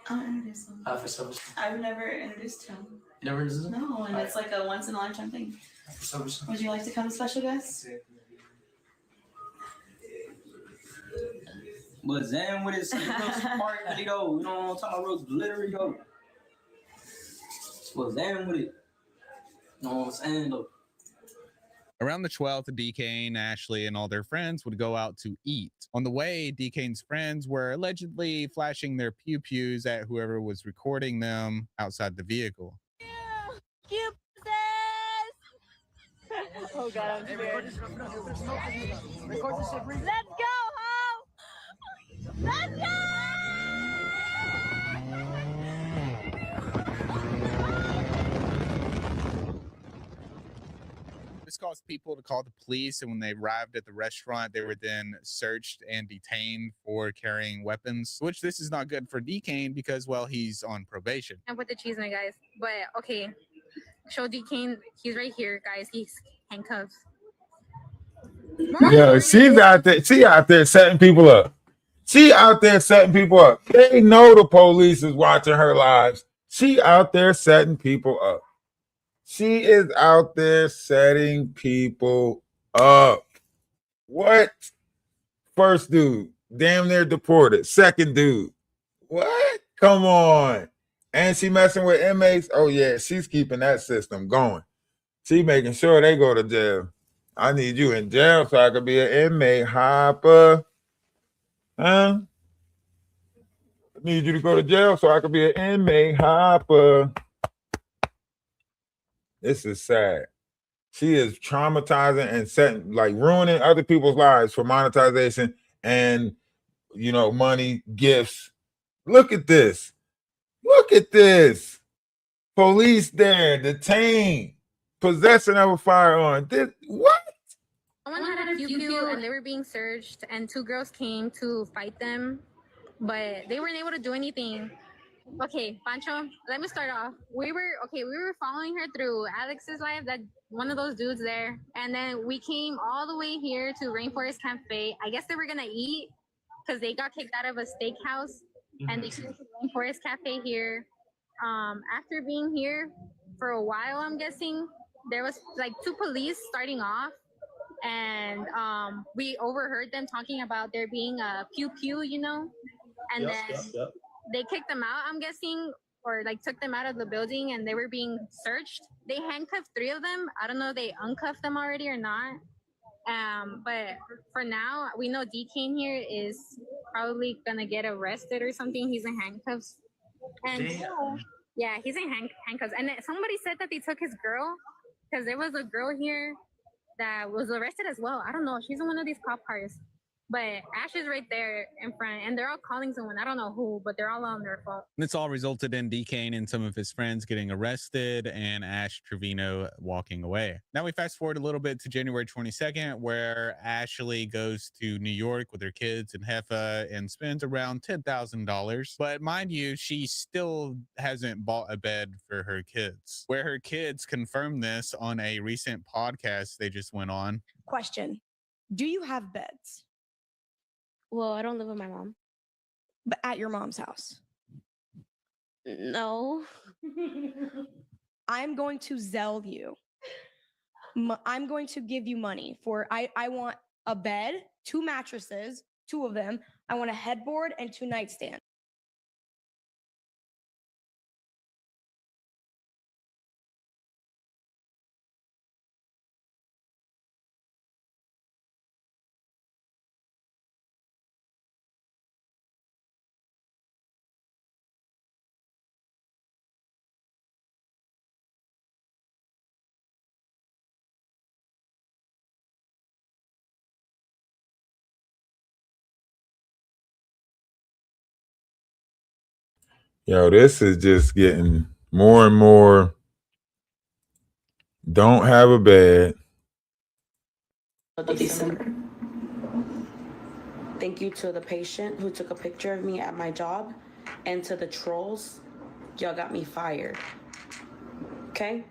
I'll introduce him. For some I've never introduced him. You never introduced him? No, and it's like a once in a lifetime thing. For some reason. Would you like to come, special guest? But Zan with his real sparkly though, you know what I'm talking about, real glittery though. But Zan with it. You know what I'm saying though. Around the 12th, D. Kane, Ashley, and all their friends would go out to eat. On the way, D. Kane's friends were allegedly flashing their pew-pews at whoever was recording them outside the vehicle. Cute Oh god, I'm scared. Let's go, ho! Let's go! This caused people to call the police, and when they arrived at the restaurant, they were then searched and detained for carrying weapons, which this is not good for D. Kane because, well, he's on probation. And with the cheese in it, guys. But okay, show D Kane. He's right here, guys. He's handcuffed. Yeah, she's out there. She out there setting people up. She out there setting people up. They know the police is watching her lives. She out there setting people up. She is out there setting people up. What? First dude, damn near deported. Second dude, what? Come on. And she messing with inmates. Oh yeah, she's keeping that system going. She making sure they go to jail. I need you in jail so I could be an inmate, Hopper. Huh? I need you to go to jail so I could be an inmate, Hopper. This is sad. She is traumatizing and setting, like ruining other people's lives for monetization and, you know, money, gifts. Look at this. Look at this. Police there, detained, possession of a firearm. This, what? Someone had a pew and they were being searched, and two girls came to fight them, but they weren't able to do anything. Okay, Pancho, let me start off. We were following her through Alex's live, that one of those dudes there, and then we came all the way here to Rainforest Cafe. I guess they were gonna eat because they got kicked out of a steakhouse, and they came to Rainforest Cafe here. After being here for a while, I'm guessing there was like two police starting off, and we overheard them talking about there being a pew, you know, and then they kicked them out, I'm guessing, or like took them out of the building, and they were being searched. They handcuffed three of them. I don't know if they uncuffed them already or not. But for now, we know D. Kane here is probably gonna get arrested or something. He's in handcuffs. And yeah, he's in handcuffs. And somebody said that they took his girl, because there was a girl here that was arrested as well. I don't know. She's in one of these cop cars. But Ash is right there in front, and they're all calling someone. I don't know who, but they're all on their phone. This all resulted in D. Kane and some of his friends getting arrested and Ash Trevino walking away. Now we fast forward a little bit to January 22nd, where Ashley goes to New York with her kids and Heffa and spends around $10,000. But mind you, she still hasn't bought a bed for her kids, where her kids confirmed this on a recent podcast they just went on. Question: do you have beds? Well, I don't live with my mom. But at your mom's house? No. I'm going to Zelle you. I'm going to give you money for, I want a bed, 2 mattresses, 2 of them. I want a headboard and 2 nightstands. Yo, this is just getting more and more. Don't have a bed. December. Thank you to the patient who took a picture of me at my job, and to the trolls. Y'all got me fired. Okay?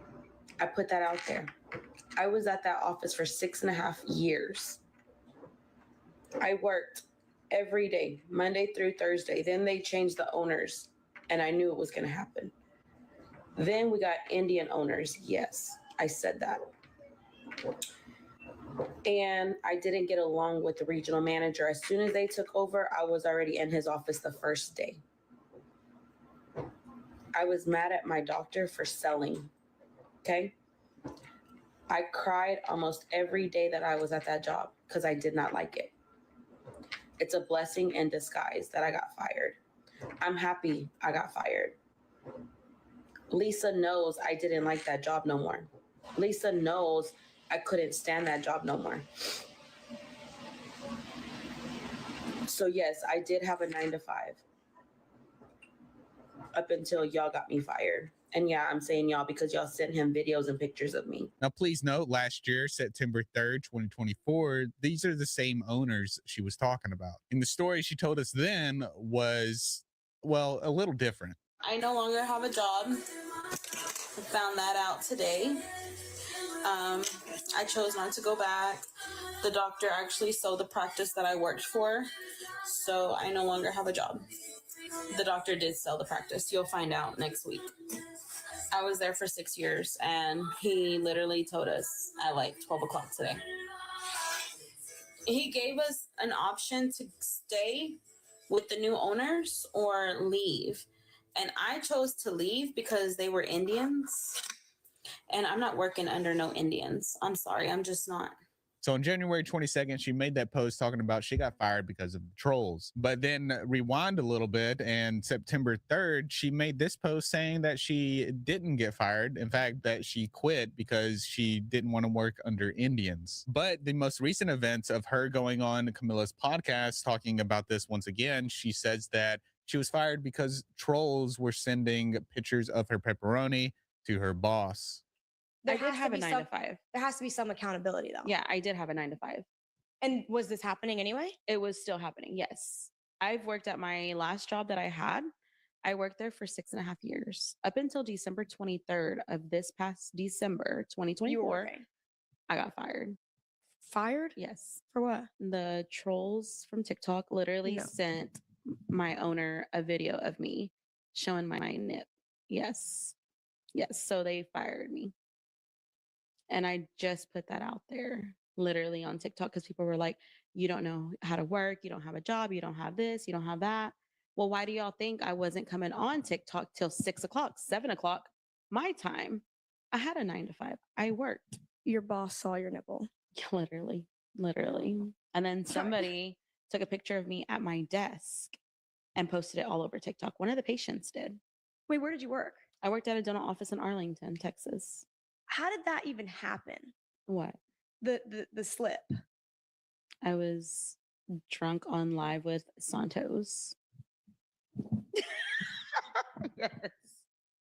I put that out there. I was at that office for 6.5 years. I worked every day, Monday through Thursday. Then they changed the owners, and I knew it was going to happen. Then we got Indian owners. Yes, I said that. And I didn't get along with the regional manager. As soon as they took over, I was already in his office the first day. I was mad at my doctor for selling. Okay? I cried almost every day that I was at that job because I did not like it. It's a blessing in disguise that I got fired. I'm happy I got fired. Lisa knows I didn't like that job no more. Lisa knows I couldn't stand that job no more. So yes, I did have a 9-to-5 up until y'all got me fired. And yeah, I'm saying y'all because y'all sent him videos and pictures of me. Now, please note, last year, September 3rd, 2024, these are the same owners she was talking about. And the story she told us then was, well, a little different. I no longer have a job. I found that out today. I chose not to go back. The doctor actually sold the practice that I worked for, so I no longer have a job. The doctor did sell the practice. You'll find out next week. I was there for 6 years, and he literally told us at like 12 o'clock today. He gave us an option to stay with the new owners or leave. And I chose to leave because they were Indians. And I'm not working under no Indians. I'm sorry, I'm just not. So on January 22nd, she made that post talking about she got fired because of the trolls. But then rewind a little bit, and September 3rd, she made this post saying that she didn't get fired. In fact, that she quit because she didn't want to work under Indians. But the most recent events of her going on Camilla's podcast talking about this once again, she says that she was fired because trolls were sending pictures of her pepperoni to her boss. There I did has to have a be 9-to-5. There has to be some accountability, though. Yeah, I did have a 9-to-5. And was this happening anyway? It was still happening. Yes. I've worked at my last job that I had. I worked there for 6.5 years up until December 23rd of this past December, 2024. You were working. I got fired. Fired? Yes. For what? The trolls from TikTok literally No. sent my owner a video of me showing my nip. Yes. Yes. So they fired me. And I just put that out there literally on TikTok because people were like, you don't know how to work. You don't have a job. You don't have this. You don't have that. Well, why do y'all think I wasn't coming on TikTok till 6 o'clock, 7 o'clock my time? I had a 9-to-5. I worked. Your boss saw your nipple. Literally. And then somebody took a picture of me at my desk and posted it all over TikTok. One of the patients did. Wait, where did you work? I worked at a dental office in Arlington, Texas. How did that even happen? What? The slip. I was drunk on live with Santos. Yes.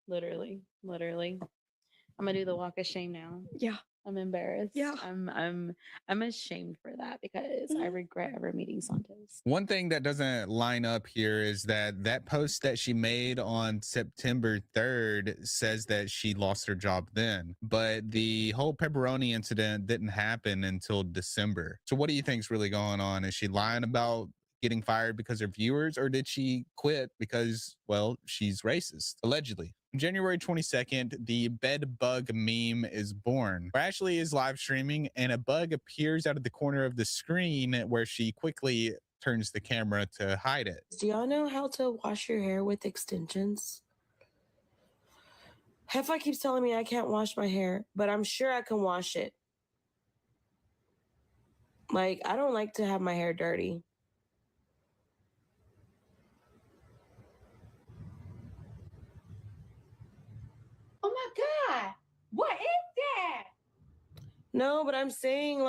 Literally. I'm gonna do the walk of shame now. Yeah. I'm embarrassed. Yeah. I'm ashamed for that because I regret ever meeting Santos. One thing that doesn't line up here is that post that she made on September 3rd says that she lost her job then, but the whole pepperoni incident didn't happen until December. So what do you think's really going on? Is she lying about getting fired because of viewers, or did she quit because, well, she's racist, allegedly? On January 22nd, the bed bug meme is born. Where Ashley is live streaming and a bug appears out of the corner of the screen where she quickly turns the camera to hide it. Do y'all know how to wash your hair with extensions? Hefa keeps telling me I can't wash my hair, but I'm sure I can wash it. Like, I don't like to have my hair dirty. Oh my God. What is that? No, but I'm saying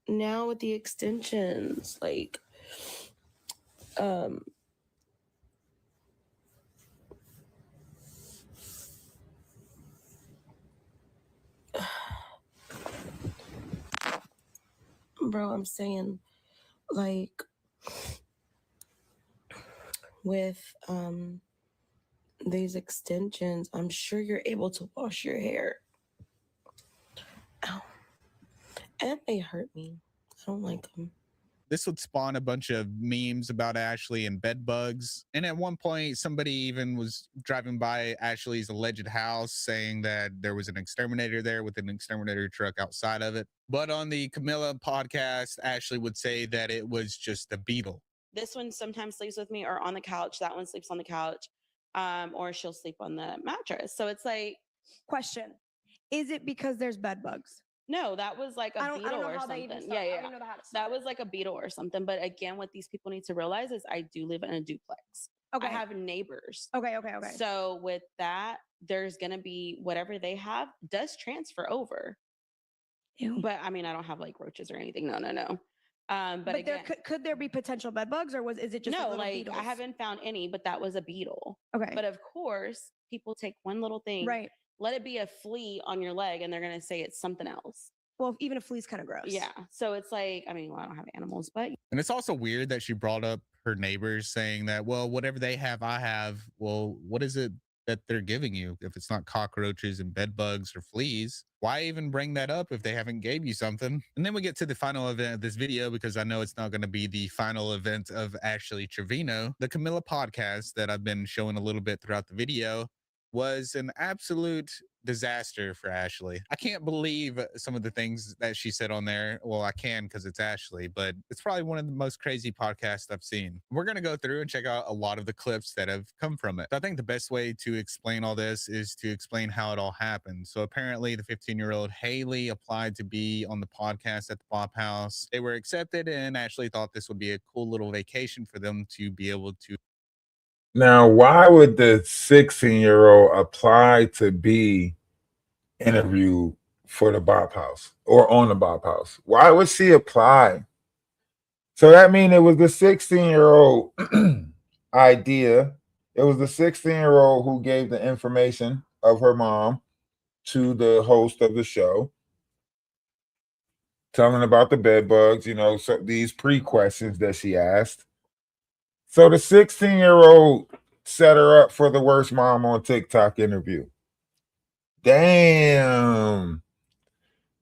now with the extensions, like Bro, I'm saying, like, with these extensions, I'm sure you're able to wash your hair. Ow. And they hurt me. I don't like them. This would spawn a bunch of memes about Ashley and bed bugs. And at one point, somebody even was driving by Ashley's alleged house saying that there was an exterminator there with an exterminator truck outside of it. But on the Camilla podcast, Ashley would say that it was just a beetle. This one sometimes sleeps with me or on the couch. That one sleeps on the couch. Or she'll sleep on the mattress. So it's like, Question: is it because there's bed bugs? no, that was like I a don't beetle know or how they even something. start. I Yeah, don't yeah. even know how to That start. was like a beetle or something. But again, what these people need to realize is I do live in a duplex. Okay. I have neighbors. Okay. So with that, there's gonna be whatever they have does transfer over. Ew. But I mean, I don't have like roaches or anything. No. But there again, could there be potential bed bugs, or is it just no, little like beetles? I haven't found any, but that was a beetle. Okay. But of course, people take one little thing, Right. let it be a flea on your leg, and they're gonna say it's something else. Well, even a flea's kind of gross. Yeah. So it's like, I mean, well, I don't have animals, but And it's also weird that she brought up her neighbors saying that, well, whatever they have, I have. Well, what is it that they're giving you? If it's not cockroaches and bed bugs or fleas, why even bring that up if they haven't gave you something? And then we get to the final event of this video, because I know it's not going to be the final event of Ashley Trevino. The Camilla podcast that I've been showing a little bit throughout the video was an absolute disaster for Ashley. I can't believe some of the things that she said on there. Well, I can because it's Ashley, but it's probably one of the most crazy podcasts I've seen. We're going to go through and check out a lot of the clips that have come from it. So I think the best way to explain all this is to explain how it all happened. So apparently the 15-year-old Haley applied to be on the podcast at the Bop House. They were accepted, and Ashley thought this would be a cool little vacation for them to be able to. Now, why would the 16-year-old apply to be interviewed for the Bop House or on the Bop House? Why would she apply? So that means it was the 16-year-old idea. It was the 16-year-old who gave the information of her mom to the host of the show, telling about the bed bugs, so these pre-questions that she asked. So the 16-year-old set her up for the worst mom on TikTok interview. Damn.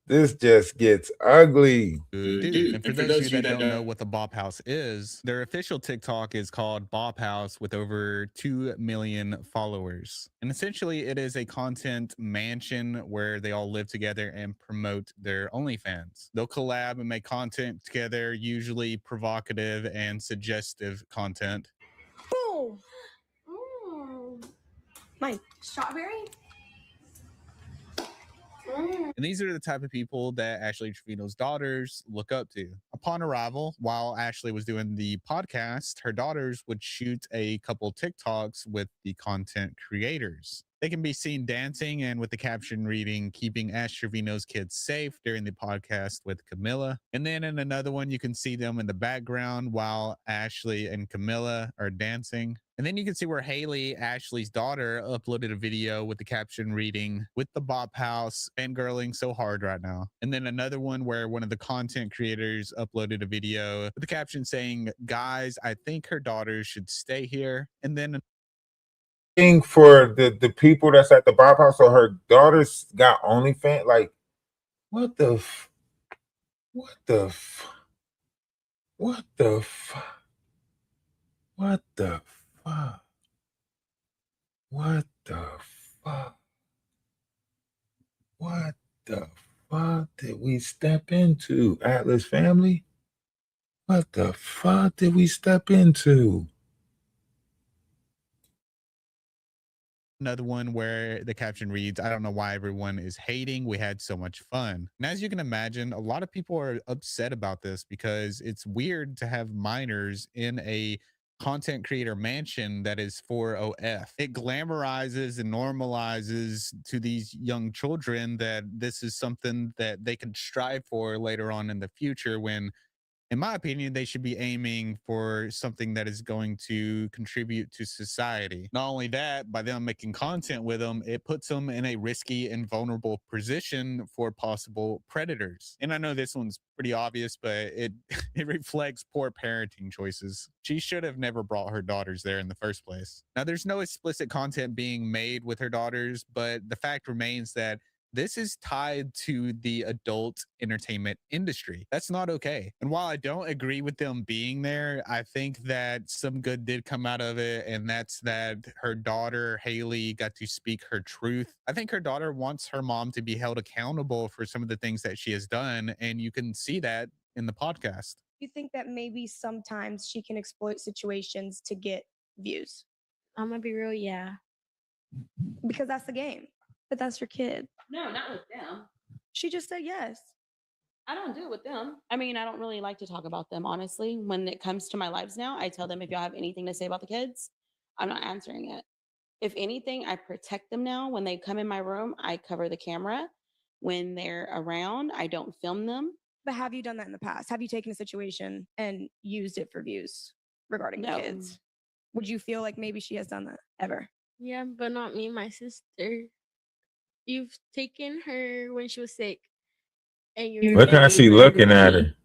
This just gets ugly. And for those of you that don't know what the Bop House is, their official TikTok is called Bop House with over 2 million followers. And essentially, it is a content mansion where they all live together and promote their OnlyFans. They'll collab and make content together, usually provocative and suggestive content. Boom. Mine. Strawberry? And these are the type of people that Ashley Trevino's daughters look up to. Upon arrival, while Ashley was doing the podcast, her daughters would shoot a couple TikToks with the content creators. They can be seen dancing and with the caption reading, keeping Ash Trevino's kids safe during the podcast with Camilla. And then in another one, you can see them in the background while Ashley and Camilla are dancing. And then you can see where Haley, Ashley's daughter, uploaded a video with the caption reading, with the Bop House, fangirling so hard right now. And then another one where one of the content creators uploaded a video with the caption saying, guys, I think her daughters should stay here. And then For the people that's at the Bop House, so her daughters got OnlyFans. Like, what the what the what the what the fuck? What the fuck? What the fuck did we step into, Atlas family? What the fuck did we step into? Another one where the caption reads, I don't know why everyone is hating. We had so much fun. And as you can imagine, a lot of people are upset about this because it's weird to have minors in a content creator mansion that is for OF. It glamorizes and normalizes to these young children that this is something that they can strive for later on in the future when In my opinion, they should be aiming for something that is going to contribute to society. Not only that, by them making content with them, it puts them in a risky and vulnerable position for possible predators. And I know this one's pretty obvious, but it it reflects poor parenting choices. She should have never brought her daughters there in the first place. Now, there's no explicit content being made with her daughters, but the fact remains that this is tied to the adult entertainment industry. That's not okay. And while I don't agree with them being there, I think that some good did come out of it. And that's that her daughter, Haley, got to speak her truth. I think her daughter wants her mom to be held accountable for some of the things that she has done. And you can see that in the podcast. You think that maybe sometimes she can exploit situations to get views? I'm gonna be real, yeah. Because that's the game. But that's your kid. No, not with them. She just said yes. I don't do it with them. I mean, I don't really like to talk about them, honestly. When it comes to my lives now, I tell them if y'all have anything to say about the kids, I'm not answering it. If anything, I protect them now. When they come in my room, I cover the camera. When they're around, I don't film them. But have you done that in the past? Have you taken a situation and used it for views regarding the kids? Would you feel like maybe she has done that ever? Yeah, but not me, my sister. You've taken her when she was sick. And you're Look how she looking at her.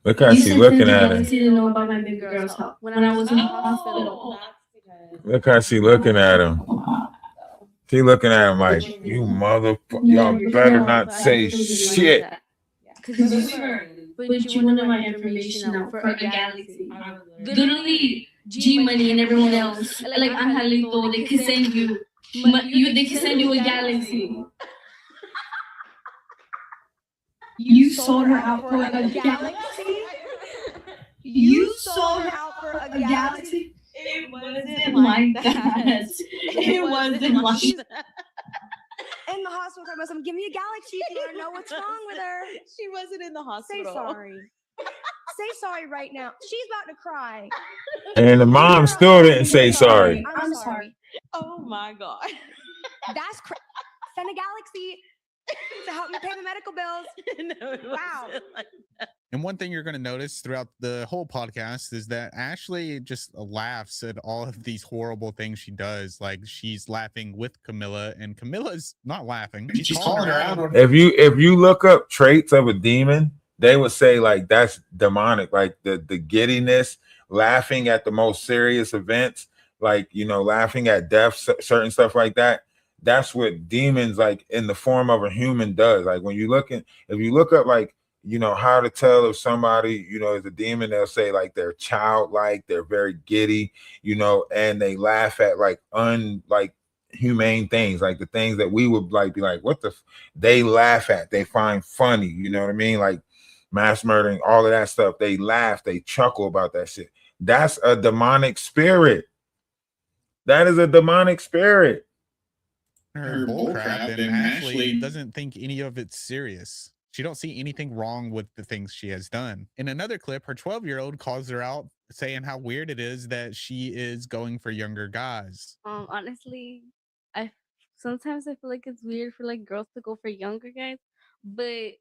Look how she looking at her. didn't know about my baby girl's health. When I was in the hospital. Look how she looking at him. She looking at him like, you motherfucker, y'all better not say shit. But you wanted my information out for a galaxy. Literally, G Money and everyone else, like Angelito, they can send you. They can send you a galaxy. You sold her out for a galaxy? You sold her out for a galaxy? It wasn't like that. It wasn't like that. In the hospital, talking about something. Give me a galaxy if you want to know what's wrong with her. She wasn't in the hospital. Say sorry. Say sorry right now. She's about to cry. And the mom still didn't say sorry. I'm sorry. Oh my God. That's send a galaxy to help me pay the medical bills. Wow. And one thing you're going to notice throughout the whole podcast is that Ashley just laughs at all of these horrible things she does. Like she's laughing with Camilla, and Camilla's not laughing. She's calling her out. If you look up traits of a demon, they would say like that's demonic, like the giddiness, laughing at the most serious events, like laughing at death, certain stuff like that. That's what demons, like in the form of a human, does. Like when if you look up like how to tell if somebody is a demon, they'll say like they're childlike, they're very giddy, and they laugh at like humane things, like the things that we would like be like, what the they laugh at, they find funny, you know what I mean, like mass murdering, all of that stuff. They laugh, they chuckle about that shit. That's a demonic spirit. That is a demonic spirit. Her bullcrap, and Ashley doesn't think any of it's serious. She don't see anything wrong with the things she has done. In another clip, her 12-year-old calls her out, saying how weird it is that she is going for younger guys. Honestly, sometimes I feel like it's weird for like girls to go for younger guys, but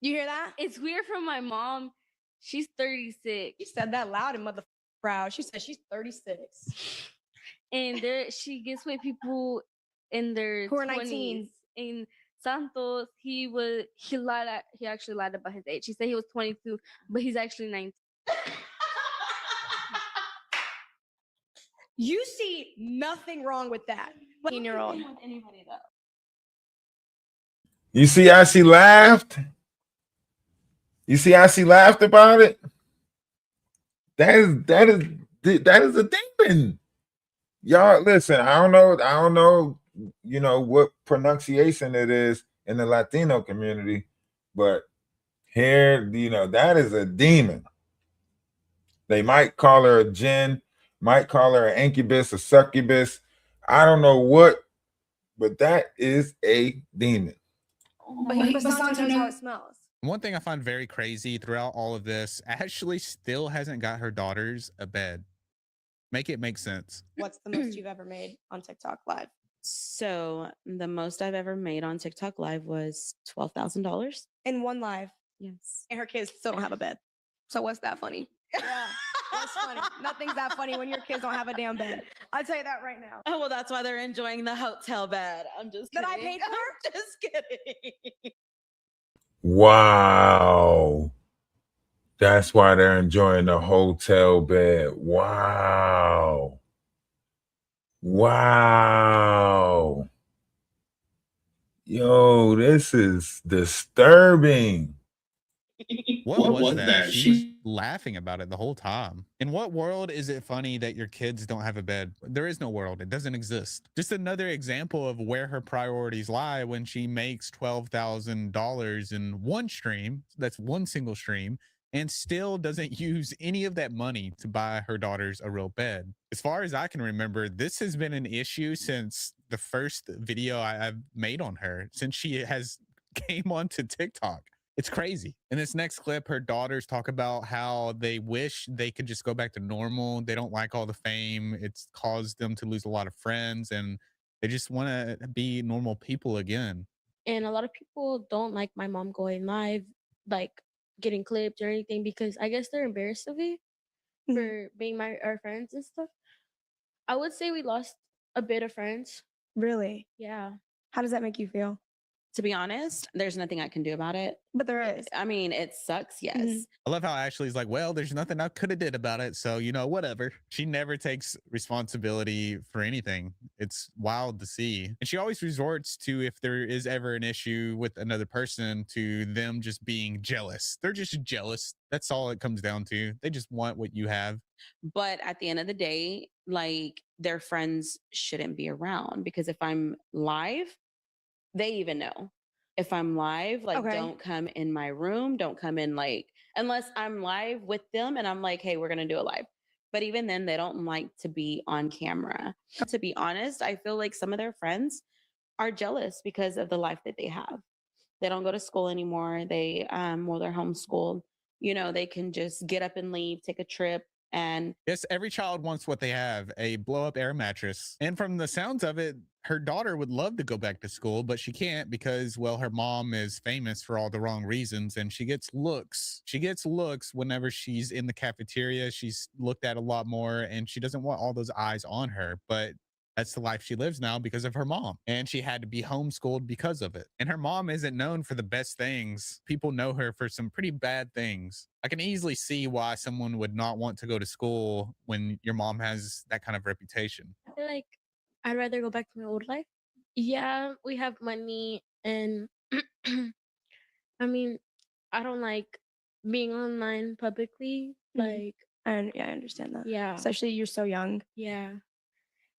you hear that? It's weird for my mom. She's 36. She said that loud and mother proud. She said she's 36. And she gets with people in their who are 20s. 19. In Santos, he actually lied about his age. He said he was 22, but he's actually 19. You see nothing wrong with that. 18-year-old. You see how she laughed? You see how she laughed about it? That is a demon. Y'all listen, I don't know, what pronunciation it is in the Latino community, but here, that is a demon. They might call her a jinn, might call her an incubus, a succubus. I don't know what, but that is a demon. But Santo knows how it smells. One thing I find very crazy throughout all of this, Ashley still hasn't got her daughters a bed. Make it make sense. What's the most you've ever made on TikTok Live? So the most I've ever made on TikTok Live was $12,000. In one live? Yes. And her kids still don't have a bed. So what's that funny? Yeah, that's funny. Nothing's that funny when your kids don't have a damn bed. I'll tell you that right now. Oh, well, that's why they're enjoying the hotel bed. I'm just That I kidding. paid for? I'm just kidding. Wow. That's why they're enjoying the hotel bed. Wow. Wow. Yo, this is disturbing. What was that? She was laughing about it the whole time. In what world is it funny that your kids don't have a bed? There is no world. It doesn't exist. Just another example of where her priorities lie when she makes $12,000 in one stream. That's one single stream, and still doesn't use any of that money to buy her daughters a real bed. As far as I can remember, this has been an issue since the first video I've made on her, since she has came onto TikTok. It's crazy. In this next clip, her daughters talk about how they wish they could just go back to normal. They don't like all the fame. It's caused them to lose a lot of friends, and they just want to be normal people again. And a lot of people don't like my mom going live, like getting clipped or anything, because I guess they're embarrassed of it for being our friends and stuff. I would say we lost a bit of friends. Really? Yeah. How does that make you feel? To be honest, there's nothing I can do about it. But there is. I mean, it sucks, yes. I love how Ashley's like, well, there's nothing I could have did about it. So, whatever. She never takes responsibility for anything. It's wild to see. And she always resorts to, if there is ever an issue with another person, to them just being jealous. They're just jealous. That's all it comes down to. They just want what you have. But at the end of the day, like, their friends shouldn't be around, because if I'm live, they even know. If I'm live, like, Okay. don't come in my room. Don't come in, like, unless I'm live with them and I'm like, hey, we're going to do a live. But even then, they don't like to be on camera. To be honest, I feel like some of their friends are jealous because of the life that they have. They don't go to school anymore. They're homeschooled. They can just get up and leave, take a trip. And yes, every child wants what they have, a blow up air mattress. And from the sounds of it, her daughter would love to go back to school, but she can't because, well, her mom is famous for all the wrong reasons. And she gets looks. She gets looks whenever she's in the cafeteria. She's looked at a lot more, and she doesn't want all those eyes on her. But that's the life she lives now because of her mom. And she had to be homeschooled because of it. And her mom isn't known for the best things. People know her for some pretty bad things. I can easily see why someone would not want to go to school when your mom has that kind of reputation. I feel like I'd rather go back to my old life. Yeah, we have money, and I mean, I don't like being online publicly. Like, I understand that. yeah. Especially you're so young. Yeah.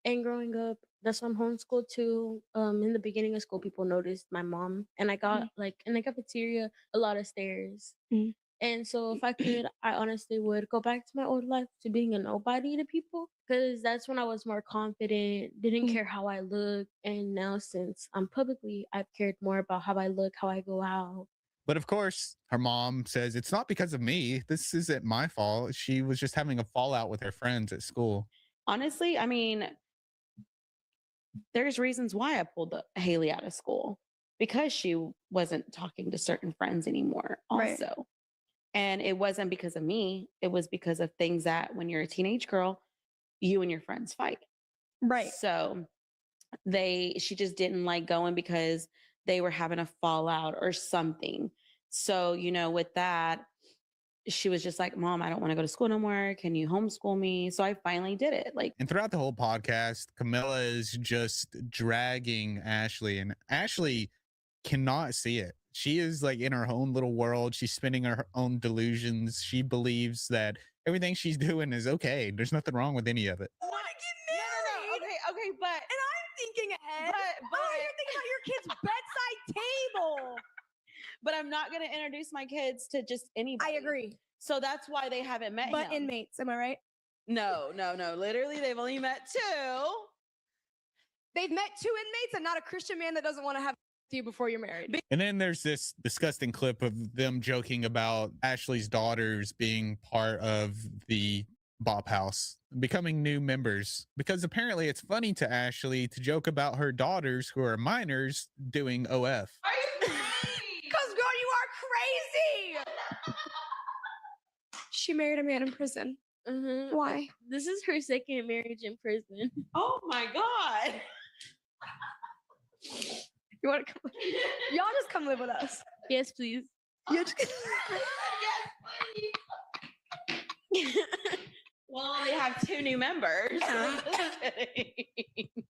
And growing up, that's why I'm homeschooled too. In the beginning of school, people noticed my mom, and I got like in the cafeteria a lot of stares. And so if I could, I honestly would go back to my old life, to being a nobody to people, because that's when I was more confident, didn't care how I look. And now, since I'm publicly, I've cared more about how I look, how I go out. But of course, her mom says, it's not because of me. This isn't my fault. She was just having a fallout with her friends at school. honestly, I mean, there's reasons why I pulled Haley out of school, because she wasn't talking to certain friends anymore Right. also. And it wasn't because of me. It was because of things that when you're a teenage girl, you and your friends fight. Right. So she just didn't like going because they were having a fallout or something. So, with that, she was just like, Mom, I don't want to go to school no more. Can you homeschool me? So I finally did it. Like, and throughout the whole podcast, Camilla is just dragging Ashley, and Ashley cannot see it. She is like in her own little world. She's spinning her own delusions. She believes that everything she's doing is okay. There's nothing wrong with any of it. No, okay, but And I'm thinking ahead. But you're thinking about your kid's bedside table. But I'm not going to introduce my kids to just anybody. I agree. So that's why they haven't met But him. inmates, am I right? No. Literally, they've only met 2. They've met 2 inmates and not a Christian man that doesn't want to have you before you're married. And then there's this disgusting clip of them joking about Ashley's daughters being part of the Bop House, becoming new members, because apparently it's funny to Ashley to joke about her daughters who are minors doing OF. Because, girl, you are crazy. She married a man in prison. Why? This is her second marriage in prison. Oh my God. You want to come? Y'all just come live with us. Yes, please. You just... Well, they have 2 new members.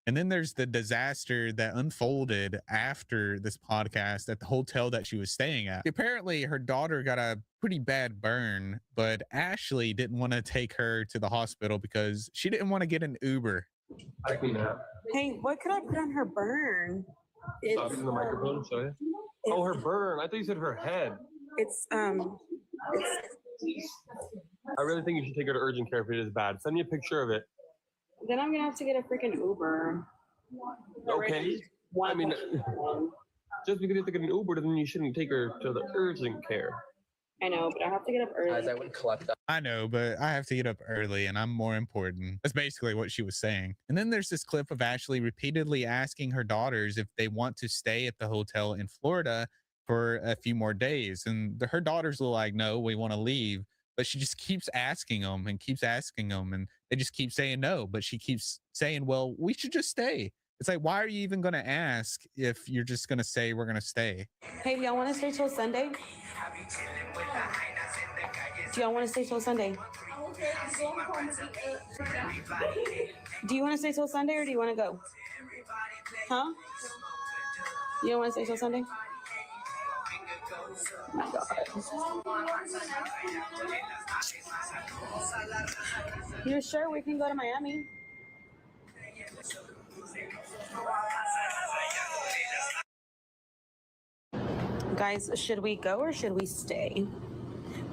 And then there's the disaster that unfolded after this podcast at the hotel that she was staying at. Apparently, her daughter got a pretty bad burn, but Ashley didn't want to take her to the hospital because she didn't want to get an Uber. I clean that. Hey, what could I put on her burn? Stop using the microphone, show you. Oh, her burn. I thought you said her head. It's I really think you should take her to urgent care if it is bad. Send me a picture of it. then I'm gonna have to get a freaking Uber. Okay. I mean, just because you have to get an Uber doesn't mean you shouldn't take her to the urgent care. I know, but I have to get up early. As I would collect that. I know, but I have to get up early and I'm more important. That's basically what she was saying. And then there's this clip of Ashley repeatedly asking her daughters if they want to stay at the hotel in Florida for a few more days. And her daughters are like, no, we want to leave. But she just keeps asking them and keeps asking them. And they just keep saying no. But she keeps saying, well, we should just stay. It's like, why are you even going to ask if you're just going to say we're going to stay? Hey, do y'all want to stay till Sunday? Do y'all want to stay till Sunday? Do you want to stay till Sunday or do you want to go? Huh? You don't want to stay till Sunday? Oh my God. You sure we can go to Miami? Guys, should we go or should we stay?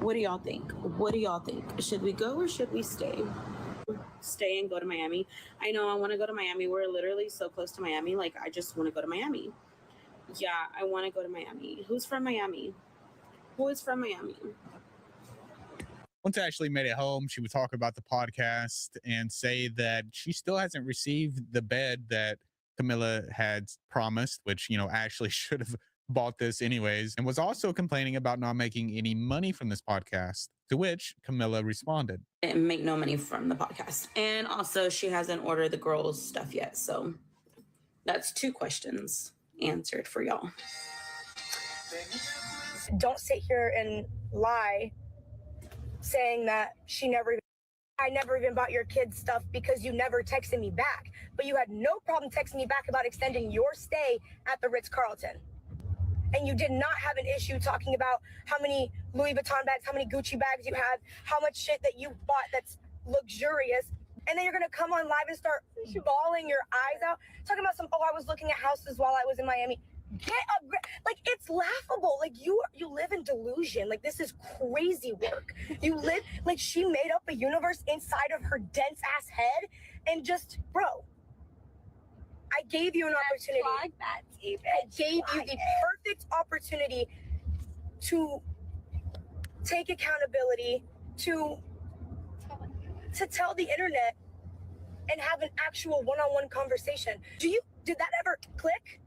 What do y'all think? What do y'all think? Should we go or should we stay? Stay and go to Miami. I know I want to go to Miami. We're literally so close to Miami. Like, I just want to go to Miami. Yeah, I want to go to Miami. Who's from Miami? Who is from Miami? Once Ashley made it home, she would talk about the podcast and say that she still hasn't received the bed that Camilla had promised, which, you know, Ashley should have bought this anyways, and was also complaining about not making any money from this podcast, to which Camilla responded. I didn't make no money from the podcast. And also, she hasn't ordered the girls' stuff yet. So that's 2 questions answered for y'all. Don't sit here and lie saying that I never even bought your kids stuff because you never texted me back. But you had no problem texting me back about extending your stay at the Ritz-Carlton. And you did not have an issue talking about how many Louis Vuitton bags, how many Gucci bags you have, how much shit that you bought that's luxurious. And then you're going to come on live and start bawling your eyes out, talking about I was looking at houses while I was in Miami. Get a like, it's laughable. Like, you live in delusion. Like, this is crazy work. You live like she made up a universe inside of her dense ass head and just, bro, I gave you an opportunity. I gave you the perfect opportunity to take accountability, to tell the internet and have an actual one-on-one conversation. Did that ever click?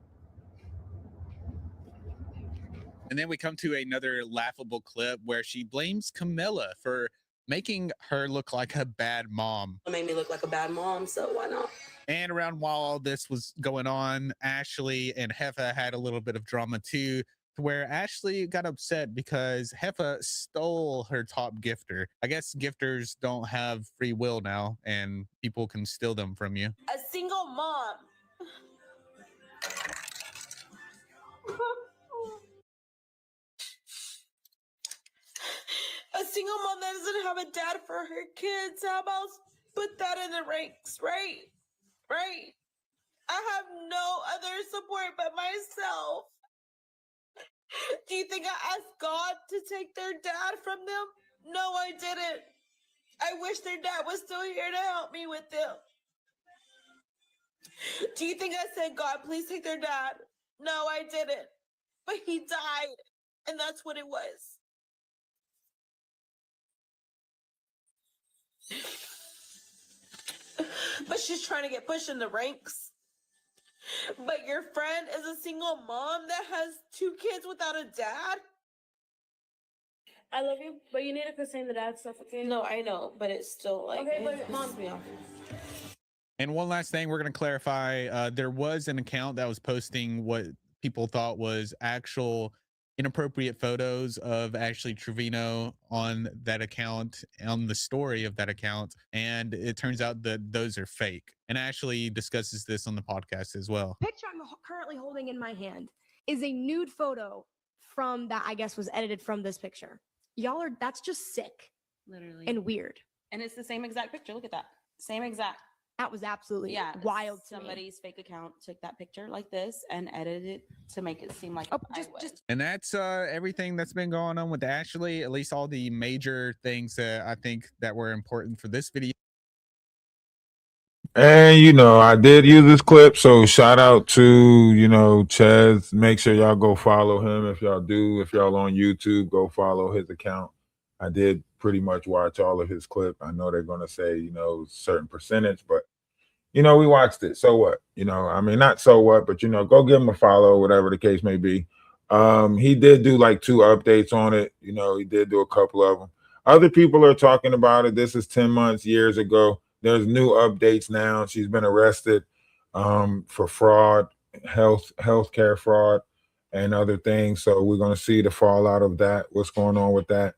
And then we come to another laughable clip where she blames Camilla for making her look like a bad mom. It made me look like a bad mom, so why not? And around while all this was going on, Ashley and Heffa had a little bit of drama too, to where Ashley got upset because Heffa stole her top gifter. I guess gifters don't have free will now, and people can steal them from you. A single mom. A single mom that doesn't have a dad for her kids. How about put that in the ranks, right? Right? I have no other support but myself. Do you think I asked God to take their dad from them? No, I didn't. I wish their dad was still here to help me with them. Do you think I said, God, please take their dad? No, I didn't. But he died, and that's what it was. But she's trying to get pushed in the ranks. But your friend is a single mom that has 2 kids without a dad? I love you, but you need to quit saying the dad stuff, okay? No, I know, but it's still like Okay, it but Mom, pisses me off. And one last thing we're going to clarify, there was an account that was posting what people thought was actual inappropriate photos of Ashley Trevino on that account, on the story of that account, and it turns out that those are fake. And Ashley discusses this on the podcast as well. Picture I'm currently holding in my hand is a nude photo from that I guess was edited from this picture. Y'all are, that's just sick Literally. and weird. And it's the same exact picture. Look at that. Same exact. That was absolutely wild to me. Somebody's fake account took that picture like this and edited it to make it seem like And that's everything that's been going on with Ashley, at least all the major things that I think that were important for this video. And, you know, I did use this clip, so shout out to, you know, Ches. Make sure y'all go follow him. If y'all do, if y'all on YouTube, go follow his account. I did pretty much watch all of his clip. I know they're going to say, you know, certain percentage, but, you know, we watched it. So what? You know, I mean, not so what, but, you know, go give him a follow, whatever the case may be. He did do like 2 updates on it. You know, he did do a couple of them. Other people are talking about it. This is 10 months, years ago. There's new updates now. She's been arrested for fraud, healthcare fraud, and other things. So we're going to see the fallout of that. What's going on with that?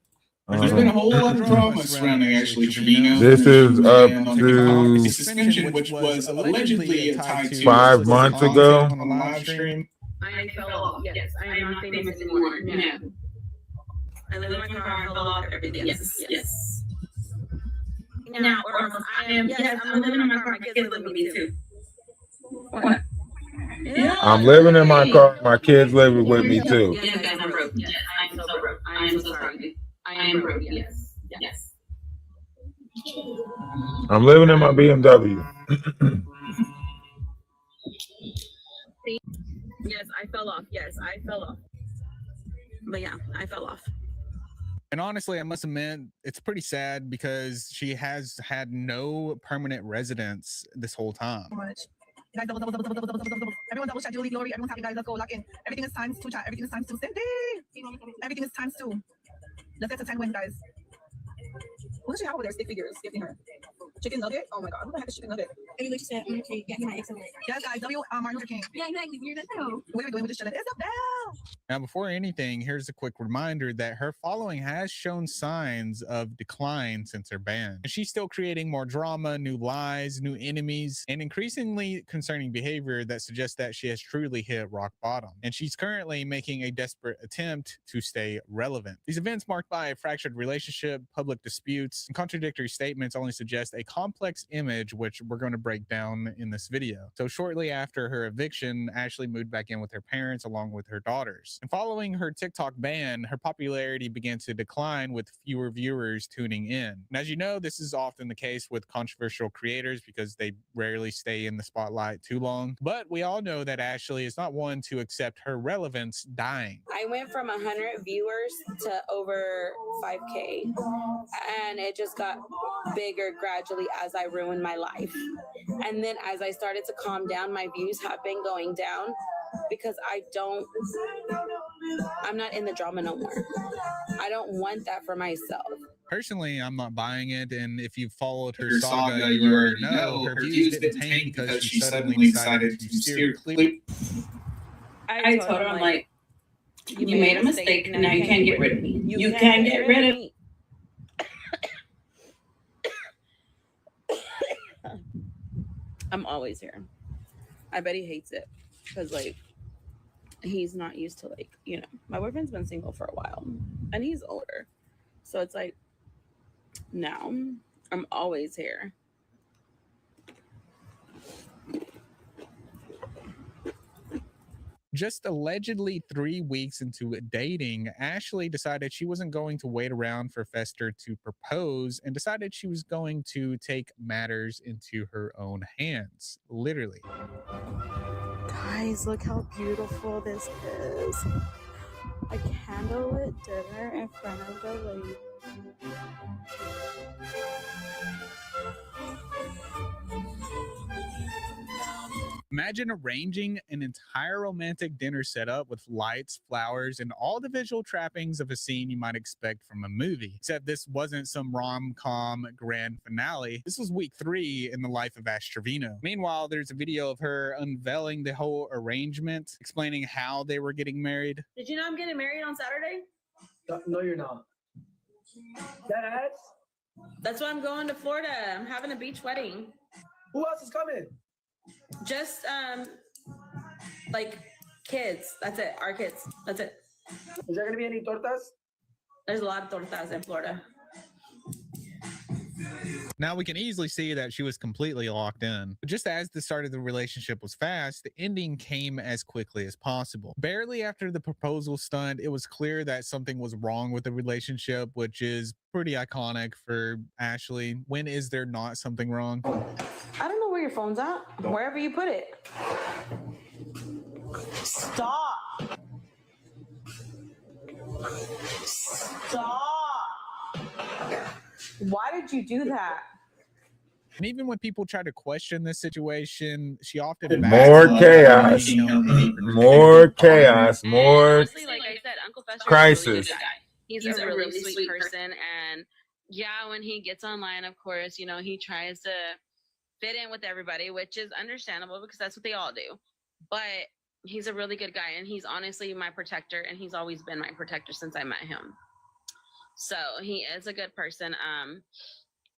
There's been a whole lot of drama surrounding Ashley Trevino. This is up to suspension, which was allegedly tied to 5 months ago. on a live stream. I fell off. Yes, I am not famous anymore. No. I live in my car. I fell off everything. Yes. Now, or almost. I am. Yes, I'm living in my car. My kids live with me too. What? Yeah. I'm living in my car. My kids live with me too. Yes, guys, I'm broke. Yes, I am so broke. I am so sorry. I am broke. Yes. I'm living in my BMW. Yes, I fell off. Yes, I fell off. But yeah, I fell off. And honestly, I must admit, it's pretty sad because she has had no permanent residence this whole time. Guys, double. Everyone double chat, Julie, Glory. Everyone's happy, guys. Let's go lock in. Everything is times 2 chat. Everything is times 2. Cindy! Everything is times 2. Let's get to 10 wins, guys. What does she have over there? Stick figures gifting her. Chicken nugget? Oh my god, who the heck is chicken nugget? Maybe like she said, yeah, he might accelerate. Yes, guys, Martin Luther King. Yeah, exactly. We're just know. What are we doing? We're just chilling. It's a bell. Now, before anything, here's a quick reminder that her following has shown signs of decline since her ban. And she's still creating more drama, new lies, new enemies, and increasingly concerning behavior that suggests that she has truly hit rock bottom. And she's currently making a desperate attempt to stay relevant. These events marked by a fractured relationship, public disputes, and contradictory statements only suggest a complex image, which we're going to break down in this video. So shortly after her eviction, Ashley moved back in with her parents along with her daughters. And following her TikTok ban, her popularity began to decline with fewer viewers tuning in. And as you know, this is often the case with controversial creators because they rarely stay in the spotlight too long. But we all know that Ashley is not one to accept her relevance dying. I went from 100 viewers to over 5K, and it just got bigger gradually as I ruined my life. And then as I started to calm down, my views have been going down because I'm not in the drama no more. I don't want that for myself. Personally, I'm not buying it, and if you've followed her saga, you already know her views didn't tank because she suddenly decided to steer clear. I told her, I'm like, you made a mistake, now you can't get rid of me. You can't get rid of me. I'm always here. I bet he hates it because, like, he's not used to, like, you know, my boyfriend's been single for a while and he's older. So it's like, now I'm always here. Just allegedly 3 weeks into dating, Ashley decided she wasn't going to wait around for Fester to propose and decided she was going to take matters into her own hands, literally. Guys, look how beautiful this is. A candlelit dinner in front of the lake. Imagine arranging an entire romantic dinner setup with lights, flowers, and all the visual trappings of a scene you might expect from a movie. Except this wasn't some rom-com grand finale. This was week 3 in the life of Trevino. Meanwhile, there's a video of her unveiling the whole arrangement, explaining how they were getting married. Did you know I'm getting married on Saturday? No, you're not. That ass? That's why I'm going to Florida. I'm having a beach wedding. Who else is coming? Just like kids. That's it. Our kids. That's it. Is there gonna be any tortas? There's a lot of tortas in Florida. Now we can easily see that she was completely locked in. But just as the start of the relationship was fast, the ending came as quickly as possible. Barely after the proposal stunt, it was clear that something was wrong with the relationship, which is pretty iconic for Ashley. When is there not something wrong? I don't know where your phone's at. Wherever you put it. Stop. Stop. Why did you do that? And even when people try to question this situation, she often more chaos, more chaos, more Honestly, like I said, Uncle Fester crisis. is a really good guy. He's a really sweet person, and yeah, when he gets online, of course, you know, he tries to fit in with everybody, which is understandable because that's what they all do. But he's a really good guy, and he's honestly my protector, and he's always been my protector since I met him. So he is a good person.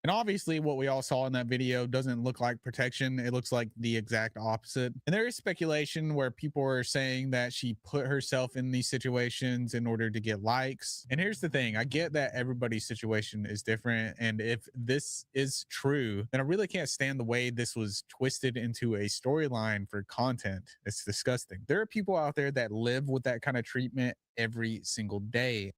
And obviously what we all saw in that video doesn't look like protection. It looks like the exact opposite. And there is speculation where people are saying that she put herself in these situations in order to get likes. And here's the thing. I get that everybody's situation is different. And if this is true, then I really can't stand the way this was twisted into a storyline for content. It's disgusting. There are people out there that live with that kind of treatment every single day.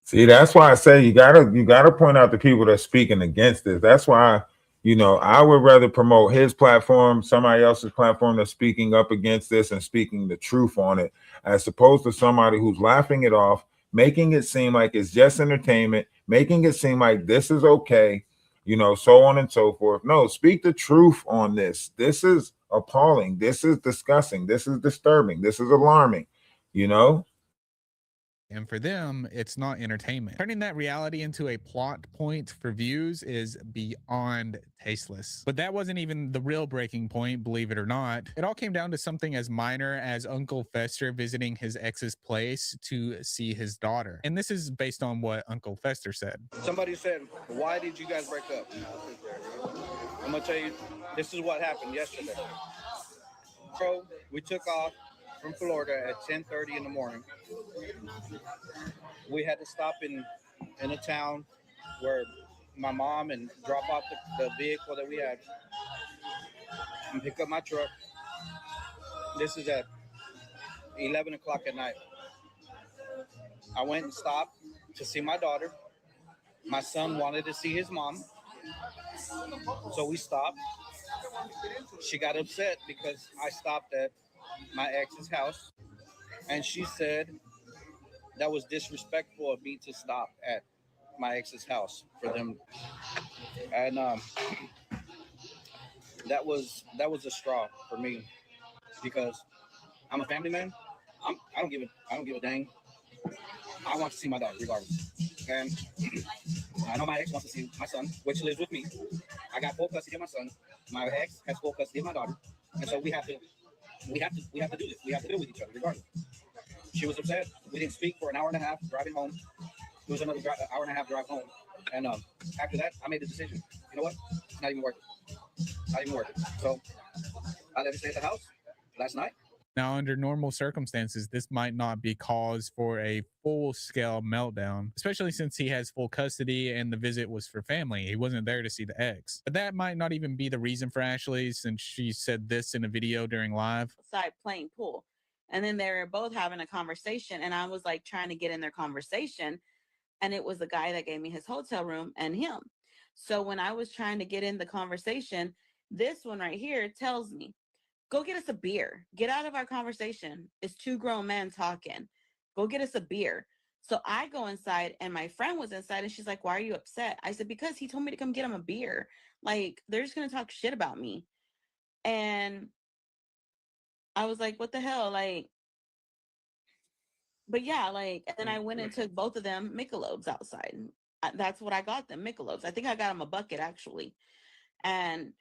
See, that's why I say you gotta point out the people that's speaking against this. That's why, you know, I would rather promote his platform, somebody else's platform that's speaking up against this and speaking the truth on it, as opposed to somebody who's laughing it off, making it seem like it's just entertainment, making it seem like this is okay, you know, so on and so forth. No, speak the truth on this. This is appalling. This is disgusting. This is disturbing. This is alarming, you know? And for them, it's not entertainment. Turning that reality into a plot point for views is beyond tasteless. But that wasn't even the real breaking point, believe it or not. It all came down to something as minor as Uncle Fester visiting his ex's place to see his daughter. And this is based on what Uncle Fester said. Somebody said, why did you guys break up? I'm gonna tell you, this is what happened yesterday. So we took off from Florida at 10:30 in the morning. We had to stop in a town where my mom and drop off the vehicle that we had and pick up my truck. This is at 11 o'clock at night. I went and stopped to see my daughter. My son wanted to see his mom. So we stopped. She got upset because I stopped at my ex's house. And she said that was disrespectful of me to stop at my ex's house for them. And that was a straw for me because I'm a family man. I don't give a dang. I want to see my daughter regardless. And I know my ex wants to see my son, which lives with me. I got full custody of my son. My ex has full custody of my daughter. And so we have to do this. We have to deal with each other regardless. She was upset. We didn't speak for an hour and a half driving home. It was another hour and a half drive home. And after that, I made the decision. You know what? It's not even worth it. Not even worth it. So I let her stay at the house last night. Now, under normal circumstances, this might not be cause for a full-scale meltdown, especially since he has full custody and the visit was for family. He wasn't there to see the ex. But that might not even be the reason for Ashley, since she said this in a video during live. Outside playing pool. And then they were both having a conversation, and I was like trying to get in their conversation, and it was the guy that gave me his hotel room and him. So when I was trying to get in the conversation, this one right here tells me, go get us a beer. Get out of our conversation. It's two grown men talking. Go get us a beer. So I go inside, and my friend was inside, and she's like, why are you upset? I said, because he told me to come get him a beer. Like, they're just going to talk shit about me. And I was like, what the hell? Like, but yeah, like, and then I went and took both of them Michelob's outside. That's what I got them, Michelob's. I think I got them a bucket actually. And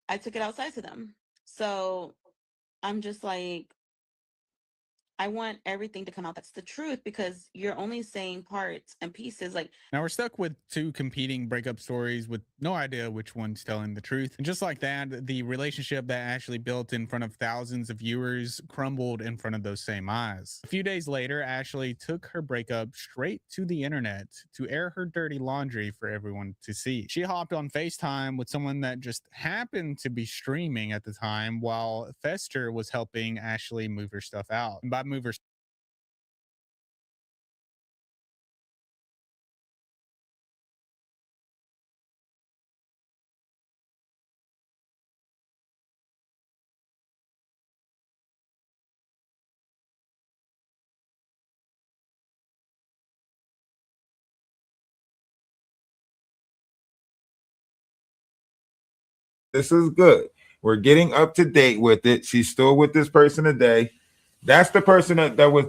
I took it outside to them. So I'm just like, I want everything to come out. That's the truth, because you're only saying parts and pieces. Like, now we're stuck with two competing breakup stories with no idea which one's telling the truth. And just like that, the relationship that Ashley built in front of thousands of viewers crumbled in front of those same eyes. A few days later, Ashley took her breakup straight to the internet to air her dirty laundry for everyone to see. She hopped on FaceTime with someone that just happened to be streaming at the time while Fester was helping Ashley move her stuff out. And by move her This is good. We're getting up to date with it. She's still with this person today. That's the person that was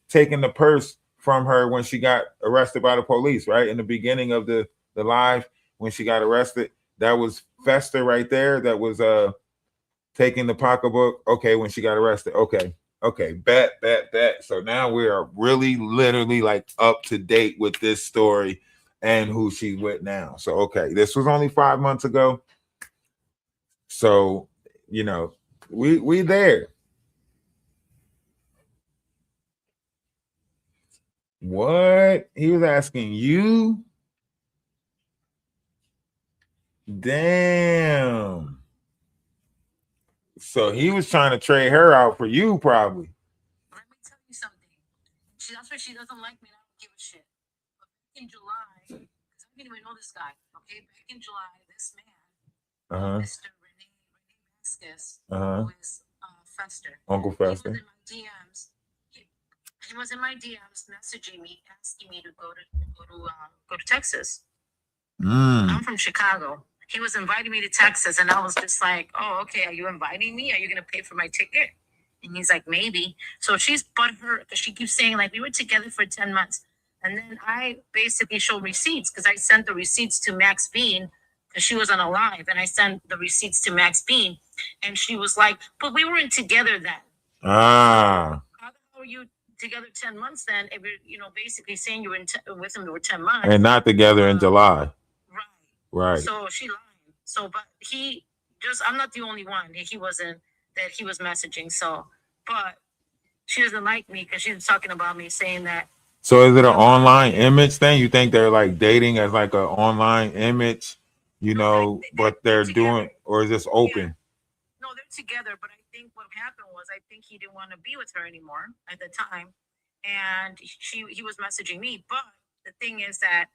taking the purse from her when she got arrested by the police, right? In the beginning of the live, when she got arrested, that was Fester right there. That was taking the pocketbook. Okay, when she got arrested. Okay, bet. So now we are really literally like up to date with this story and who she's with now. So okay, this was only 5 months ago. So, you know, we there. What? He was asking you? Damn. So he was trying to trade her out for you, probably. Let me tell you something. That's why she doesn't like me, and I don't give a shit. But back in July, because I didn't even know this guy, okay? Back in July, this man, Mr. Rene Vasquez, who is Fester. Uncle Fester. He was in my DMs messaging me, asking me to go to Texas. I'm from Chicago. He was inviting me to Texas, and I was just like, "Oh, okay. Are you inviting me? Are you gonna pay for my ticket?" And he's like, "Maybe." So she's butthurt because she keeps saying like we were together for 10 months, and then I basically showed receipts because I sent the receipts to Max Bean because she was on a live, and I sent the receipts to Max Bean, and she was like, "But we weren't together then." How the hell were you together 10 months then? If you're, basically saying you were with him for 10 months And not together in July. Right. So she lied. So, but I'm not the only one that he was messaging. So, but she doesn't like me because she was talking about me, saying that. So is it an online image thing? You think they're like dating as like an online image, but they're doing, or is this open? Yeah. No, they're together, but I think what happened was I think he didn't want to be with her anymore at the time. And he was messaging me. But the thing is that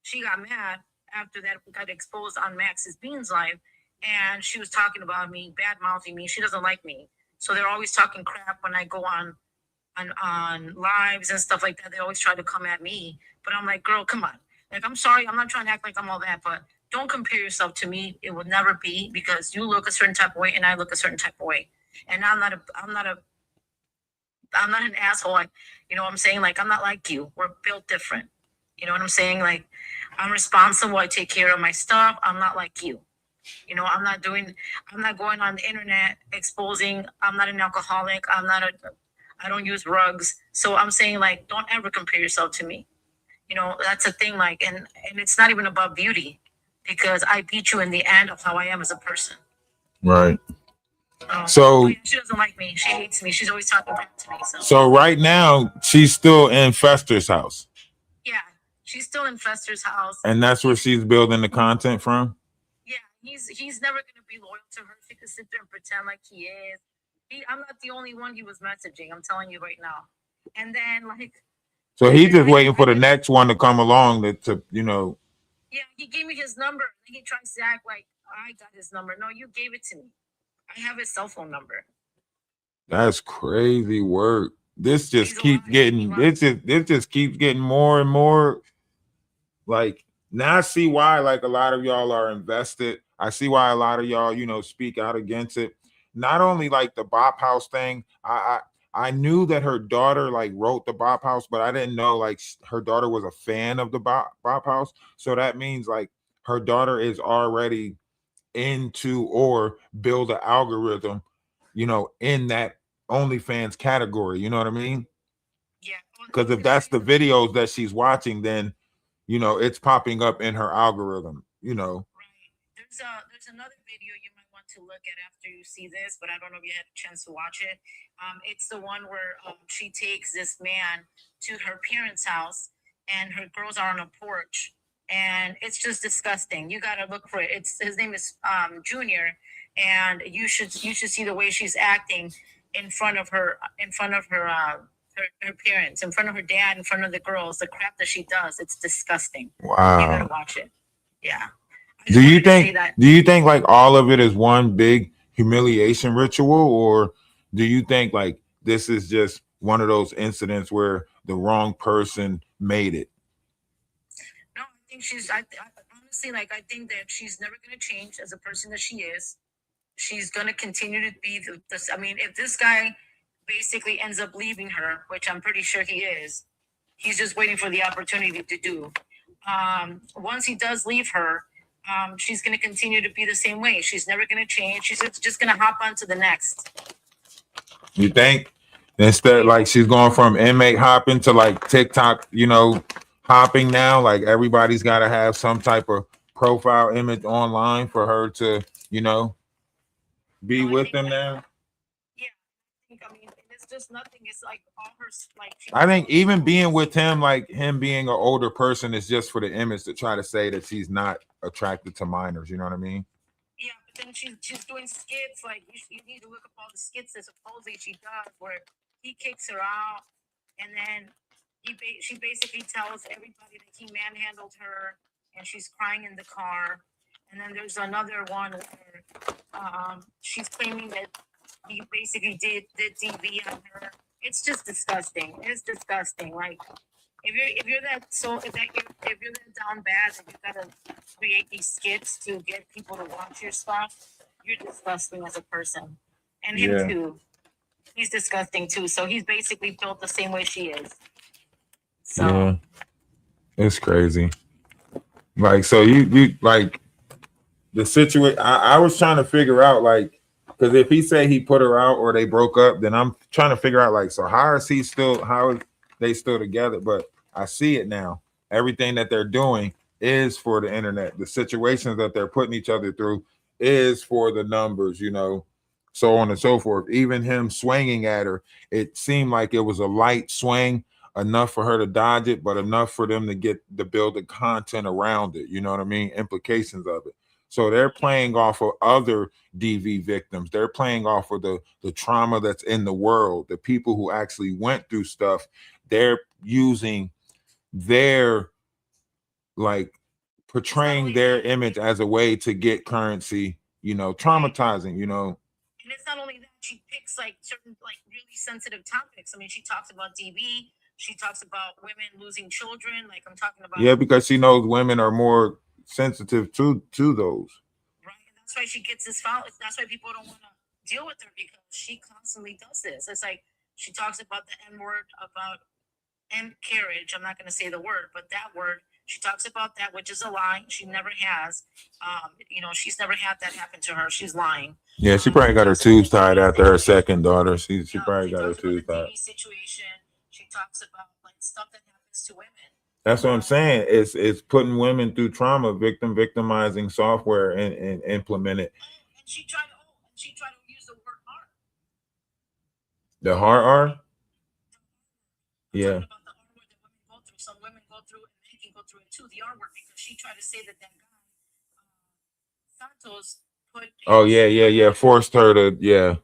she got mad after that got exposed on Max's Beans live, and she was talking about me, bad mouthing me. She doesn't like me, so they're always talking crap when I go on lives and stuff like that. They always try to come at me, but I'm like, girl, come on. Like, I'm sorry, I'm not trying to act like I'm all that, but don't compare yourself to me. It will never be, because you look a certain type of way and I look a certain type of way, and I'm not an asshole. You know what I'm saying? Like, I'm not like you. We're built different. You know what I'm saying? Like, I'm responsible. I take care of my stuff. I'm not like you. I'm not going on the internet exposing. I'm not an alcoholic. I don't use drugs. So I'm saying, like, don't ever compare yourself to me. That's a thing. Like, and it's not even about beauty, because I beat you in the end of how I am as a person. Right. So she doesn't like me. She hates me. She's always talking back to me. So right now she's still in Fester's house. Yeah, she's still in Fester's house. And that's where she's building the content from? Yeah, he's never going to be loyal to her. She could sit there and pretend like he is. I'm not the only one he was messaging. I'm telling you right now. And then, like... So he's just waiting for the next one to come along to. Yeah, he gave me his number. And he tries to act like I got his number. No, you gave it to me. I have his cell phone number. That's crazy work. This just keeps getting... This just keeps getting more and more... Like, now I see why, like, a lot of y'all are invested. I see why a lot of y'all, speak out against it. not only like the Bop House thing, I knew that her daughter like wrote the Bop House, but I didn't know like her daughter was a fan of the Bop House. So that means like her daughter is already into or build an algorithm, you know, in that OnlyFans category. You know what I mean? Yeah. Because if that's the videos that she's watching, then you know it's popping up in her algorithm. You know. There's another video you might want to look at after you see this, but I don't know if you had a chance to watch it. It's the one where she takes this man to her parents' house, and her girls are on a porch, and it's just disgusting. You gotta look for it. His name is Junior, and you should see the way she's acting in front of her her parents, in front of her dad, in front of the girls. The crap that she does, it's disgusting. Wow. You gotta watch it. Yeah. Do you think like all of it is one big humiliation ritual, or do you think like this is just one of those incidents where the wrong person made it? No, I think honestly, like, I think that she's never going to change as a person that she is. She's going to continue to be I mean, if this guy basically ends up leaving her, which I'm pretty sure he is, he's just waiting for the opportunity to do. Once he does leave her, she's going to continue to be the same way. She's never going to change. She's just going to hop on to the next. You think? Instead, like she's going from inmate hopping to like TikTok, you know, hopping now. Like everybody's got to have some type of profile image online for her to, you know, be with them now. I mean, it's just nothing. It's like all her, like. I think even being with him, like him being an older person, is just for the image to try to say that she's not attracted to minors. You know what I mean? Yeah, but then she's doing skits. Like you need to look up all the skits that supposedly she does, where he kicks her out, and then she basically tells everybody that he manhandled her, and she's crying in the car. And then there's another one where she's claiming that he basically did DV on her. It's just disgusting. It's disgusting. Like if you're that down bad that you gotta create these skits to get people to watch your stuff, you're disgusting as a person. And him too. He's disgusting too. So he's basically built the same way she is. So yeah, it's crazy. Like so, you like the situation. I was trying to figure out like. Because if he said he put her out or they broke up, then I'm trying to figure out like, so how is they still together? But I see it now. Everything that they're doing is for the internet. The situations that they're putting each other through is for the numbers, you know, so on and so forth. Even him swinging at her, it seemed like it was a light swing, enough for her to dodge it, but enough for them to build the content around it. You know what I mean? Implications of it. So they're playing off of other DV victims. They're playing off of the trauma that's in the world, the people who actually went through stuff. They're using their like portraying their image as a way to get currency, you know, traumatizing, you know. And it's not only that, she picks like certain like really sensitive topics. I mean, she talks about DV, she talks about women losing children, like I'm talking about. Yeah, because she knows women are more sensitive to those. Right. And that's why she gets this foul. That's why people don't want to deal with her, because she constantly does this. It's like she talks about the M word, about M carriage. I'm not going to say the word, but that word. She talks about that, which is a lie. She never has. You know, she's never had that happen to her. She's lying. Yeah, she probably got her tubes tied after her second daughter. She probably got her tubes tied. Situation. She talks about like stuff that happens to women. That's what I'm saying. It's putting women through trauma, victimizing software and implement it. And she tried to use the word R. The hard R? Yeah. Some women go through, and men can go through it too, the R word, because she tried to say that guy Santos put. Oh yeah. Forced her to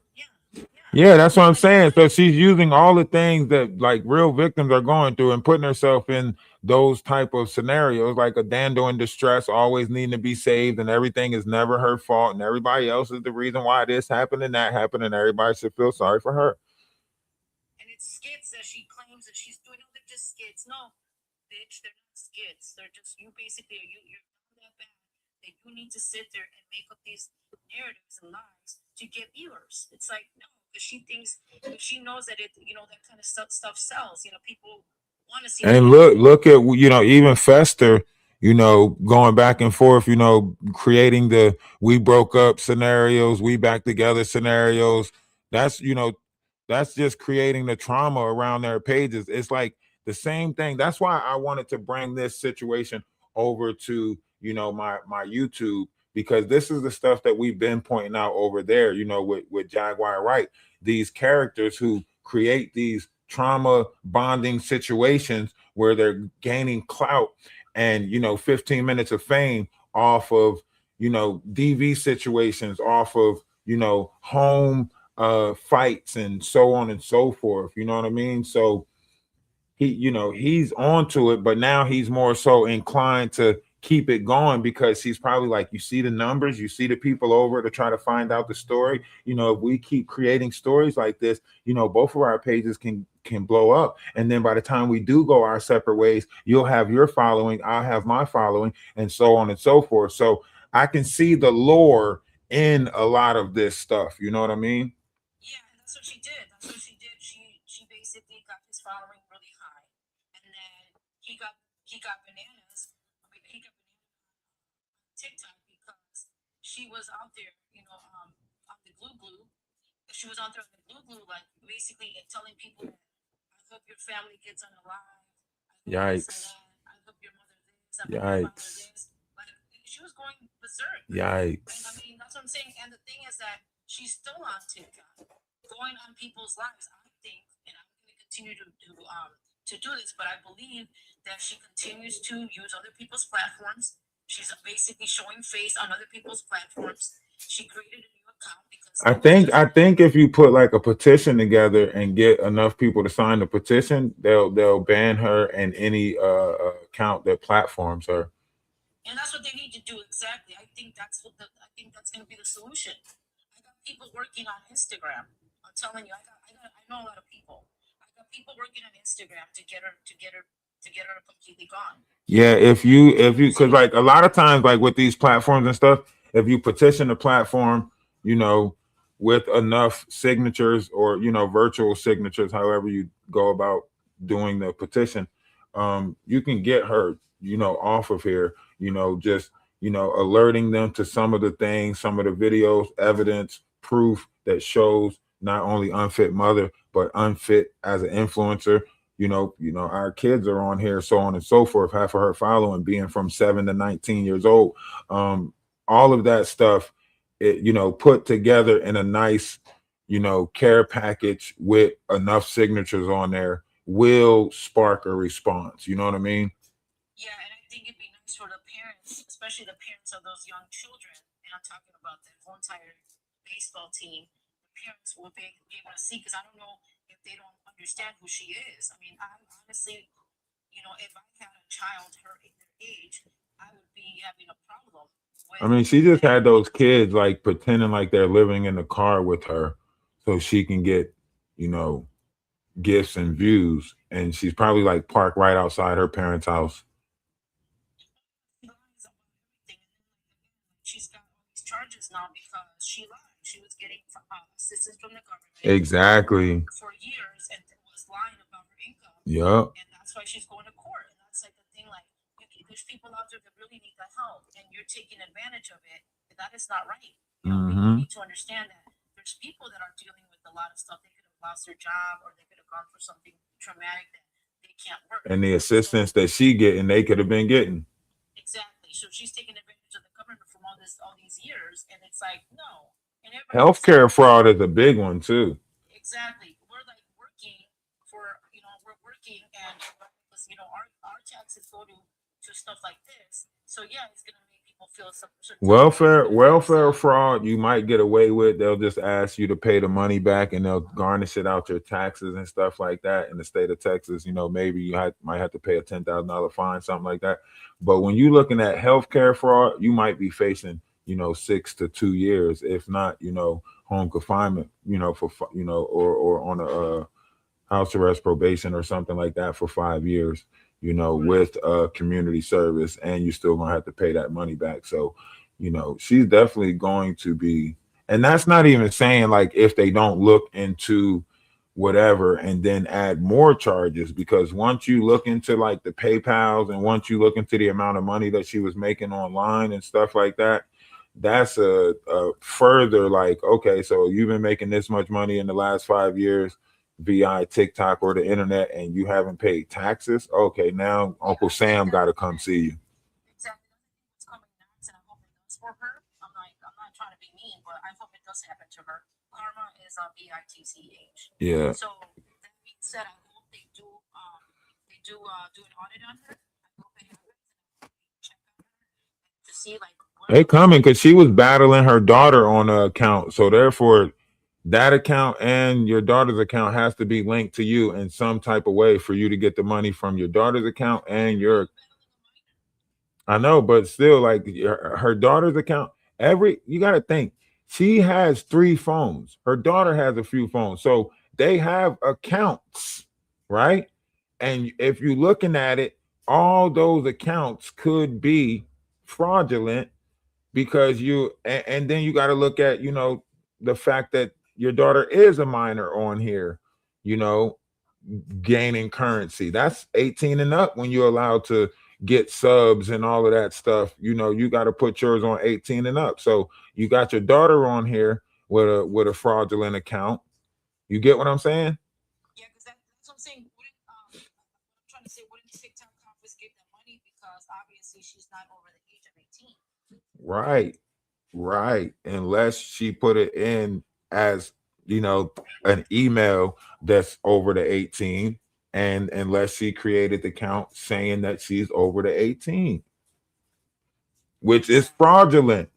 Yeah, that's what I'm saying. So she's using all the things that like real victims are going through and putting herself in those type of scenarios, like a Dando in distress, always needing to be saved, and everything is never her fault, and everybody else is the reason why this happened and that happened, and everybody should feel sorry for her. And it's skits that she claims that she's doing. No, they're just skits. No, bitch, they're not skits. They're just you're that bad that you need to sit there and make up these narratives and lies get viewers. It's like, no, because she thinks, if she knows that it, that kind of stuff sells. People want to see. And look at, even Fester, going back and forth, creating the we broke up scenarios, we back together scenarios. That's that's just creating the trauma around their pages. It's like the same thing. That's why I wanted to bring this situation over to my YouTube, because this is the stuff that we've been pointing out over there, with Jaguar Wright, these characters who create these trauma bonding situations where they're gaining clout and 15 minutes of fame off of DV situations, off of home fights and so on and so forth. You know what I mean? So he's onto it, but now he's more so inclined to keep it going, because he's probably like, you see the numbers, you see the people over to try to find out the story. If we keep creating stories like this, both of our pages can blow up, and then by the time we do go our separate ways, you'll have your following, I'll have my following, and so on and so forth. So I can see the lore in a lot of this stuff. You know what I mean? Yeah, and that's what she did. She basically got his following really high, and then he got bananas. I mean, he got bananas on TikTok because she was out there, on the glue. She was out there on the glue, like basically telling people, I hope your family gets unalive. Yikes. I hope your mother this. I hope your father Yikes. this. Like, she was going berserk. Yikes. I mean, that's what I'm saying. And the thing is that she's still on TikTok, going on people's lives. I think, and I'm going to continue to do this, but I believe that she continues to use other people's platforms. She's basically showing face on other people's platforms. She created a new account because I think if you put like a petition together and get enough people to sign the petition, they'll ban her and any account that platforms her. And that's what they need to do exactly. I think that's going to be the solution. I got people working on Instagram. I'm telling you, I know a lot of people. I got people working on Instagram to get her completely gone. Yeah, if you because like a lot of times, like with these platforms and stuff, if you petition the platform, with enough signatures or virtual signatures, however you go about doing the petition, you can get her off of here, just alerting them to some of the things, some of the videos, evidence, proof that shows not only unfit mother but unfit as an influencer. Our kids are on here, so on and so forth. Half of her following being from 7 to 19 years old. All of that stuff, put together in a nice, care package with enough signatures on there will spark a response. You know what I mean? Yeah, and I think it'd be nice for the parents, especially the parents of those young children, and I'm talking about the whole entire baseball team. The parents will be able to see, because I don't know if they don't understand who she is. I mean, I honestly, if I had a child her age, I would be having a problem. I mean, she just had those kids like pretending like they're living in the car with her so she can get, gifts and views. And she's probably like parked right outside her parents' house. She's got all these charges now because she lied. She was getting assistance from the government. Exactly. For years, and was lying about her income. Yep. And that's why she's going to court. And that's like the thing, like, there's people out there that really need that help, and you're taking advantage of it. That is not right. You need to understand that there's people that are dealing with a lot of stuff. They could have lost their job, or they could have gone for something traumatic that they can't work. And the assistance that she getting, they could have been getting. Exactly. So she's taking advantage of the government from all these years, and it's like, no. And healthcare fraud is a big one too. Exactly. We're like working for, we're working, and our taxes go to stuff like this. So yeah, it's gonna make people feel some welfare fraud you might get away with. They'll just ask you to pay the money back, and they'll garnish it out your taxes and stuff like that. In the state of Texas, maybe you might have to pay a $10,000 fine, something like that. But when you're looking at healthcare fraud, you might be facing 6 to 2 years, if not home confinement, for or on a house arrest, probation, or something like that for 5 years, with community service, and you're still gonna have to pay that money back. So, she's definitely going to be And that's not even saying like if they don't look into whatever and then add more charges, because once you look into like the PayPals and once you look into the amount of money that she was making online and stuff like that, that's a further like, okay, so you've been making this much money in the last 5 years via TikTok or the internet and you haven't paid taxes. Okay, now Uncle Sam got to come see you. Exactly. It's coming next, and I hope it does for her. I'm not trying to be mean, but I hope it does happen to her. Karma is a BITCH. Yeah. So that being said, I hope they do do an audit on her. I hope it happens and check on her to see like They coming because she was battling her daughter on an account. So therefore, that account and your daughter's account has to be linked to you in some type of way for you to get the money from your daughter's account and your. I know, but still, like her daughter's account. You got to think she has 3 phones. Her daughter has a few phones, so they have accounts, right? And if you're looking at it, all those accounts could be fraudulent because and then you got to look at the fact that your daughter is a minor on here, gaining currency. That's 18 and up when you're allowed to get subs and all of that stuff. You got to put yours on 18 and up. So you got your daughter on here with a fraudulent account. You get what I'm saying? Yeah, because that's what I'm saying. I'm trying to say, wouldn't TikTok confiscate that money because obviously she's not over the age of 18. Right. Unless she put it in as, an email that's over the 18, and unless she created the account saying that she's over the 18, which is fraudulent.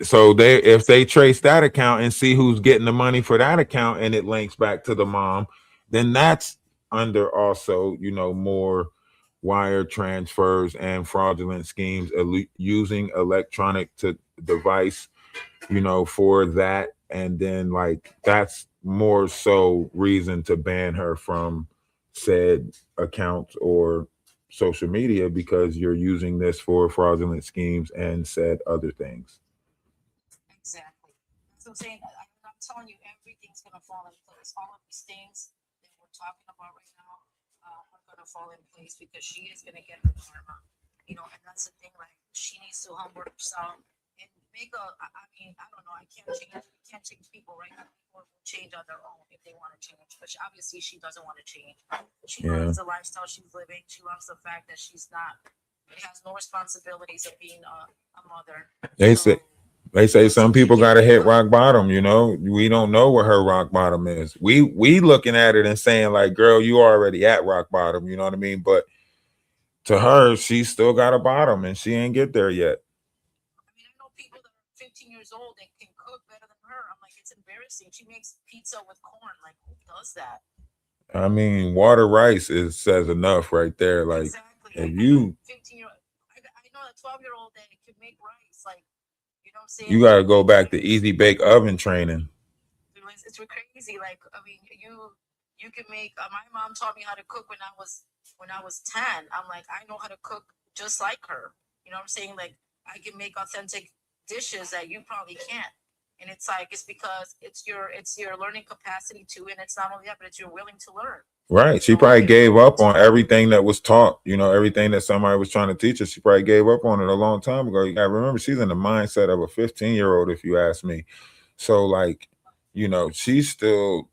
So if they trace that account and see who's getting the money for that account and it links back to the mom, then that's under also, more wire transfers and fraudulent schemes using electronic device, for that. And then like that's more so reason to ban her from said accounts or social media, because you're using this for fraudulent schemes and said other things. Exactly. So I'm saying, I'm telling you, everything's gonna fall in place. All of these things that we're talking about right now are gonna fall in place because she is gonna get her karma. And that's the thing. Like she needs to humble herself and make I mean, I don't know. I can't change. We can't change people, right? People will change on their own if they want to change. But obviously, she doesn't want to change. She loves the lifestyle she's living. She loves the fact that she's not. She has no responsibilities of being a mother. They say some people got to hit rock bottom. We don't know what her rock bottom is. We looking at it and saying like, girl, you already at rock bottom. You know what I mean? But to her, she's still got a bottom and she ain't get there yet. I mean, I know people that are 15 years old that can cook better than her. I'm like, it's embarrassing. She makes pizza with corn. Like, who does that? I mean, water rice says enough right there. Like, exactly. If you 15-year-old, I know a 12-year-old that can make rice. Like, you know what I'm saying? You got to go back to easy bake oven training. It's crazy. Like, I mean, you can make. My mom taught me how to cook when I was 10. I'm like, I know how to cook just like her. You know what I'm saying? Like, I can make authentic dishes that you probably can't. And it's like, it's because it's your learning capacity too. And it's not only that, but it's you're willing to learn. Right. She probably gave up on everything that was taught, everything that somebody was trying to teach her. She probably gave up on it a long time ago. You got to remember, she's in the mindset of a 15-year-old, if you ask me. So like, she's still,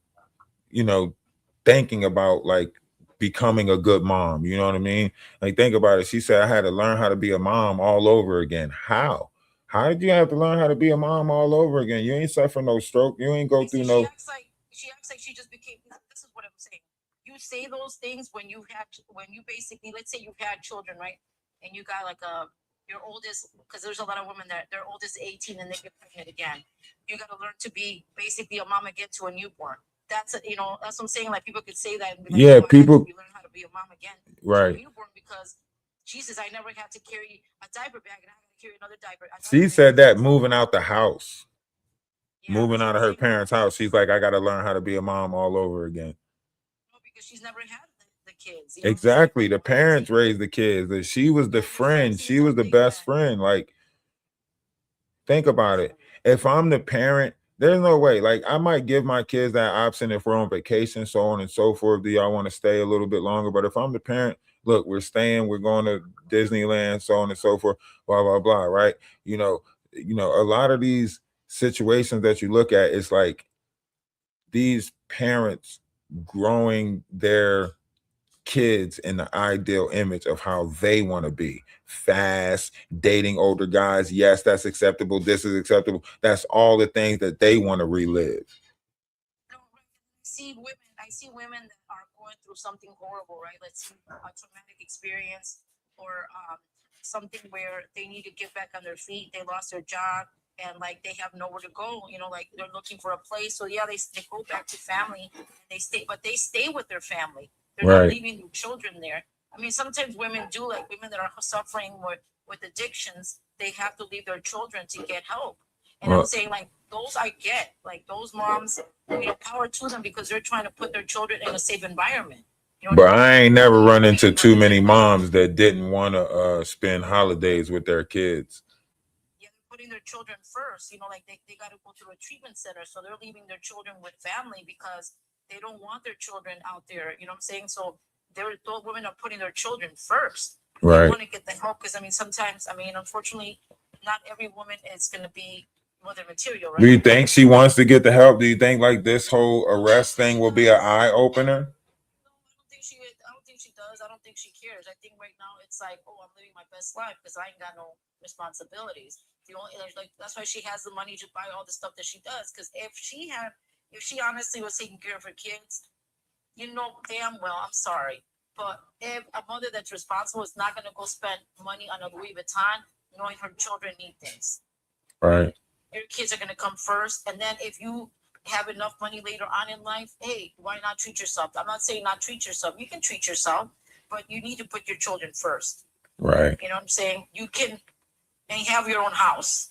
thinking about like becoming a good mom. You know what I mean? Like, think about it. She said, I had to learn how to be a mom all over again. How did you have to learn how to be a mom all over again? You ain't suffer no stroke. You ain't go through no. She acts like she just became. This is what I'm saying. You say those things when you basically, let's say you've had children, right? And you got like your oldest, because there's a lot of women that their oldest 18 and they get pregnant again. You got to learn to be basically a mom again to a newborn. That's that's what I'm saying. Like, people could say that. And be like, people learn how to be a mom again, right? To a newborn, because Jesus, I never had to carry a diaper bag, and I had to carry another diaper. She said that moving out the house, moving out of her parents' house, she's like, I got to learn how to be a mom all over again. No, because she's never had the kids. Exactly. The parents raised the kids. She was the friend. She was the best friend. Like, Think about it. If I'm the parent, there's no way. Like, I might give my kids that option if we're on vacation, so on and so forth. Do y'all want to stay a little bit longer? But if I'm the parent, look, we're staying, we're going to Disneyland, so on and so forth, blah, blah, blah, right? You know, a lot of these situations that you look at, it's like these parents growing their kids in the ideal image of how they want to be. Fast, dating older guys. Yes, that's acceptable. This is acceptable. That's all the things that they want to relive. I see women that are going through something horrible, right? Let's see, a traumatic experience or something where they need to get back on their feet. They lost their job and like they have nowhere to go. You know, like they're looking for a place. So yeah, they go back to family and they stay, but they stay with their family. They're not leaving their children there. I mean, sometimes women do, like women that are suffering with addictions, they have to leave their children to get help. And I'm saying, like, those I get, like those moms, you know, power to them because they're trying to put their children in a safe environment. You know, but I ain't never run into too many moms that didn't want to spend holidays with their kids. Yeah, they're putting their children first. You know, like they got to go to a treatment center, so they're leaving their children with family because they don't want their children out there. You know what I'm saying? So those women are putting their children first. Right. They want to get the help because I mean, sometimes, I mean, unfortunately, not every woman is going to be mother material, right? Do you think she wants to get the help? Do you think like this whole arrest thing will be an eye opener? I don't think she does. I don't think she cares. I think right now it's like, oh, I'm living my best life because I ain't got no responsibilities. The only like that's why she has the money to buy all the stuff that she does. Because if she honestly was taking care of her kids, you know damn well, I'm sorry, but if a mother that's responsible is not going to go spend money on a Louis Vuitton, knowing her children need things. Right. Your kids are going to come first, and then if you have enough money later on in life, hey, why not treat yourself? I'm not saying not treat yourself. You can treat yourself, but you need to put your children first. Right. You know what I'm saying? You can and have your own house.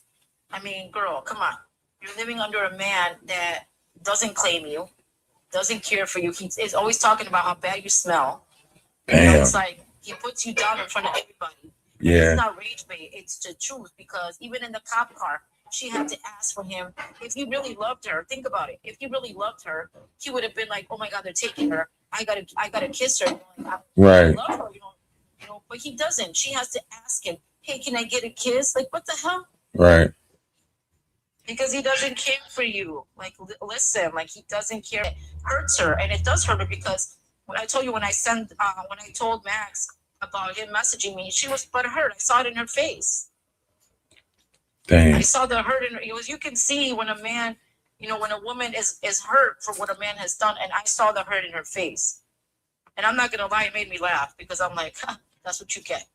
I mean, girl, come on. You're living under a man that doesn't claim you, doesn't care for you. He's always talking about how bad you smell. Damn. You know, it's like he puts you down in front of everybody. Yeah. It's not rage bait. It's the truth because even in the cop car, she had to ask for him. If he really loved her, think about it. If he really loved her, he would have been like, "Oh my God, they're taking her. I gotta kiss her." Right. I love her, you know. But he doesn't. She has to ask him, "Hey, can I get a kiss?" Like, what the hell? Right. Because he doesn't care for you. Like, listen, like he doesn't care. It hurts her, and it does hurt her because when I told you when I told Max about him messaging me, she was butthurt. I saw it in her face. Damn. I saw the hurt in her. You can see when a man, you know, when a woman is hurt for what a man has done, and I saw the hurt in her face. And I'm not gonna lie, it made me laugh because I'm like, that's what you get.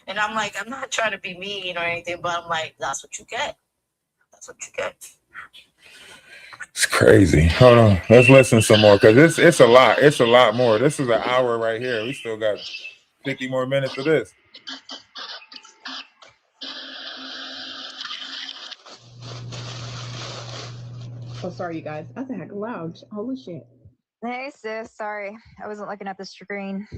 And I'm like, I'm not trying to be mean or anything, but I'm like, that's what you get. That's what you get. It's crazy. Hold on. Let's listen some more because it's a lot. It's a lot more. This is an hour right here. We still got 50 more minutes of this. Oh, sorry, you guys. That's a heck of loud. Holy shit. Hey, sis. Sorry. I wasn't looking at the screen. I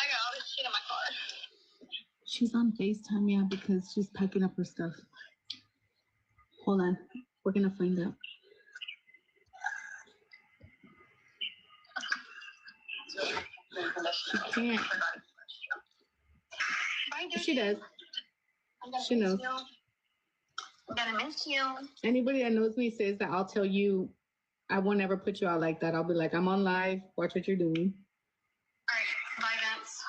got all this shit in my car. She's on FaceTime, yeah, because she's packing up her stuff. Hold on. We're going to find out. She can't. She does. She knows. I'm gonna miss you. Anybody that knows me says that I'll tell you, I won't ever put you out like that. I'll be like, I'm on live. Watch what you're doing. All right, bye, Vance.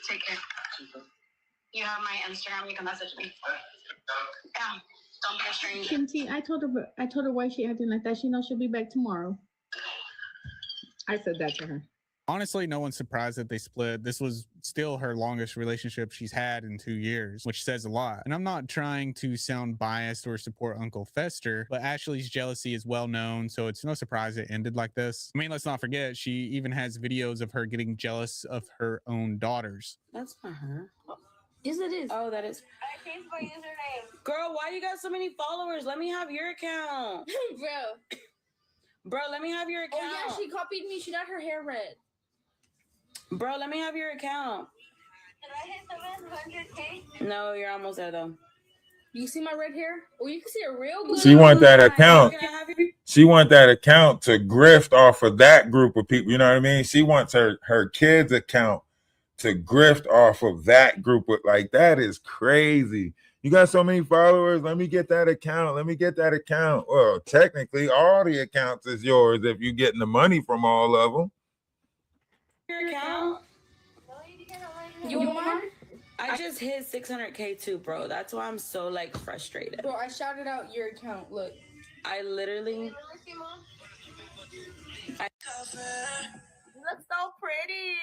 Take care. You have my Instagram. You can message me. Yeah, don't be a stranger. Kim T, I told her why she acting like that. She knows she'll be back tomorrow. I said that to her. Honestly, no one's surprised that they split. This was still her longest relationship she's had in 2 years, which says a lot. And I'm not trying to sound biased or support Uncle Fester, but Ashley's jealousy is well known, so it's no surprise it ended like this. I mean, let's not forget, she even has videos of her getting jealous of her own daughters. That's not her. Yes, it is. Oh, that is. I changed my username. Girl, why you got so many followers? Let me have your account. Bro, let me have your account. Oh, yeah, she copied me. She got her hair red. Bro, let me have your account. No, you're almost there though. You see my red hair? Oh, you can see it real good. She want that account. Can I have you? She want that account to grift off of that group of people. You know what I mean? She wants her kids' account to grift off of that group of, like, that is crazy. You got so many followers. Let me get that account. Let me get that account. Well, technically, all the accounts is yours if you're getting the money from all of them. Your account? You want mine? I just hit 600K too, bro. That's why I'm so like frustrated. Bro, I shouted out your account. Look. I literally. You look so pretty.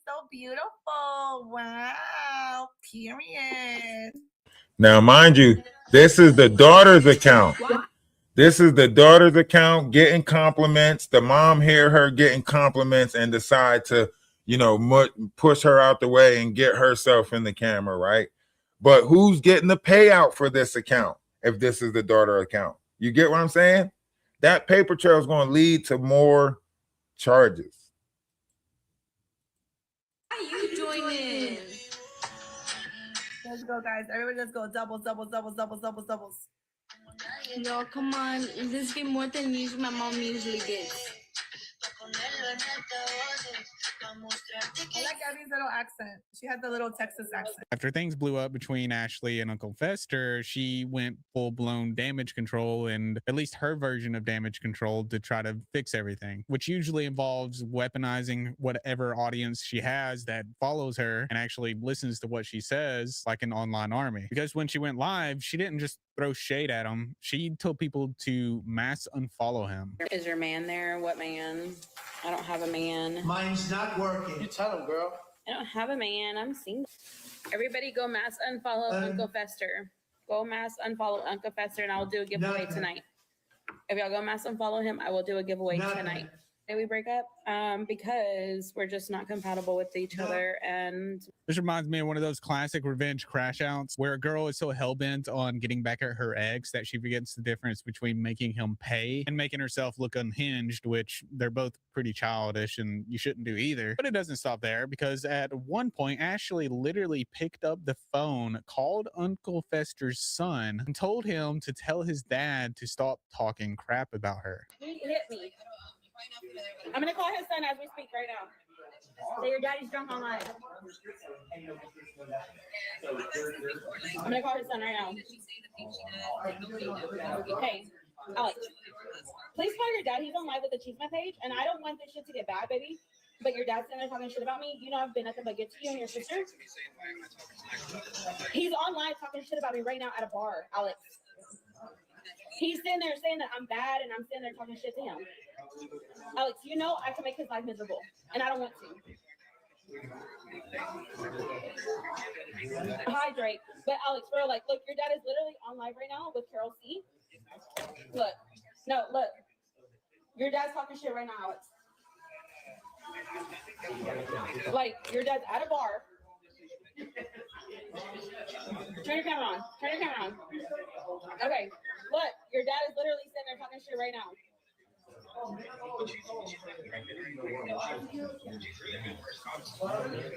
So beautiful. Wow. Period. Now, mind you, this is the daughter's account. This is the daughter's account getting compliments. The mom hear her getting compliments and decide to, you know, push her out the way and get herself in the camera, right? But who's getting the payout for this account if this is the daughter account? You get what I'm saying? That paper trail is going to lead to more charges. How you joining? Let's go, guys. Everybody, let's go. Doubles, doubles, doubles, doubles, doubles, doubles. Yo, come on. Let's get more than usually my mom usually gets. I like Abby's little accent. She had the little Texas accent. After things blew up between Ashley and Uncle Fester, she went full-blown damage control, and at least her version of damage control, to try to fix everything, which usually involves weaponizing whatever audience she has that follows her and actually listens to what she says, like an online army. Because when she went live, she didn't just throw shade at him. She told people to mass unfollow him. Is your man there? What man? I don't have a man. Mine's not working. You tell him, girl. I don't have a man. I'm single. Everybody go mass unfollow Uncle Fester. Go mass unfollow Uncle Fester and I'll do a giveaway tonight. If y'all go mass unfollow him, I will do a giveaway tonight. Did we break up? Because we're just not compatible with each other. And this reminds me of one of those classic revenge crash outs where a girl is so hell-bent on getting back at her ex that she forgets the difference between making him pay and making herself look unhinged, which they're both pretty childish and you shouldn't do either. But it doesn't stop there, because at one point, Ashley literally picked up the phone, called Uncle Fester's son, and told him to tell his dad to stop talking crap about her. he hit me. I'm gonna call his son as we speak right now. Say your daddy's drunk online. I'm gonna call his son right now. Hey, Alex, please call your dad. He's on live with the Chisma page, and I don't want this shit to get bad, baby. But your dad's sitting there talking shit about me. You know I've been nothing but good to you and your sister. He's online talking shit about me right now at a bar, Alex. He's sitting there saying that I'm bad, and I'm sitting there talking shit to him. Alex, you know I can make his life miserable, and I don't want to. Hi, Drake. But Alex, bro, like, look, your dad is literally on live right now with Carol C. Look. No, look. Your dad's talking shit right now, Alex. Like, your dad's at a bar. Turn your camera on. Turn your camera on. Okay. Look, your dad is literally sitting there talking shit right now.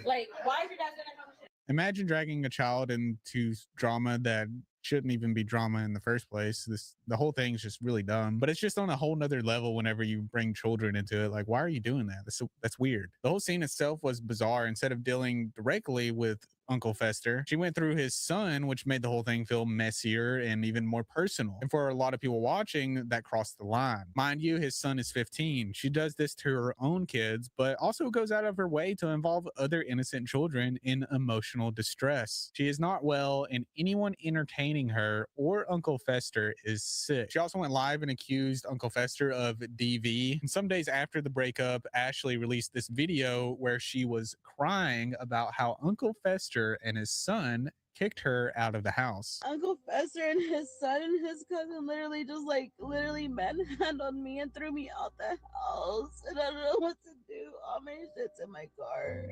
Like, why is your dad sitting there talking shit? Imagine dragging a child into drama that shouldn't even be drama in the first place. The whole thing is just really dumb, but it's just on a whole nother level whenever you bring children into it. Like, why are you doing that? That's weird. The whole scene itself was bizarre. Instead of dealing directly with Uncle Fester, she went through his son, which made the whole thing feel messier and even more personal. And for a lot of people watching, that crossed the line. Mind you, his son is 15. She does this to her own kids, but also goes out of her way to involve other innocent children in emotional distress. She is not well, and anyone entertaining her or Uncle Fester is sick. She also went live and accused Uncle Fester of DV. And some days after the breakup, Ashley released this video where she was crying about how Uncle Fester and his son kicked her out of the house. Uncle Fester and his son and his cousin literally manhandled me and threw me out the house. And I don't know what to do. All my shit's in my car.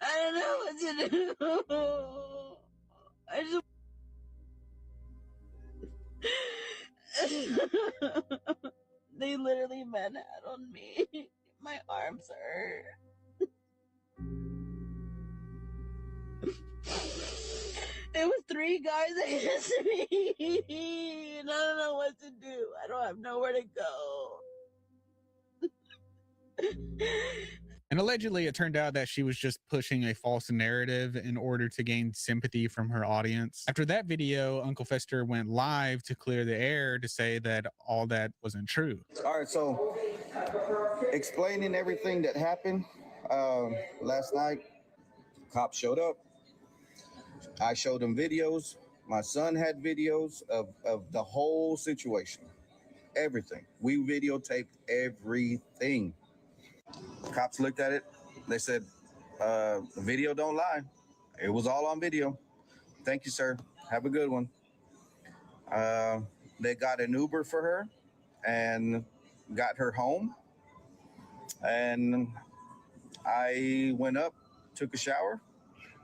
I don't know what to do. They literally manhandled me. My arms hurt. It was 3 guys against me, and I don't know what to do. I don't have nowhere to go. And allegedly, it turned out that she was just pushing a false narrative in order to gain sympathy from her audience. After that video, Uncle Fester went live to clear the air to say that all that wasn't true. All right, so explaining everything that happened last night, cops showed up. I showed them videos. My son had videos of the whole situation, everything. We videotaped everything. Cops looked at it. They said, the video don't lie. It was all on video. Thank you, sir. Have a good one. They got an Uber for her and got her home. And I went up, took a shower,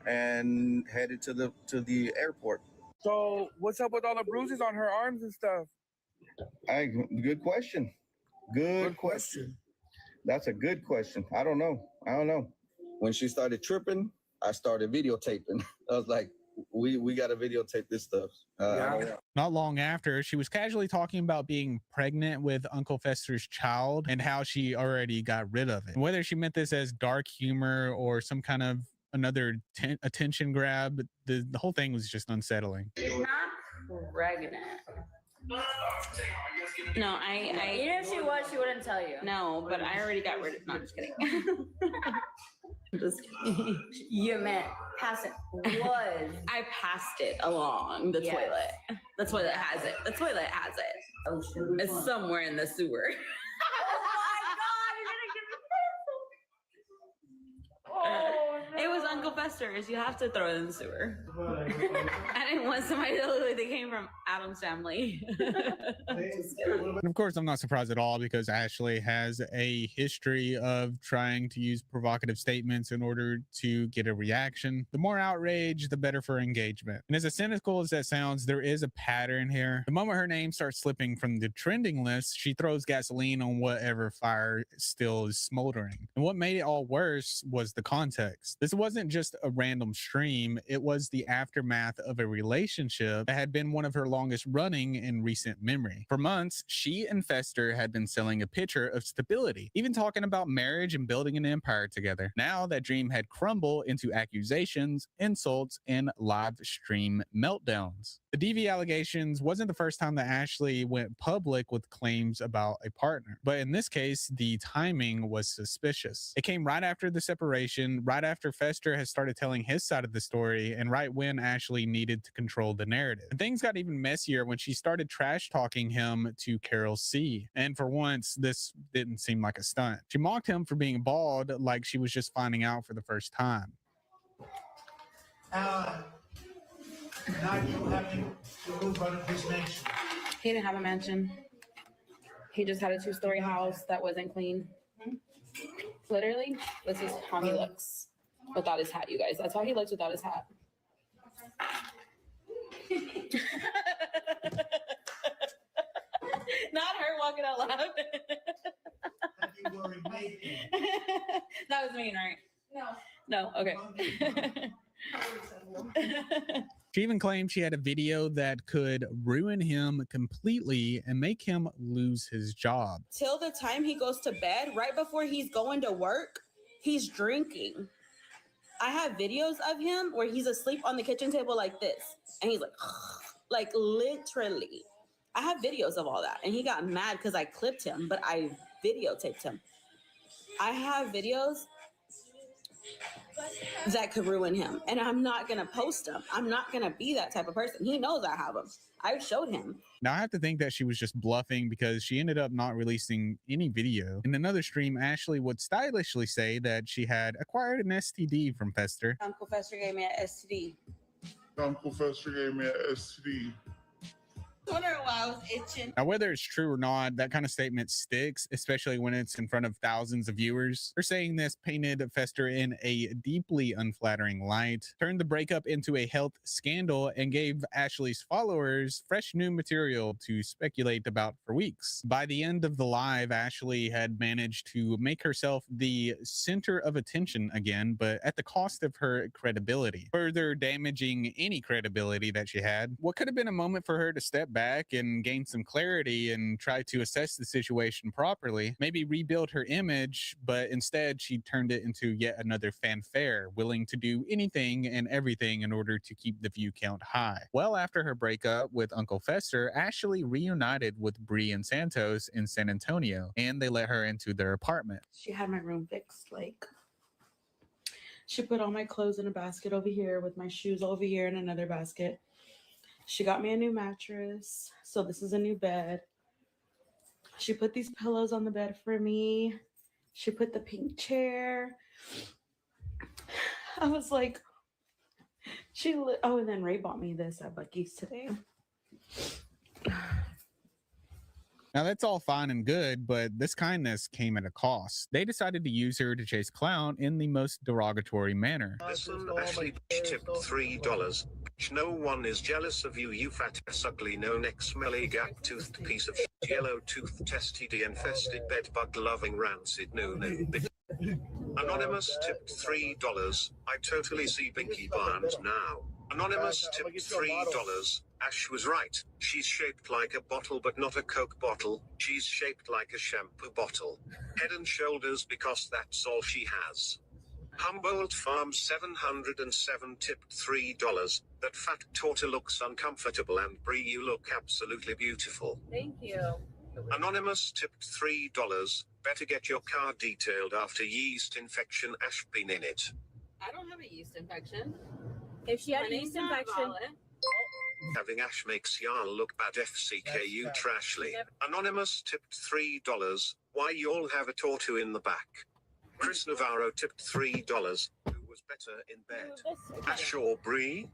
and headed to the airport. So what's up with all the bruises on her arms and stuff? Hey, good question. Good question. That's a good question. I don't know. When she started tripping, I started videotaping. I was like, we got to videotape this stuff. Not long after, she was casually talking about being pregnant with Uncle Fester's child and how she already got rid of it. And whether she meant this as dark humor or some kind of another attention grab, the whole thing was just unsettling. Not pregnant. No, Even if she was, she wouldn't tell you. No, but I already got rid of. No, I'm just kidding. I'm just kidding. You meant past it was. I passed it along the toilet. The toilet has it. The toilet has it. Oh, shoot. It's somewhere in the sewer. It was Uncle Fester's. You have to throw it in the sewer. I didn't want somebody to look like they came from Adam's family. And of course, I'm not surprised at all because Ashley has a history of trying to use provocative statements in order to get a reaction. The more outrage, the better for engagement. And as cynical as that sounds, there is a pattern here. The moment her name starts slipping from the trending list, she throws gasoline on whatever fire still is smoldering. And what made it all worse was the context. This wasn't just a random stream, it was the aftermath of a relationship that had been one of her longest running in recent memory. For months, she and Fester had been selling a picture of stability, even talking about marriage and building an empire together. Now that dream had crumbled into accusations, insults, and live stream meltdowns. The DV allegations wasn't the first time that Ashley went public with claims about a partner, but in this case, the timing was suspicious. It came right after the separation, right after Fester has started telling his side of the story, and right when Ashley needed to control the narrative. And things got even messier when she started trash talking him to Carol C. And for once, this didn't seem like a stunt. She mocked him for being bald like she was just finding out for the first time. Now you having to move out of his mansion. He didn't have a mansion. He just had a 2-story house that wasn't clean. Literally, this is how he looks without his hat, you guys. That's how he looks without his hat. Not her walking out loud. That was mean, right? No, okay. She even claimed she had a video that could ruin him completely and make him lose his job. Till the time he goes to bed, right before he's going to work, he's drinking. I have videos of him where he's asleep on the kitchen table like this. And he's like literally. I have videos of all that. And he got mad because I clipped him, but I videotaped him. I have videos that could ruin him. And I'm not going to post them. I'm not going to be that type of person. He knows I have them. I've showed him. Now, I have to think that she was just bluffing because she ended up not releasing any video. In another stream, Ashley would stylishly say that she had acquired an STD from Fester. Uncle Fester gave me an STD. Uncle Fester gave me an STD. Wondering why I was itching. Now, whether it's true or not, that kind of statement sticks, especially when it's in front of thousands of viewers. Her saying this painted Fester in a deeply unflattering light, turned the breakup into a health scandal, and gave Ashley's followers fresh new material to speculate about for weeks. By the end of the live, Ashley had managed to make herself the center of attention again, but at the cost of her credibility, further damaging any credibility that she had. What could have been a moment for her to step back and gain some clarity and try to assess the situation properly, maybe rebuild her image, but instead she turned it into yet another fanfare, willing to do anything and everything in order to keep the view count high. Well, after her breakup with Uncle Fester, Ashley reunited with Bree and Santos in San Antonio, and they let her into their apartment. She had my room fixed. Like, she put all my clothes in a basket over here with my shoes over here in another basket. She got me a new mattress. So this is a new bed. She put these pillows on the bed for me. She put the pink chair. I was like, oh, and then Ray bought me this at Buc-ee's today. Now, that's all fine and good, but this kindness came at a cost. They decided to use her to chase clout in the most derogatory manner. Listen, Ashley tipped $3. No one is jealous of you, you fat ass ugly no neck smelly gap-toothed piece of shit, yellow tooth STD infested bed bug loving rancid no bitch. Anonymous tipped $3. I totally see Binky Barnes now. Anonymous tipped $3. Ash was right. She's shaped like a bottle but not a Coke bottle. She's shaped like a shampoo bottle. Head and shoulders because that's all she has. Humboldt Farm 707 tipped $3. That fat torta looks uncomfortable and Bree you look absolutely beautiful. Thank you. Anonymous tipped $3. Better get your car detailed after yeast infection. Ash been in it. I don't have a yeast infection. If she had a yeast infection, Having Ash makes y'all look bad. FCKU Trashly. Anonymous tipped $3. Why y'all have a tortu in the back? Chris Navarro tipped $3. Who was better in bed? Ash or Bree?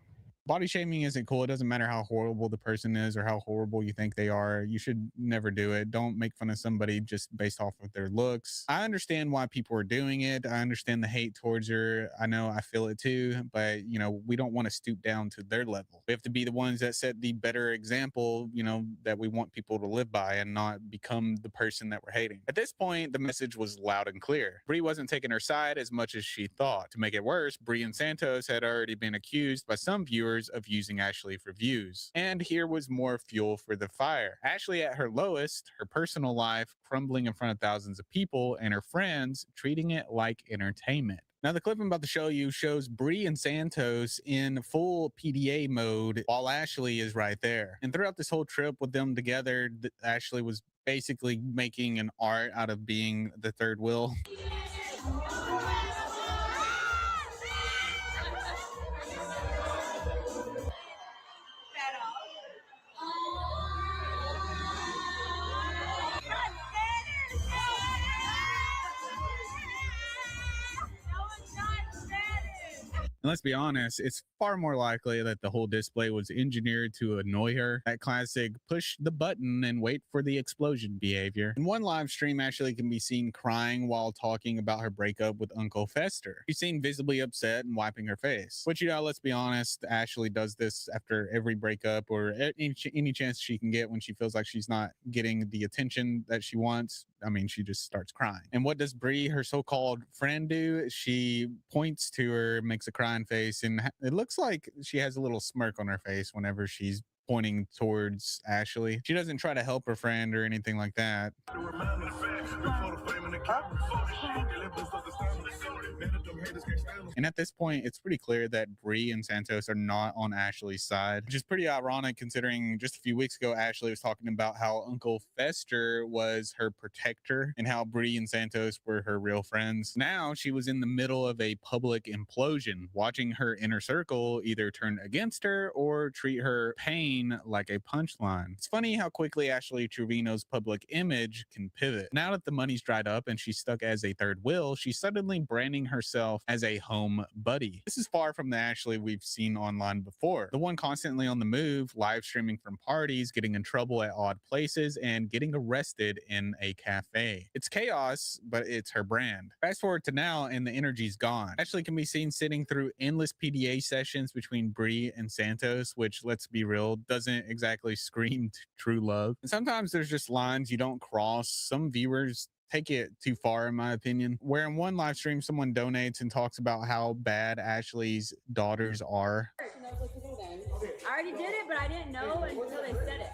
Body shaming isn't cool. It doesn't matter how horrible the person is or how horrible you think they are. You should never do it. Don't make fun of somebody just based off of their looks. I understand why people are doing it. I understand the hate towards her. I know I feel it too, but you know, we don't want to stoop down to their level. We have to be the ones that set the better example, you know, that we want people to live by and not become the person that we're hating. At this point, the message was loud and clear. Bree wasn't taking her side as much as she thought. To make it worse, Bree and Santos had already been accused by some viewers of using Ashley for views. And here was more fuel for the fire. Ashley at her lowest, her personal life crumbling in front of thousands of people, and her friends treating it like entertainment. Now, the clip I'm about to show you shows Bree and Santos in full PDA mode while Ashley is right there. And throughout this whole trip with them together, Ashley was basically making an art out of being the third wheel. And let's be honest, it's far more likely that the whole display was engineered to annoy her. That classic push the button and wait for the explosion behavior. In one live stream, Ashley can be seen crying while talking about her breakup with Uncle Fester. She's seen visibly upset and wiping her face. Which, you know, let's be honest, Ashley does this after every breakup or any chance she can get when she feels like she's not getting the attention that she wants. I mean, she just starts crying. And what does Bree, her so-called friend, do? She points to her, makes a crying face, and it looks like she has a little smirk on her face whenever she's pointing towards Ashley. She doesn't try to help her friend or anything like that. And at this point, it's pretty clear that Bree and Santos are not on Ashley's side, which is pretty ironic considering just a few weeks ago, Ashley was talking about how Uncle Fester was her protector and how Bree and Santos were her real friends. Now she was in the middle of a public implosion, watching her inner circle either turn against her or treat her pain like a punchline. It's funny how quickly Ashley Trevino's public image can pivot. Now that the money's dried up and she's stuck as a third wheel, she's suddenly branding herself as a home buddy. This is far from the Ashley we've seen online before. The one constantly on the move, live streaming from parties, getting in trouble at odd places, and getting arrested in a cafe. It's chaos, but it's her brand. Fast forward to now, and the energy's gone. Ashley can be seen sitting through endless PDA sessions between Bree and Santos, which, let's be real, doesn't exactly scream true love. And sometimes there's just lines you don't cross. Some viewers take it too far, in my opinion, where in one live stream someone donates and talks about how bad Ashley's daughters are. I already did it, but I didn't know until they said it.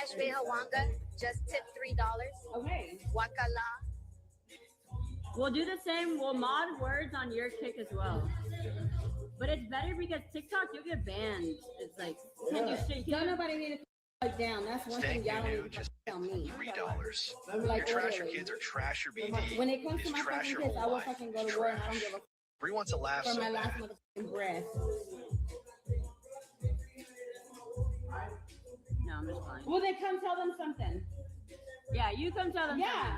Ashley Hawanga just tipped $3. Okay. Wakala. We'll do the same. We'll mod words on your kick as well. But it's better because TikTok, you'll get banned. It's like, don't nobody need to down. That's one thing y'all don't need to tell me. $3. Like, your trash your literally. kids or trash your BD. When it comes to my Trash fucking your kids, I whole will life. fucking go to war and I don't give a Bree wants a laugh for so my bad. last motherfucking breath. No, I'm just fine. Well, then come tell them something. Yeah, you come tell them something.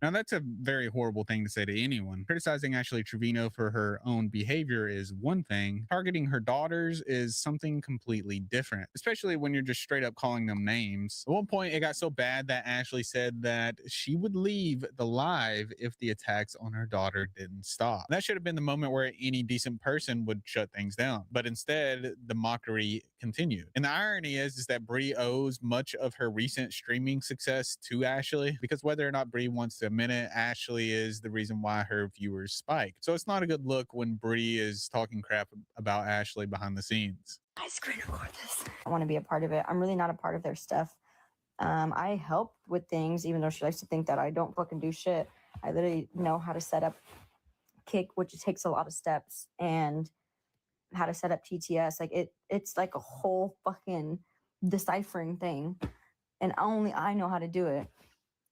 Now, that's a very horrible thing to say to anyone. Criticizing Ashley Trevino for her own behavior is one thing. Targeting her daughters is something completely different, especially when you're just straight up calling them names. At one point, it got so bad that Ashley said that she would leave the live if the attacks on her daughter didn't stop. That should have been the moment where any decent person would shut things down. But instead, the mockery continued. And the irony is that Bree owes much of her recent streaming success to Ashley, because whether or not Bree wants to admit it, Ashley is the reason why her viewers spike. So it's not a good look when Bree is talking crap about Ashley behind the scenes. I screen record this. I want to be a part of it. I'm really not a part of their stuff. I help with things, even though she likes to think that I don't fucking do shit. I literally know how to set up Kick, which takes a lot of steps, and how to set up TTS. Like it's like a whole fucking deciphering thing, and only I know how to do it.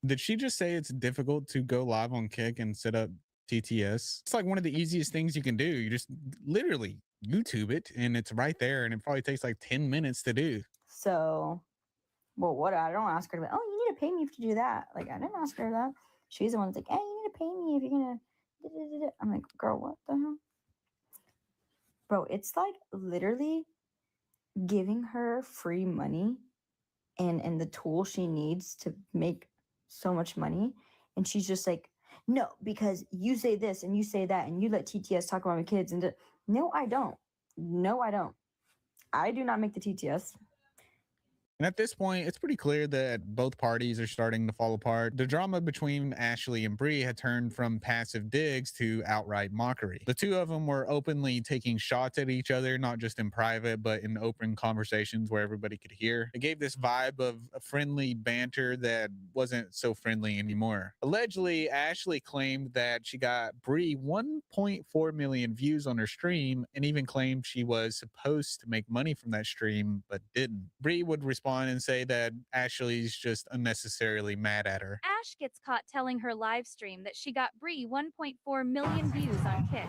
Did she just say it's difficult to go live on Kick and set up TTS? It's like one of the easiest things you can do. You just literally YouTube it and it's right there, and it probably takes like 10 minutes to do. So, well, what I don't ask her to be, oh, you need to pay me to do that. Like, I didn't ask her that. She's the one that's like, hey, you need to pay me if you're gonna. I'm like, girl, what the hell? Bro, it's like literally giving her free money and the tool she needs to make so much money, and she's just like, no, because you say this and you say that and you let TTS talk about my kids, and no, I don't. I do not make the TTS. And at this point, it's pretty clear that both parties are starting to fall apart. The drama between Ashley and Bree had turned from passive digs to outright mockery. The two of them were openly taking shots at each other, not just in private, but in open conversations where everybody could hear. It gave this vibe of a friendly banter that wasn't so friendly anymore. Allegedly, Ashley claimed that she got Bree 1.4 million views on her stream, and even claimed she was supposed to make money from that stream, but didn't. Bree would respond and say that Ashley's just unnecessarily mad at her. Ash gets caught telling her live stream that she got Bree 1.4 million views on Kick.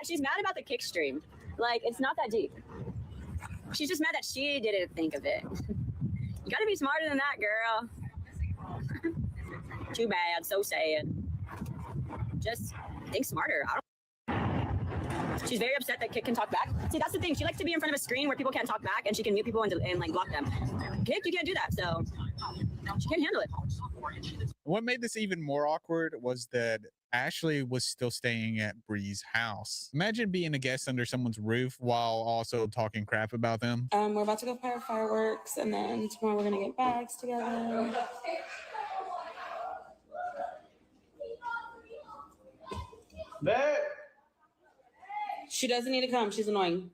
She's mad about the Kick stream. Like, it's not that deep. She's just mad that she didn't think of it. You gotta be smarter than that, girl. Too bad, so sad. Just think smarter. She's very upset that Kick can talk back. See, that's the thing. She likes to be in front of a screen where people can't talk back, and she can mute people and like block them. Kick, you can't do that, so she can't handle it. What made this even more awkward was that Ashley was still staying at Bree's house. Imagine being a guest under someone's roof while also talking crap about them. We're about to go fire fireworks, and then tomorrow we're gonna get bags together. Babe. She doesn't need to come. She's annoying.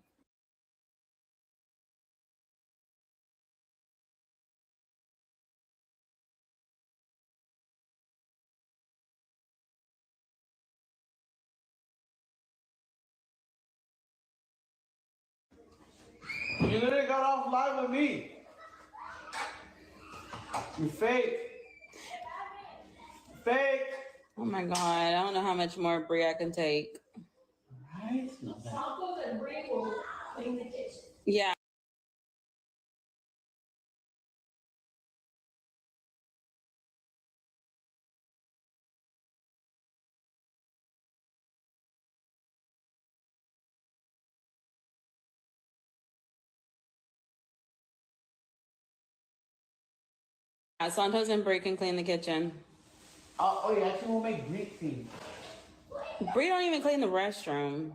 You literally got off live with me. You fake. Fake. Oh my God. I don't know how much more Brie I can take. Yeah. Santos and Brie can clean the kitchen. Oh yeah, actually we'll make Greek tea. Brie don't even clean the restroom.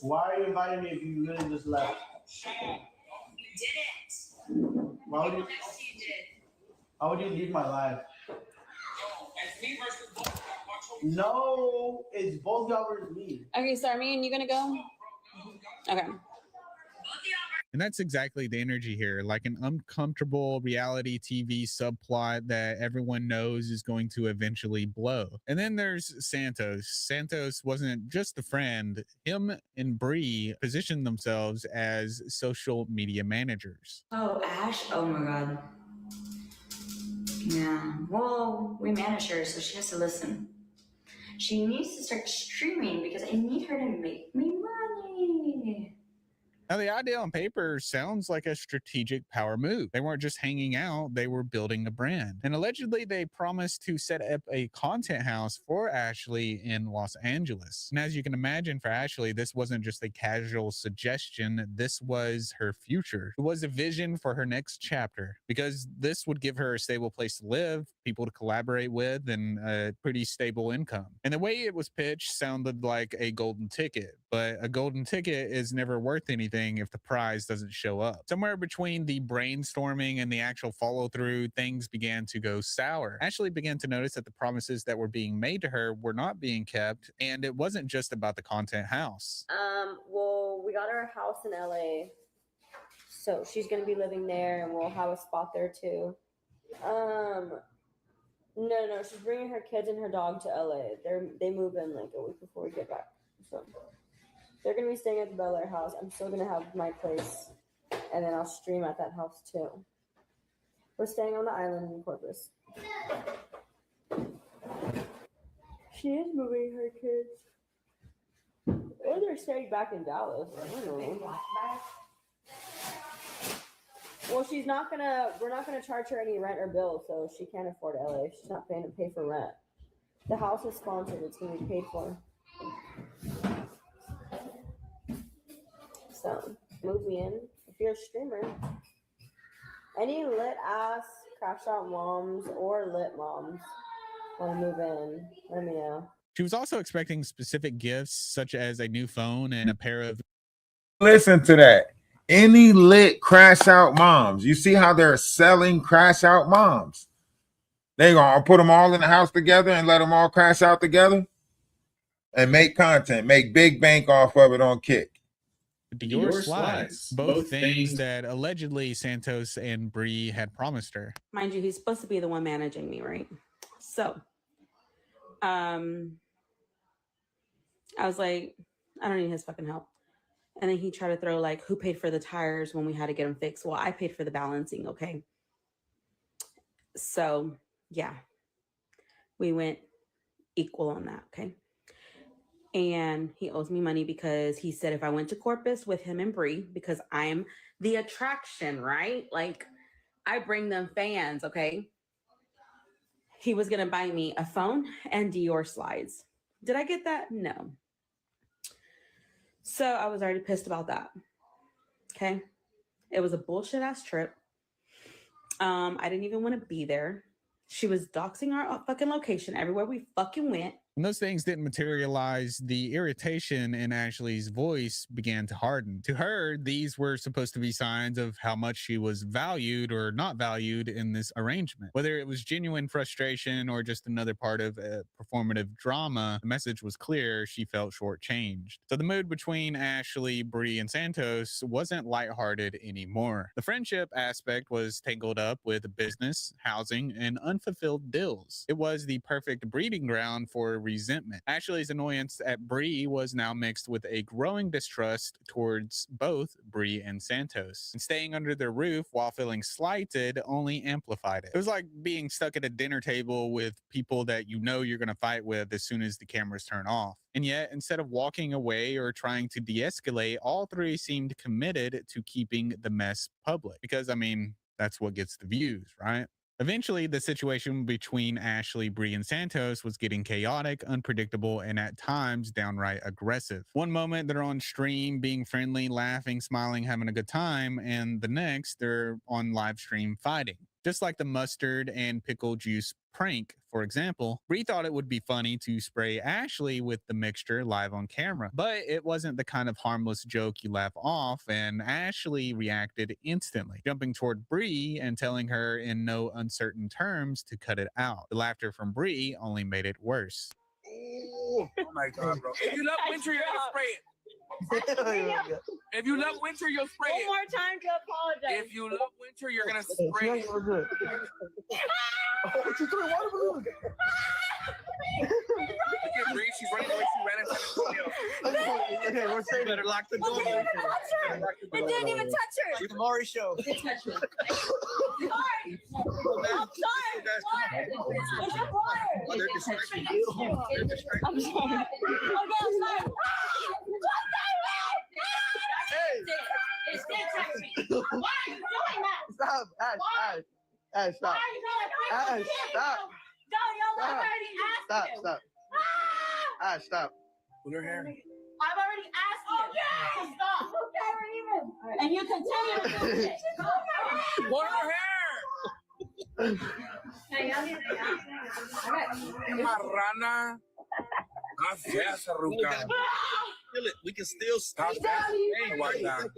Why are you inviting me if you literally just left? You didn't. Why would you? How would you leave my life? No, it's both y'all versus me. Okay, so are me and you gonna go? Okay. And that's exactly the energy here, like an uncomfortable reality TV subplot that everyone knows is going to eventually blow. And then there's Santos. Santos wasn't just a friend. Him and Bree positioned themselves as social media managers. Oh, Ash? Oh my god. Yeah. Well, we manage her, so she has to listen. She needs to start streaming because I need her to make me money. Now, the idea on paper sounds like a strategic power move. They weren't just hanging out, they were building a brand. And allegedly, they promised to set up a content house for Ashley in Los Angeles. And as you can imagine, for Ashley, this wasn't just a casual suggestion, this was her future. It was a vision for her next chapter, because this would give her a stable place to live, people to collaborate with, and a pretty stable income. And the way it was pitched sounded like a golden ticket, but a golden ticket is never worth anything if the prize doesn't show up. Somewhere between the brainstorming and the actual follow through, things began to go sour. Ashley began to notice that the promises that were being made to her were not being kept, and it wasn't just about the content house. Well, we got her a house in LA, so she's gonna be living there, and we'll have a spot there too. No, she's bringing her kids and her dog to LA. They move in like a week before we get back, so they're gonna be staying at the Bel Air house. I'm still gonna have my place, and then I'll stream at that house too. We're staying on the island in Corpus. She is moving her kids. Or they're staying back in Dallas. I don't know. Well, we're not gonna charge her any rent or bill, so she can't afford LA. She's not paying to pay for rent. The house is sponsored, it's gonna be paid for. So move me in. If you're a streamer, any lit ass crash out moms or lit moms want to move in, let me know. She was also expecting specific gifts, such as a new phone and a pair of... Listen to that. Any lit crash out moms. You see how they're selling crash out moms? They gonna put them all in the house together and let them all crash out together and make content, make big bank off of it on Kick. Dior slides, both things that allegedly Santos and Bree had promised her. Mind you, he's supposed to be the one managing me, right? So, I was like, I don't need his fucking help. And then he tried to throw like, who paid for the tires when we had to get them fixed? Well, I paid for the balancing, okay? So, yeah, we went equal on that, okay? And he owes me money because he said if I went to Corpus with him and Bree, because I'm the attraction, right? Like, I bring them fans, okay? He was going to buy me a phone and Dior slides. Did I get that? No. So I was already pissed about that. Okay. It was a bullshit ass trip. I didn't even want to be there. She was doxing our fucking location everywhere we fucking went. When those things didn't materialize, the irritation in Ashley's voice began to harden. To her, these were supposed to be signs of how much she was valued or not valued in this arrangement. Whether it was genuine frustration or just another part of a performative drama, the message was clear: she felt shortchanged. So the mood between Ashley, Bree, and Santos wasn't lighthearted anymore. The friendship aspect was tangled up with business, housing, and unfulfilled deals. It was the perfect breeding ground for resentment. Ashley's annoyance at Bree was now mixed with a growing distrust towards both Bree and Santos. And staying under their roof while feeling slighted only amplified it. It was like being stuck at a dinner table with people that you know you're going to fight with as soon as the cameras turn off. And yet, instead of walking away or trying to de-escalate, all three seemed committed to keeping the mess public. Because, I mean, that's what gets the views, right? Eventually, the situation between Ashley, Bree, and Santos was getting chaotic, unpredictable, and at times downright aggressive. One moment, they're on stream being friendly, laughing, smiling, having a good time, and the next, they're on live stream fighting. Just like the mustard and pickle juice prank, for example, Bree thought it would be funny to spray Ashley with the mixture live on camera, but it wasn't the kind of harmless joke you laugh off, and Ashley reacted instantly, jumping toward Bree and telling her in no uncertain terms to cut it out. The laughter from Bree only made it worse. Oh my God, bro. If you love winter, you're gonna spray it. If you love winter, you'll spray it. One more time to apologize. If you love winter, you're gonna spray it. Oh, she's throwing water balloons. Look at Bree, she's running away. She ran into the Okay, we're saying better lock the door. It didn't even touch her. It's the Maury show. It touched her. Sorry. I'm sorry. It's your water. Oh, they're distracting you. They're distracting I'm sorry. Okay, I'm sorry. It's touching me. Why are you doing that? Stop, Ash, stop. Why are you doing that? Ash, stop. No, y'all already asked you. Stop. Ash, stop. Pull her hair. I've already asked you. Okay. Stop. Okay, and you continue to do this. Pull her hair. Hey, y'all need to Marrana. Ah, fea esa ruca. Feel it. We can still stop Stop that. that. Hey, Why not? God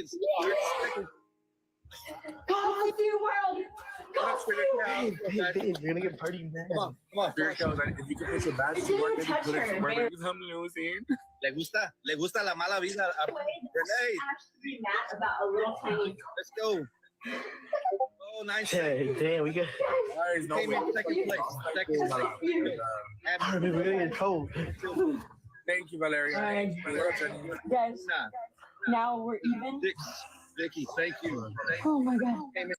bless you, world. God bless you. You're gonna get party mad. Come on. Here it goes. If you can put your back to work, then you put it somewhere. I'm losing. Le gusta la mala vida a Renee. Actually mad about a little tiny. Let's go. Oh, nice. Hey, damn, we got. Guys, no Came in way. second place. Second place. We're gonna get cold. Thank you, Valeria. Guys, now we're even. Vicky, thank you. Oh my God.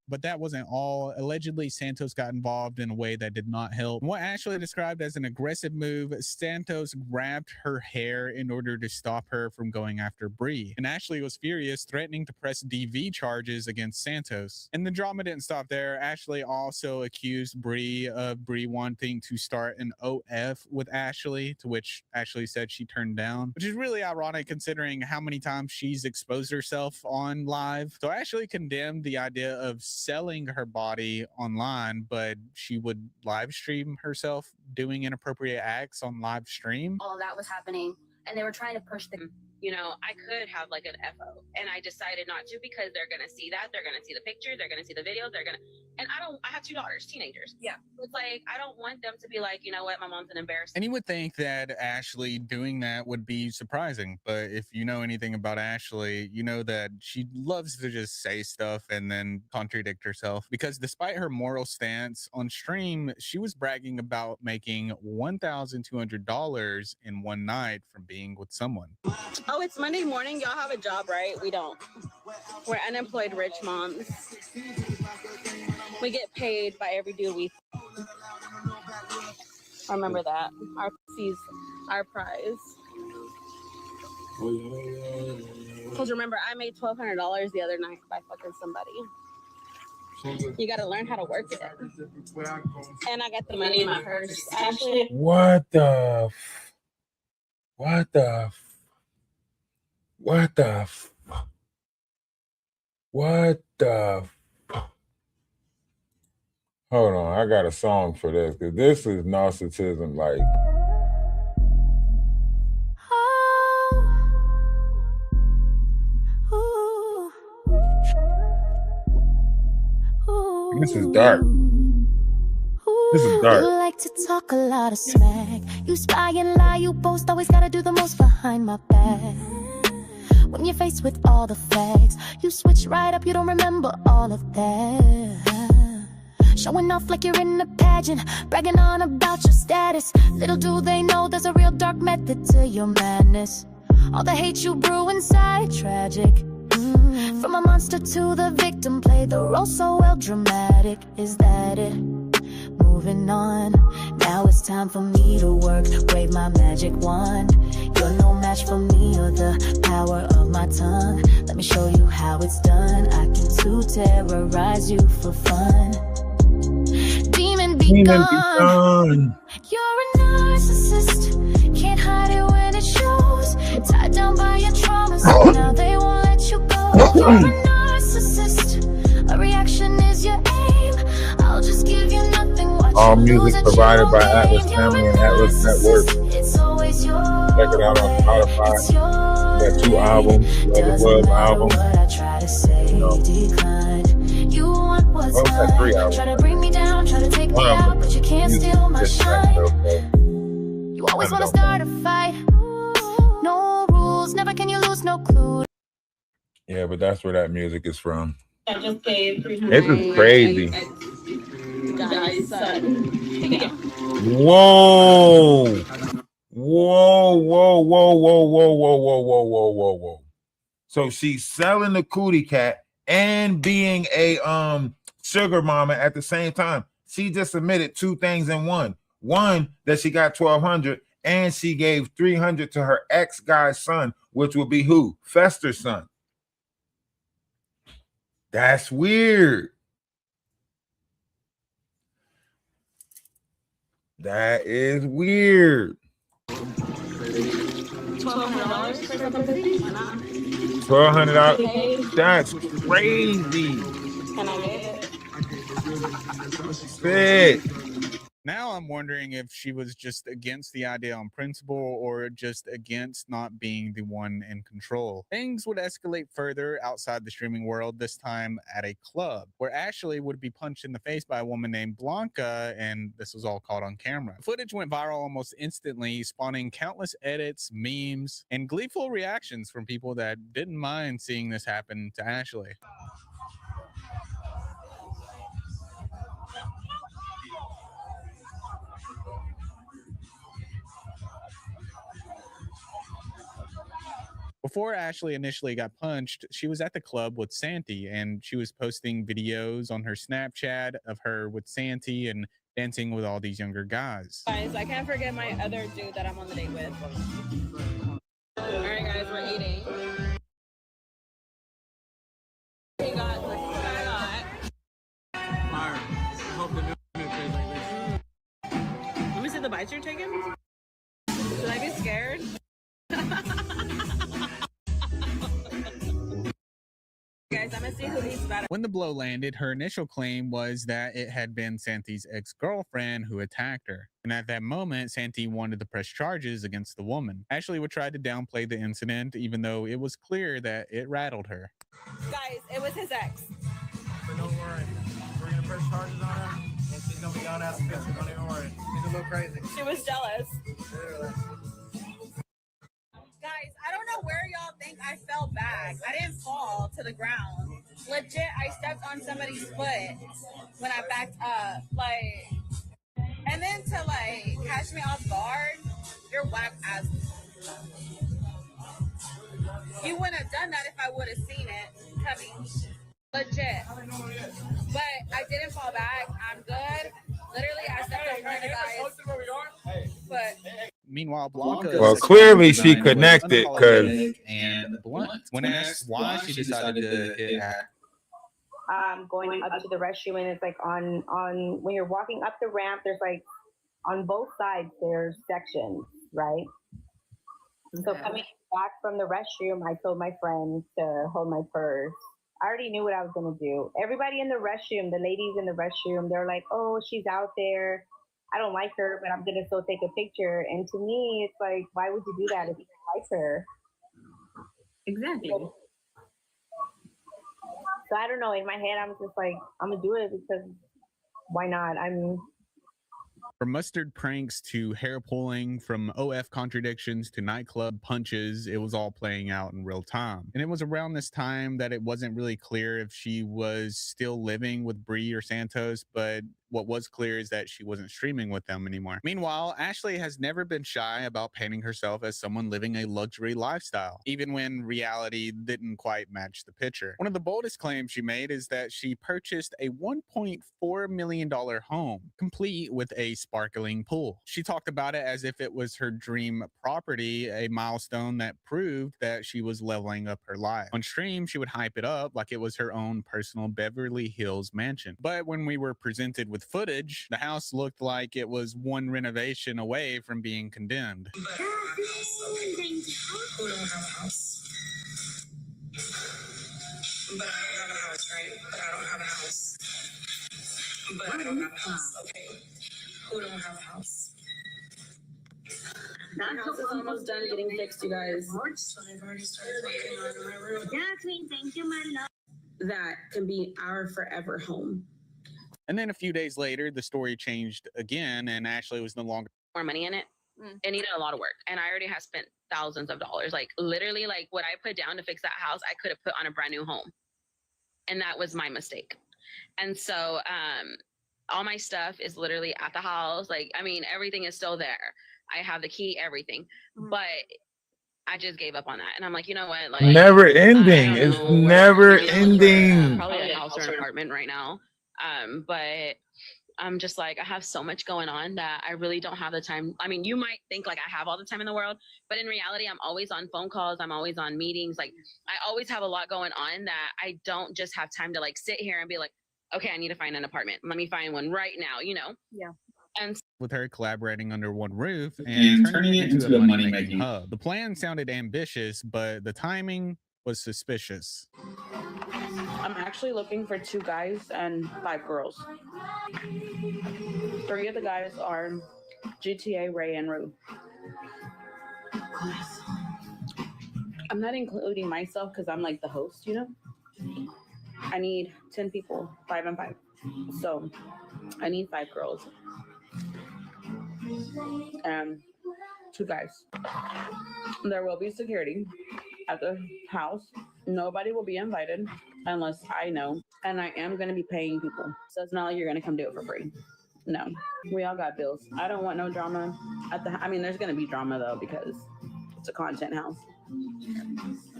But that wasn't all. Allegedly, Santos got involved in a way that did not help. What Ashley described as an aggressive move, Santos grabbed her hair in order to stop her from going after Bree. And Ashley was furious, threatening to press DV charges against Santos. And the drama didn't stop there. Ashley also accused Bree of wanting to start an OF with Ashley, to which Ashley said she turned down, which is really ironic considering how many times she's exposed herself on live. So Ashley condemned the idea of selling her body online, but she would live stream herself doing inappropriate acts on live stream. All of that was happening, and they were trying to push the. You know, I could have like an FO, and I decided not to because they're gonna see that, they're gonna see the pictures, they're gonna see the videos, and I have 2 daughters, teenagers. Yeah, it's like I don't want them to be like, you know what, my mom's an embarrassment. And you would think that Ashley doing that would be surprising, but if you know anything about Ashley, you know that she loves to just say stuff and then contradict herself, because despite her moral stance on stream, she was bragging about making $1,200 in one night from being with someone. Oh, it's Monday morning. Y'all have a job, right? We don't. We're unemployed rich moms. We get paid by every dude we. Remember that. Our pussy's our prize. Because remember, I made $1,200 the other night by fucking somebody. You gotta learn how to work it. And I got the money in my purse. Actually. What the Hold on, I got a song for this because this is narcissism. Like, this is dark. This is dark. You like to talk a lot of smack. You spy and lie, you boast, always gotta do the most behind my back. When you're faced with all the facts, you switch right up, you don't remember all of that. Showing off like you're in a pageant, bragging on about your status. Little do they know there's a real dark method to your madness. All the hate you brew inside, tragic. From a monster to the victim, play the role so well, dramatic. Is that it? Moving on. Now it's time for me to work, wave my magic wand. You're no match for me or the power of my tongue. Let me show you how it's done. I can too terrorize you for fun. Demon be gone. You're a narcissist, can't hide it when it shows. Tied down by your traumas, so now they won't let you go. You're a narcissist, a reaction is your aim. I'll just give you nothing. All music provided by Atlas Family and Atlas Network. It's always your Check it out on Spotify. Got 2 albums. The Love album. I try to say decline. You want what's mine. 3 albums. Try to bring me down, try to take me out, but you can't steal my shine. You always want to start a fight. No rules, never can you lose, no clue. Yeah, but that's where that music is from. I just paid This is crazy. Guy's son. Whoa. Whoa, whoa, whoa, whoa, whoa, whoa, whoa, whoa, whoa, whoa, whoa. So she's selling the cootie cat and being a sugar mama at the same time. She just admitted 2 things in one. One, that she got $1,200 and she gave $300 to her ex-guy's son, which would be who? Fester's son. That's weird. That is weird. $1,200 for something? Why not? $1,200. That's crazy. Can I get it? Sick. Now I'm wondering if she was just against the idea on principle or just against not being the one in control. Things would escalate further outside the streaming world, this time at a club, where Ashley would be punched in the face by a woman named Blanca, and this was all caught on camera. The footage went viral almost instantly, spawning countless edits, memes, and gleeful reactions from people that didn't mind seeing this happen to Ashley. Before Ashley initially got punched, she was at the club with Santi, and she was posting videos on her Snapchat of her with Santi and dancing with all these younger guys. Guys, I can't forget my other dude that I'm on the date with. All right, guys, we're eating. We got what I got. Fire. I hope the new tastes like this. Let me see the bites you're taking. Should I be scared? Guys, I'm gonna see who eats better. When the blow landed, her initial claim was that it had been Santi's ex-girlfriend who attacked her. And at that moment, Santi wanted to press charges against the woman. Ashley would try to downplay the incident, even though it was clear that it rattled her. Guys, it was his ex. But don't worry. We're going to press charges on her, and she's going to be on ass picture. Don't even worry. She's a little crazy. She was jealous. Literally. Guys, I don't know where y'all think I fell back. I didn't fall to the ground. Legit, I stepped on somebody's foot when I backed up. Like, and then to like catch me off guard, you're whack ass. You wouldn't have done that if I would have seen it coming. Legit. But I didn't fall back. I'm good. Literally, I stepped on one of the guys. But Meanwhile, Blanca. Well, clearly she connected because and blunt. When asked why she decided to hit going up to the restroom, and it's like on when you're walking up the ramp, there's like on both sides there's sections, right? So coming back from the restroom, I told my friend to hold my purse. I already knew what I was gonna do. Everybody in the restroom, the ladies in the restroom, they're like, "Oh, she's out there. I don't like her, but I'm gonna still take a picture." And to me, it's like, why would you do that if you don't like her? Exactly. So I don't know. In my head, I'm just like, I'm gonna do it because why not? From mustard pranks to hair pulling, from OF contradictions to nightclub punches, it was all playing out in real time. And it was around this time that it wasn't really clear if she was still living with Bree or Santos, but what was clear is that she wasn't streaming with them anymore. Meanwhile, Ashley has never been shy about painting herself as someone living a luxury lifestyle, even when reality didn't quite match the picture. One of the boldest claims she made is that she purchased a $1.4 million home, complete with a sparkling pool. She talked about it as if it was her dream property, a milestone that proved that she was leveling up her life. On stream, she would hype it up like it was her own personal Beverly Hills mansion. But when we were presented with footage, the house looked like it was one renovation away from being condemned. Who don't have a house? But I don't have a house, right? But I don't have a house. But I don't have a house. Okay. Who don't have a house? That house is almost done getting fixed, you guys. So I've already started working on my room. Yeah, Queen, thank you, my love. That can be our forever home. And then a few days later, the story changed again, and Ashley was no longer More money in it. It needed a lot of work, and I already had spent thousands of dollars. Like literally, like what I put down to fix that house, I could have put on a brand new home, and that was my mistake. And so, all my stuff is literally at the house. Like, I mean, everything is still there. I have the key, everything, but I just gave up on that, and I'm like, you know what? Like, Never ending. It's never ending. Probably a house or an apartment right now. But I'm just like, I have so much going on that I really don't have the time. I mean, you might think like I have all the time in the world, but in reality, I'm always on phone calls. I'm always on meetings. Like I always have a lot going on that I don't just have time to like sit here and be like, okay, I need to find an apartment. Let me find one right now, you know? Yeah. And with her collaborating under one roof and turning it into a money-making hub. The plan sounded ambitious, but the timing was suspicious. I'm actually looking for 2 guys and 5 girls. 3 of the guys are GTA, Ray, and Rue. I'm not including myself because I'm like the host, you know? I need 10 people, 5 and 5. So I need 5 girls and 2 guys. There will be security at the house. Nobody will be invited unless I know. And I am going to be paying people. So it's not like you're going to come do it for free. No. We all got bills. I don't want no drama at the, I mean, there's going to be drama though because it's a content house.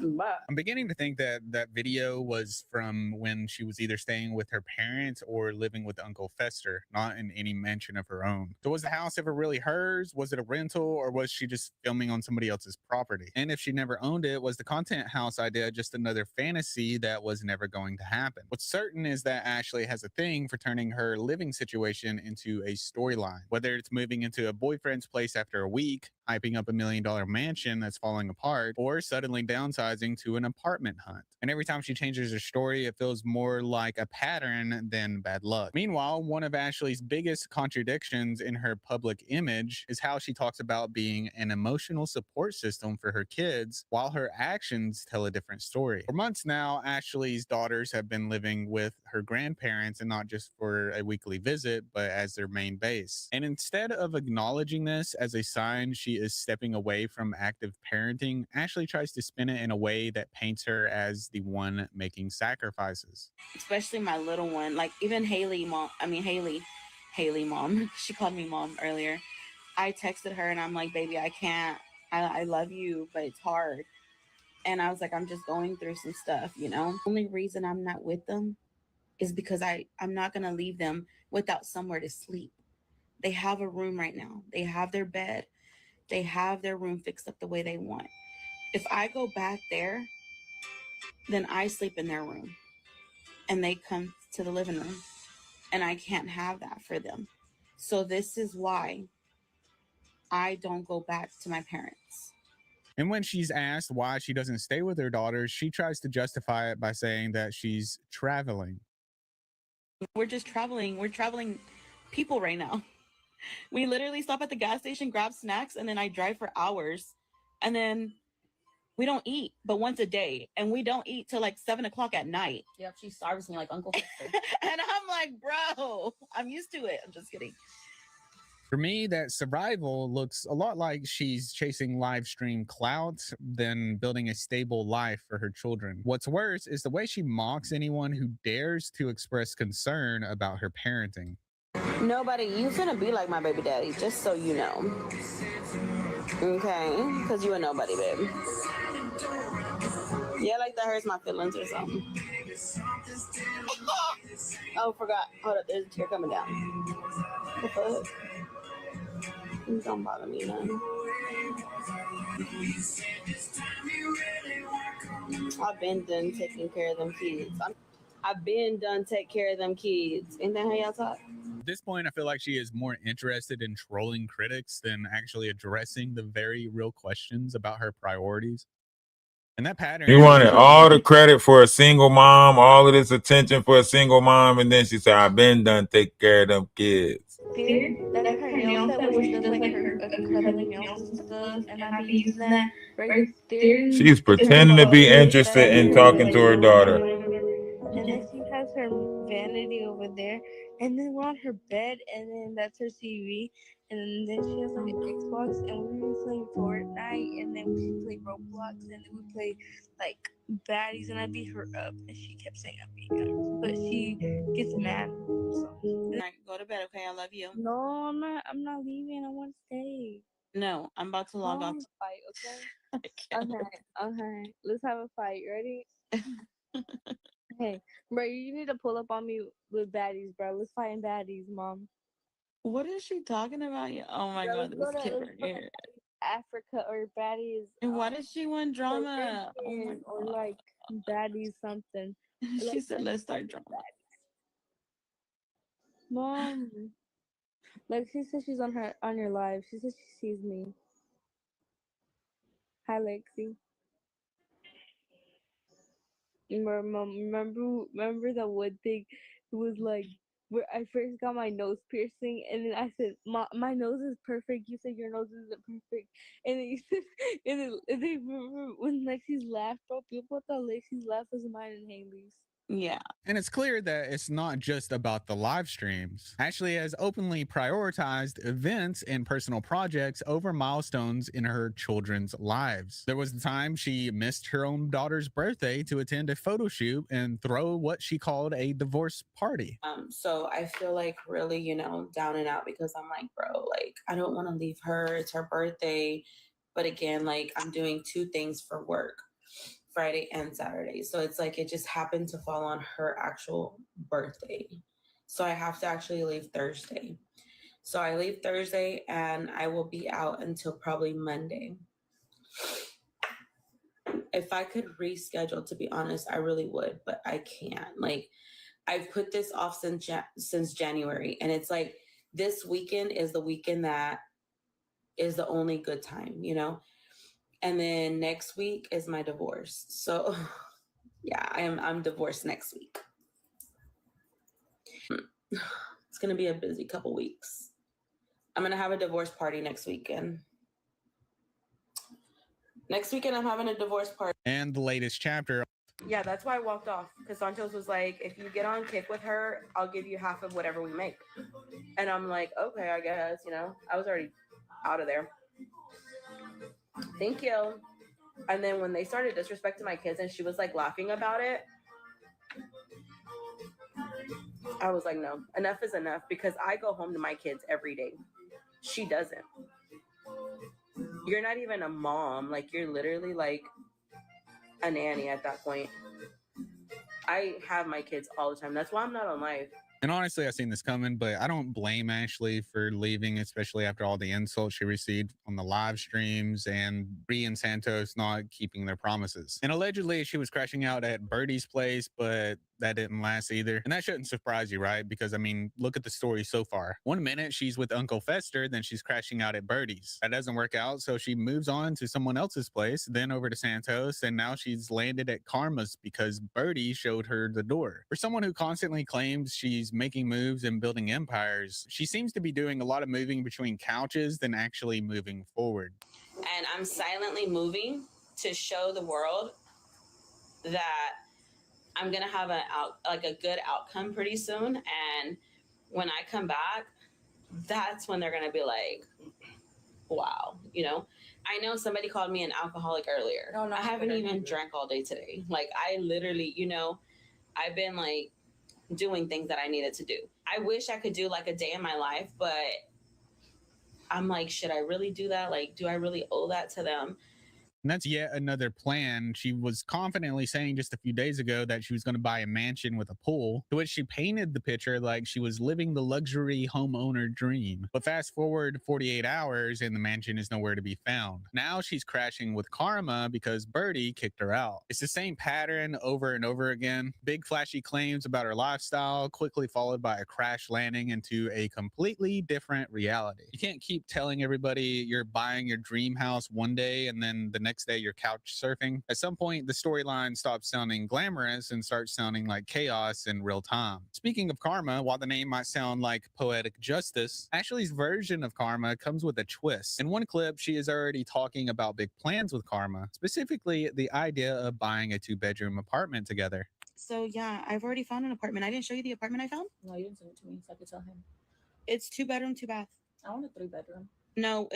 But I'm beginning to think that that video was from when she was either staying with her parents or living with Uncle Fester, not in any mansion of her own. So was the house ever really hers? Was it a rental, or was she just filming on somebody else's property? And if she never owned it, was the content house idea just another fantasy that was never going to happen? What's certain is that Ashley has a thing for turning her living situation into a storyline, whether it's moving into a boyfriend's place after a week, hyping up $1 million mansion that's falling apart, or suddenly downsizing to an apartment hunt. And every time she changes her story, it feels more like a pattern than bad luck. Meanwhile, one of Ashley's biggest contradictions in her public image is how she talks about being an emotional support system for her kids, while her actions tell a different story. For months now, Ashley's daughters have been living with her grandparents, and not just for a weekly visit, but as their main base. And instead of acknowledging this as a sign she is stepping away from active parenting, Ashley tries to spin it in a way that paints her as the one making sacrifices. especially my little one, like even Haley mom, Haley mom, she called me mom earlier. I texted her and I'm like, baby, I can't, I love you, but it's hard. And I was like, I'm just going through some stuff, you know? Only reason I'm not with them is because I'm not going to leave them without somewhere to sleep. They have a room right now. They have their bed. They have their room fixed up the way they want. If I go back there, then I sleep in their room and they come to the living room, and I can't have that for them. So this is why I don't go back to my parents. And when she's asked why she doesn't stay with her daughters, she tries to justify it by saying that she's traveling. We're just traveling. We're traveling people right now. We literally stop at the gas station, grab snacks, and then I drive for hours. And then we don't eat but once a day. And we don't eat till like 7 o'clock at night. Yep, she starves me like Uncle Fester. And I'm like, bro, I'm used to it. I'm just kidding. For me, that survival looks a lot like she's chasing live stream clout than building a stable life for her children. What's worse is the way she mocks anyone who dares to express concern about her parenting. Nobody, you finna be like my baby daddy, just so you know. Okay? Because you a nobody, babe. Yeah, like that hurts my feelings or something. Oh, forgot. Hold up, there's a tear coming down. What the fuck? Don't bother me, none. I've been done taking care of them kids. I've been done take care of them kids. Ain't that how y'all talk? At this point, I feel like she is more interested in trolling critics than actually addressing the very real questions about her priorities. And that pattern. He wanted all the credit for a single mom, all of this attention for a single mom, and then she said, "I've been done taking care of them kids." That her nail set, where she does like her acrylic nails and stuff, and I be using that right there. She's pretending to be interested in talking to her daughter. And then she has her vanity over there, and then we're on her bed, and then that's her TV, and then she has like an Xbox, and we were playing Fortnite, and then we play Roblox, and then we play like baddies, and I beat her up, and she kept saying I beat her, but she gets mad. So. Alright, go to bed, okay? I love you. No, I'm not. I'm not leaving. I want to stay. No, I'm about to log off. Fight, okay? Okay. Let's have a fight. Ready? Hey, bro, you need to pull up on me with baddies, bro. Let's fight in baddies, mom. What is she talking about? Oh my god, this kid right here. Africa or baddies. And why does she want drama? Oh my god. Or like baddies something. She said, let's start drama. Mom. Like she said she's on your live. She says she sees me. Hi, Lexi. Remember the wood thing? It was like where I first got my nose piercing, and then I said my nose is perfect. You said your nose isn't perfect, and then you said, and then remember when Lexi's laughed, bro? People thought Lexi's laugh was mine and Haley's. Yeah. And it's clear that it's not just about the live streams. Ashley has openly prioritized events and personal projects over milestones in her children's lives. There was the time she missed her own daughter's birthday to attend a photo shoot and throw what she called a divorce party. So I feel like really, you know, down and out because I'm like, bro, like I don't want to leave her. It's her birthday. But again, like I'm doing two things for work. Friday and Saturday. So it's like it just happened to fall on her actual birthday. So I have to actually leave Thursday. So I leave Thursday and I will be out until probably Monday. If I could reschedule, to be honest, I really would, but I can't. Like I've put this off since January, and it's like this weekend is the weekend that is the only good time, you know? And then next week is my divorce. So yeah, I'm divorced next week. It's gonna be a busy couple weeks. I'm gonna have a divorce party next weekend. Next weekend I'm having a divorce party. And the latest chapter. Yeah, that's why I walked off. Because Santos was like, if you get on Kick with her, I'll give you half of whatever we make. And I'm like, okay, I guess, you know. I was already out of there. Thank you. And then when they started disrespecting my kids and she was like laughing about it, I was like, no, enough is enough, because I go home to my kids every day. She doesn't. You're not even a mom. Like, you're literally like a nanny at that point. I have my kids all the time. That's why I'm not on live. And honestly, I've seen this coming, but I don't blame Ashley for leaving, especially after all the insults she received on the live streams and Bree and Santos not keeping their promises. And allegedly, she was crashing out at Birdie's place, but that didn't last either. And that shouldn't surprise you, right? Because, I mean, look at the story so far. One minute, she's with Uncle Fester, then she's crashing out at Birdie's. That doesn't work out, so she moves on to someone else's place, then over to Santos, and now she's landed at Karma's because Birdie showed her the door. For someone who constantly claims she's making moves and building empires, she seems to be doing a lot of moving between couches than actually moving forward. And I'm silently moving to show the world that I'm gonna have a good outcome pretty soon. And when I come back, that's when they're gonna be like, wow, you know. I know somebody called me an alcoholic earlier. No, I haven't even drank all day today. Like, I literally, you know, I've been like doing things that I needed to do. I wish I could do like a day in my life, but I'm like, should I really do that? Like, do I really owe that to them? And that's yet another plan. She was confidently saying just a few days ago that she was going to buy a mansion with a pool, to which she painted the picture like she was living the luxury homeowner dream. But fast forward 48 hours and the mansion is nowhere to be found. Now she's crashing with karma because Birdie kicked her out. It's the same pattern over and over again. Big flashy claims about her lifestyle, quickly followed by a crash landing into a completely different reality. You can't keep telling everybody you're buying your dream house one day and then the next day you're couch surfing. At some point, the storyline stops sounding glamorous and starts sounding like chaos in real time. Speaking of karma, while the name might sound like poetic justice, Ashley's version of karma comes with a twist. In one clip, she is already talking about big plans with karma, specifically the idea of buying a 2-bedroom apartment together. So yeah, I've already found an apartment. I didn't show you the apartment I found? No, you didn't send it to me, so I could tell him. It's 2-bedroom, 2-bath. I want a 3-bedroom. No,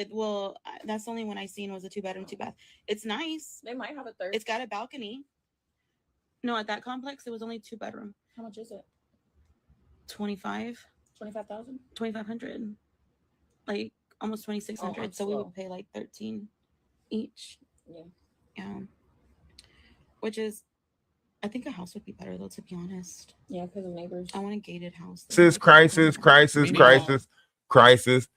that's the only one I seen was a 2-bedroom, 2-bath. It's nice. They might have a third. It's got a balcony. No, at that complex, it was only 2-bedroom. How much is it? 25. 25,000? 2,500. Like almost 2,600. So we would pay like 13 each. Yeah. Yeah. Which is, I think a house would be better though, to be honest. Yeah, because of neighbors. I want a gated house. Crisis.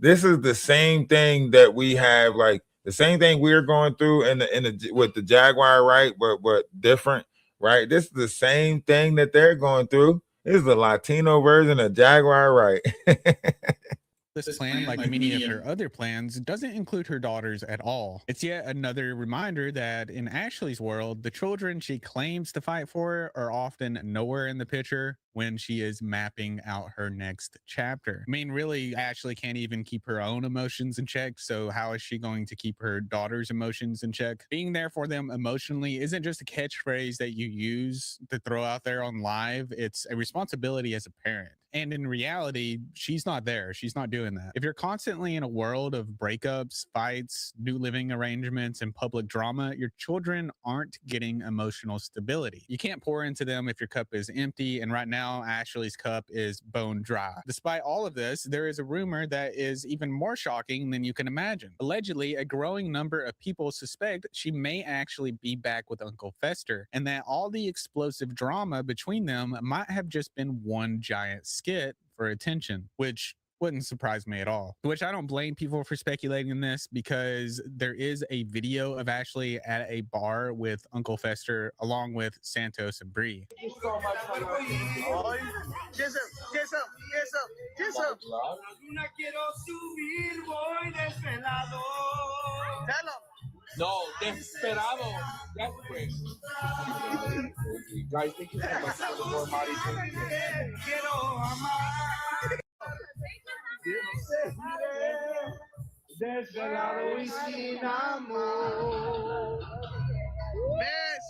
This is the same thing that we have, like the same thing we're going through in the with the Jaguar, right? But different, right? This is the same thing that they're going through. This is the Latino version of Jaguar, right? This plan, like many of her other plans, doesn't include her daughters at all. It's yet another reminder that in Ashley's world, the children she claims to fight for are often nowhere in the picture when she is mapping out her next chapter. I mean, really, Ashley can't even keep her own emotions in check, so how is she going to keep her daughter's emotions in check? Being there for them emotionally isn't just a catchphrase that you use to throw out there on live, it's a responsibility as a parent. And in reality, she's not there. She's not doing that. If you're constantly in a world of breakups, fights, new living arrangements, and public drama, your children aren't getting emotional stability. You can't pour into them if your cup is empty. And right now, Ashley's cup is bone dry. Despite all of this, there is a rumor that is even more shocking than you can imagine. Allegedly, a growing number of people suspect she may actually be back with Uncle Fester, and that all the explosive drama between them might have just been one giant skit for attention, which wouldn't surprise me at all. Which I don't blame people for speculating in this, because there is a video of Ashley at a bar with Uncle Fester along with Santos and Bree. Thank you so much for your Kiss him. No, desesperado. Desperate. Guys, thank you so much for the more bodies. Desvelado y sin amor.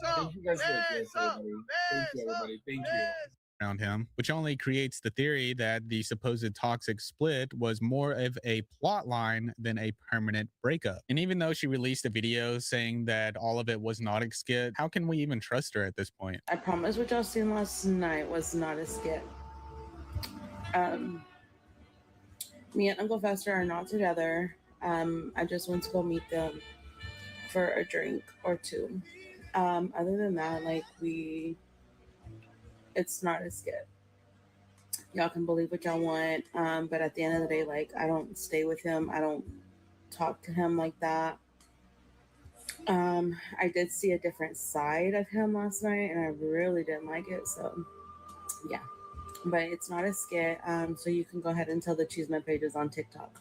Thank you guys for this, everybody. Thank you, everybody. Thank you. Around him, which only creates the theory that the supposed toxic split was more of a plot line than a permanent breakup. And even though she released a video saying that all of it was not a skit, how can we even trust her at this point? I promise what y'all seen last night was not a skit. Me and Uncle Fester are not together. I just went to go meet them for a drink or two. Other than that, like it's not a skit. Y'all can believe what y'all want. But at the end of the day, like, I don't stay with him. I don't talk to him like that. I did see a different side of him last night and I really didn't like it. So yeah, but it's not a skit. So you can go ahead and tell the Cheeseman pages on TikTok.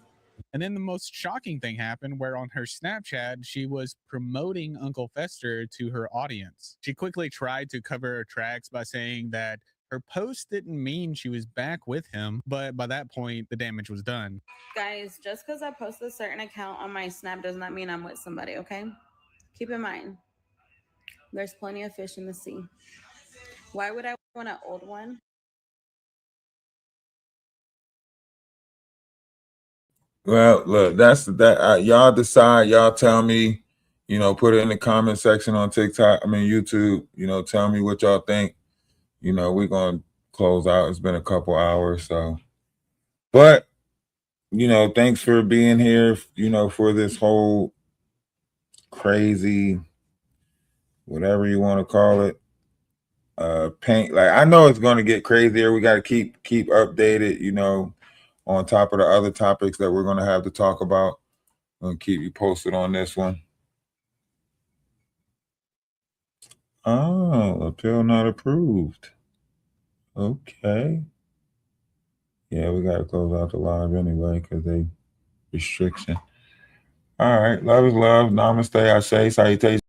And then the most shocking thing happened, where on her Snapchat, she was promoting Uncle Fester to her audience. She quickly tried to cover her tracks by saying that her post didn't mean she was back with him, but by that point, the damage was done. Guys, just because I post a certain account on my Snap does not mean I'm with somebody, okay? Keep in mind, there's plenty of fish in the sea. Why would I want an old one Well, look, that's that. Y'all decide. Y'all tell me. You know, put it in the comment section on TikTok. I mean YouTube. You know, tell me what y'all think. You know, we're gonna close out. It's been a couple hours, so. But you know, thanks for being here. You know, for this whole crazy, whatever you want to call it, paint. Like I know it's going to get crazier. We got to keep updated. You know, on top of the other topics that we're going to have to talk about. I'm going to keep you posted on this one. Oh, appeal not approved. Okay. Yeah, we got to close out the live anyway because they restriction. All right. Love is love. Namaste. I say salutation.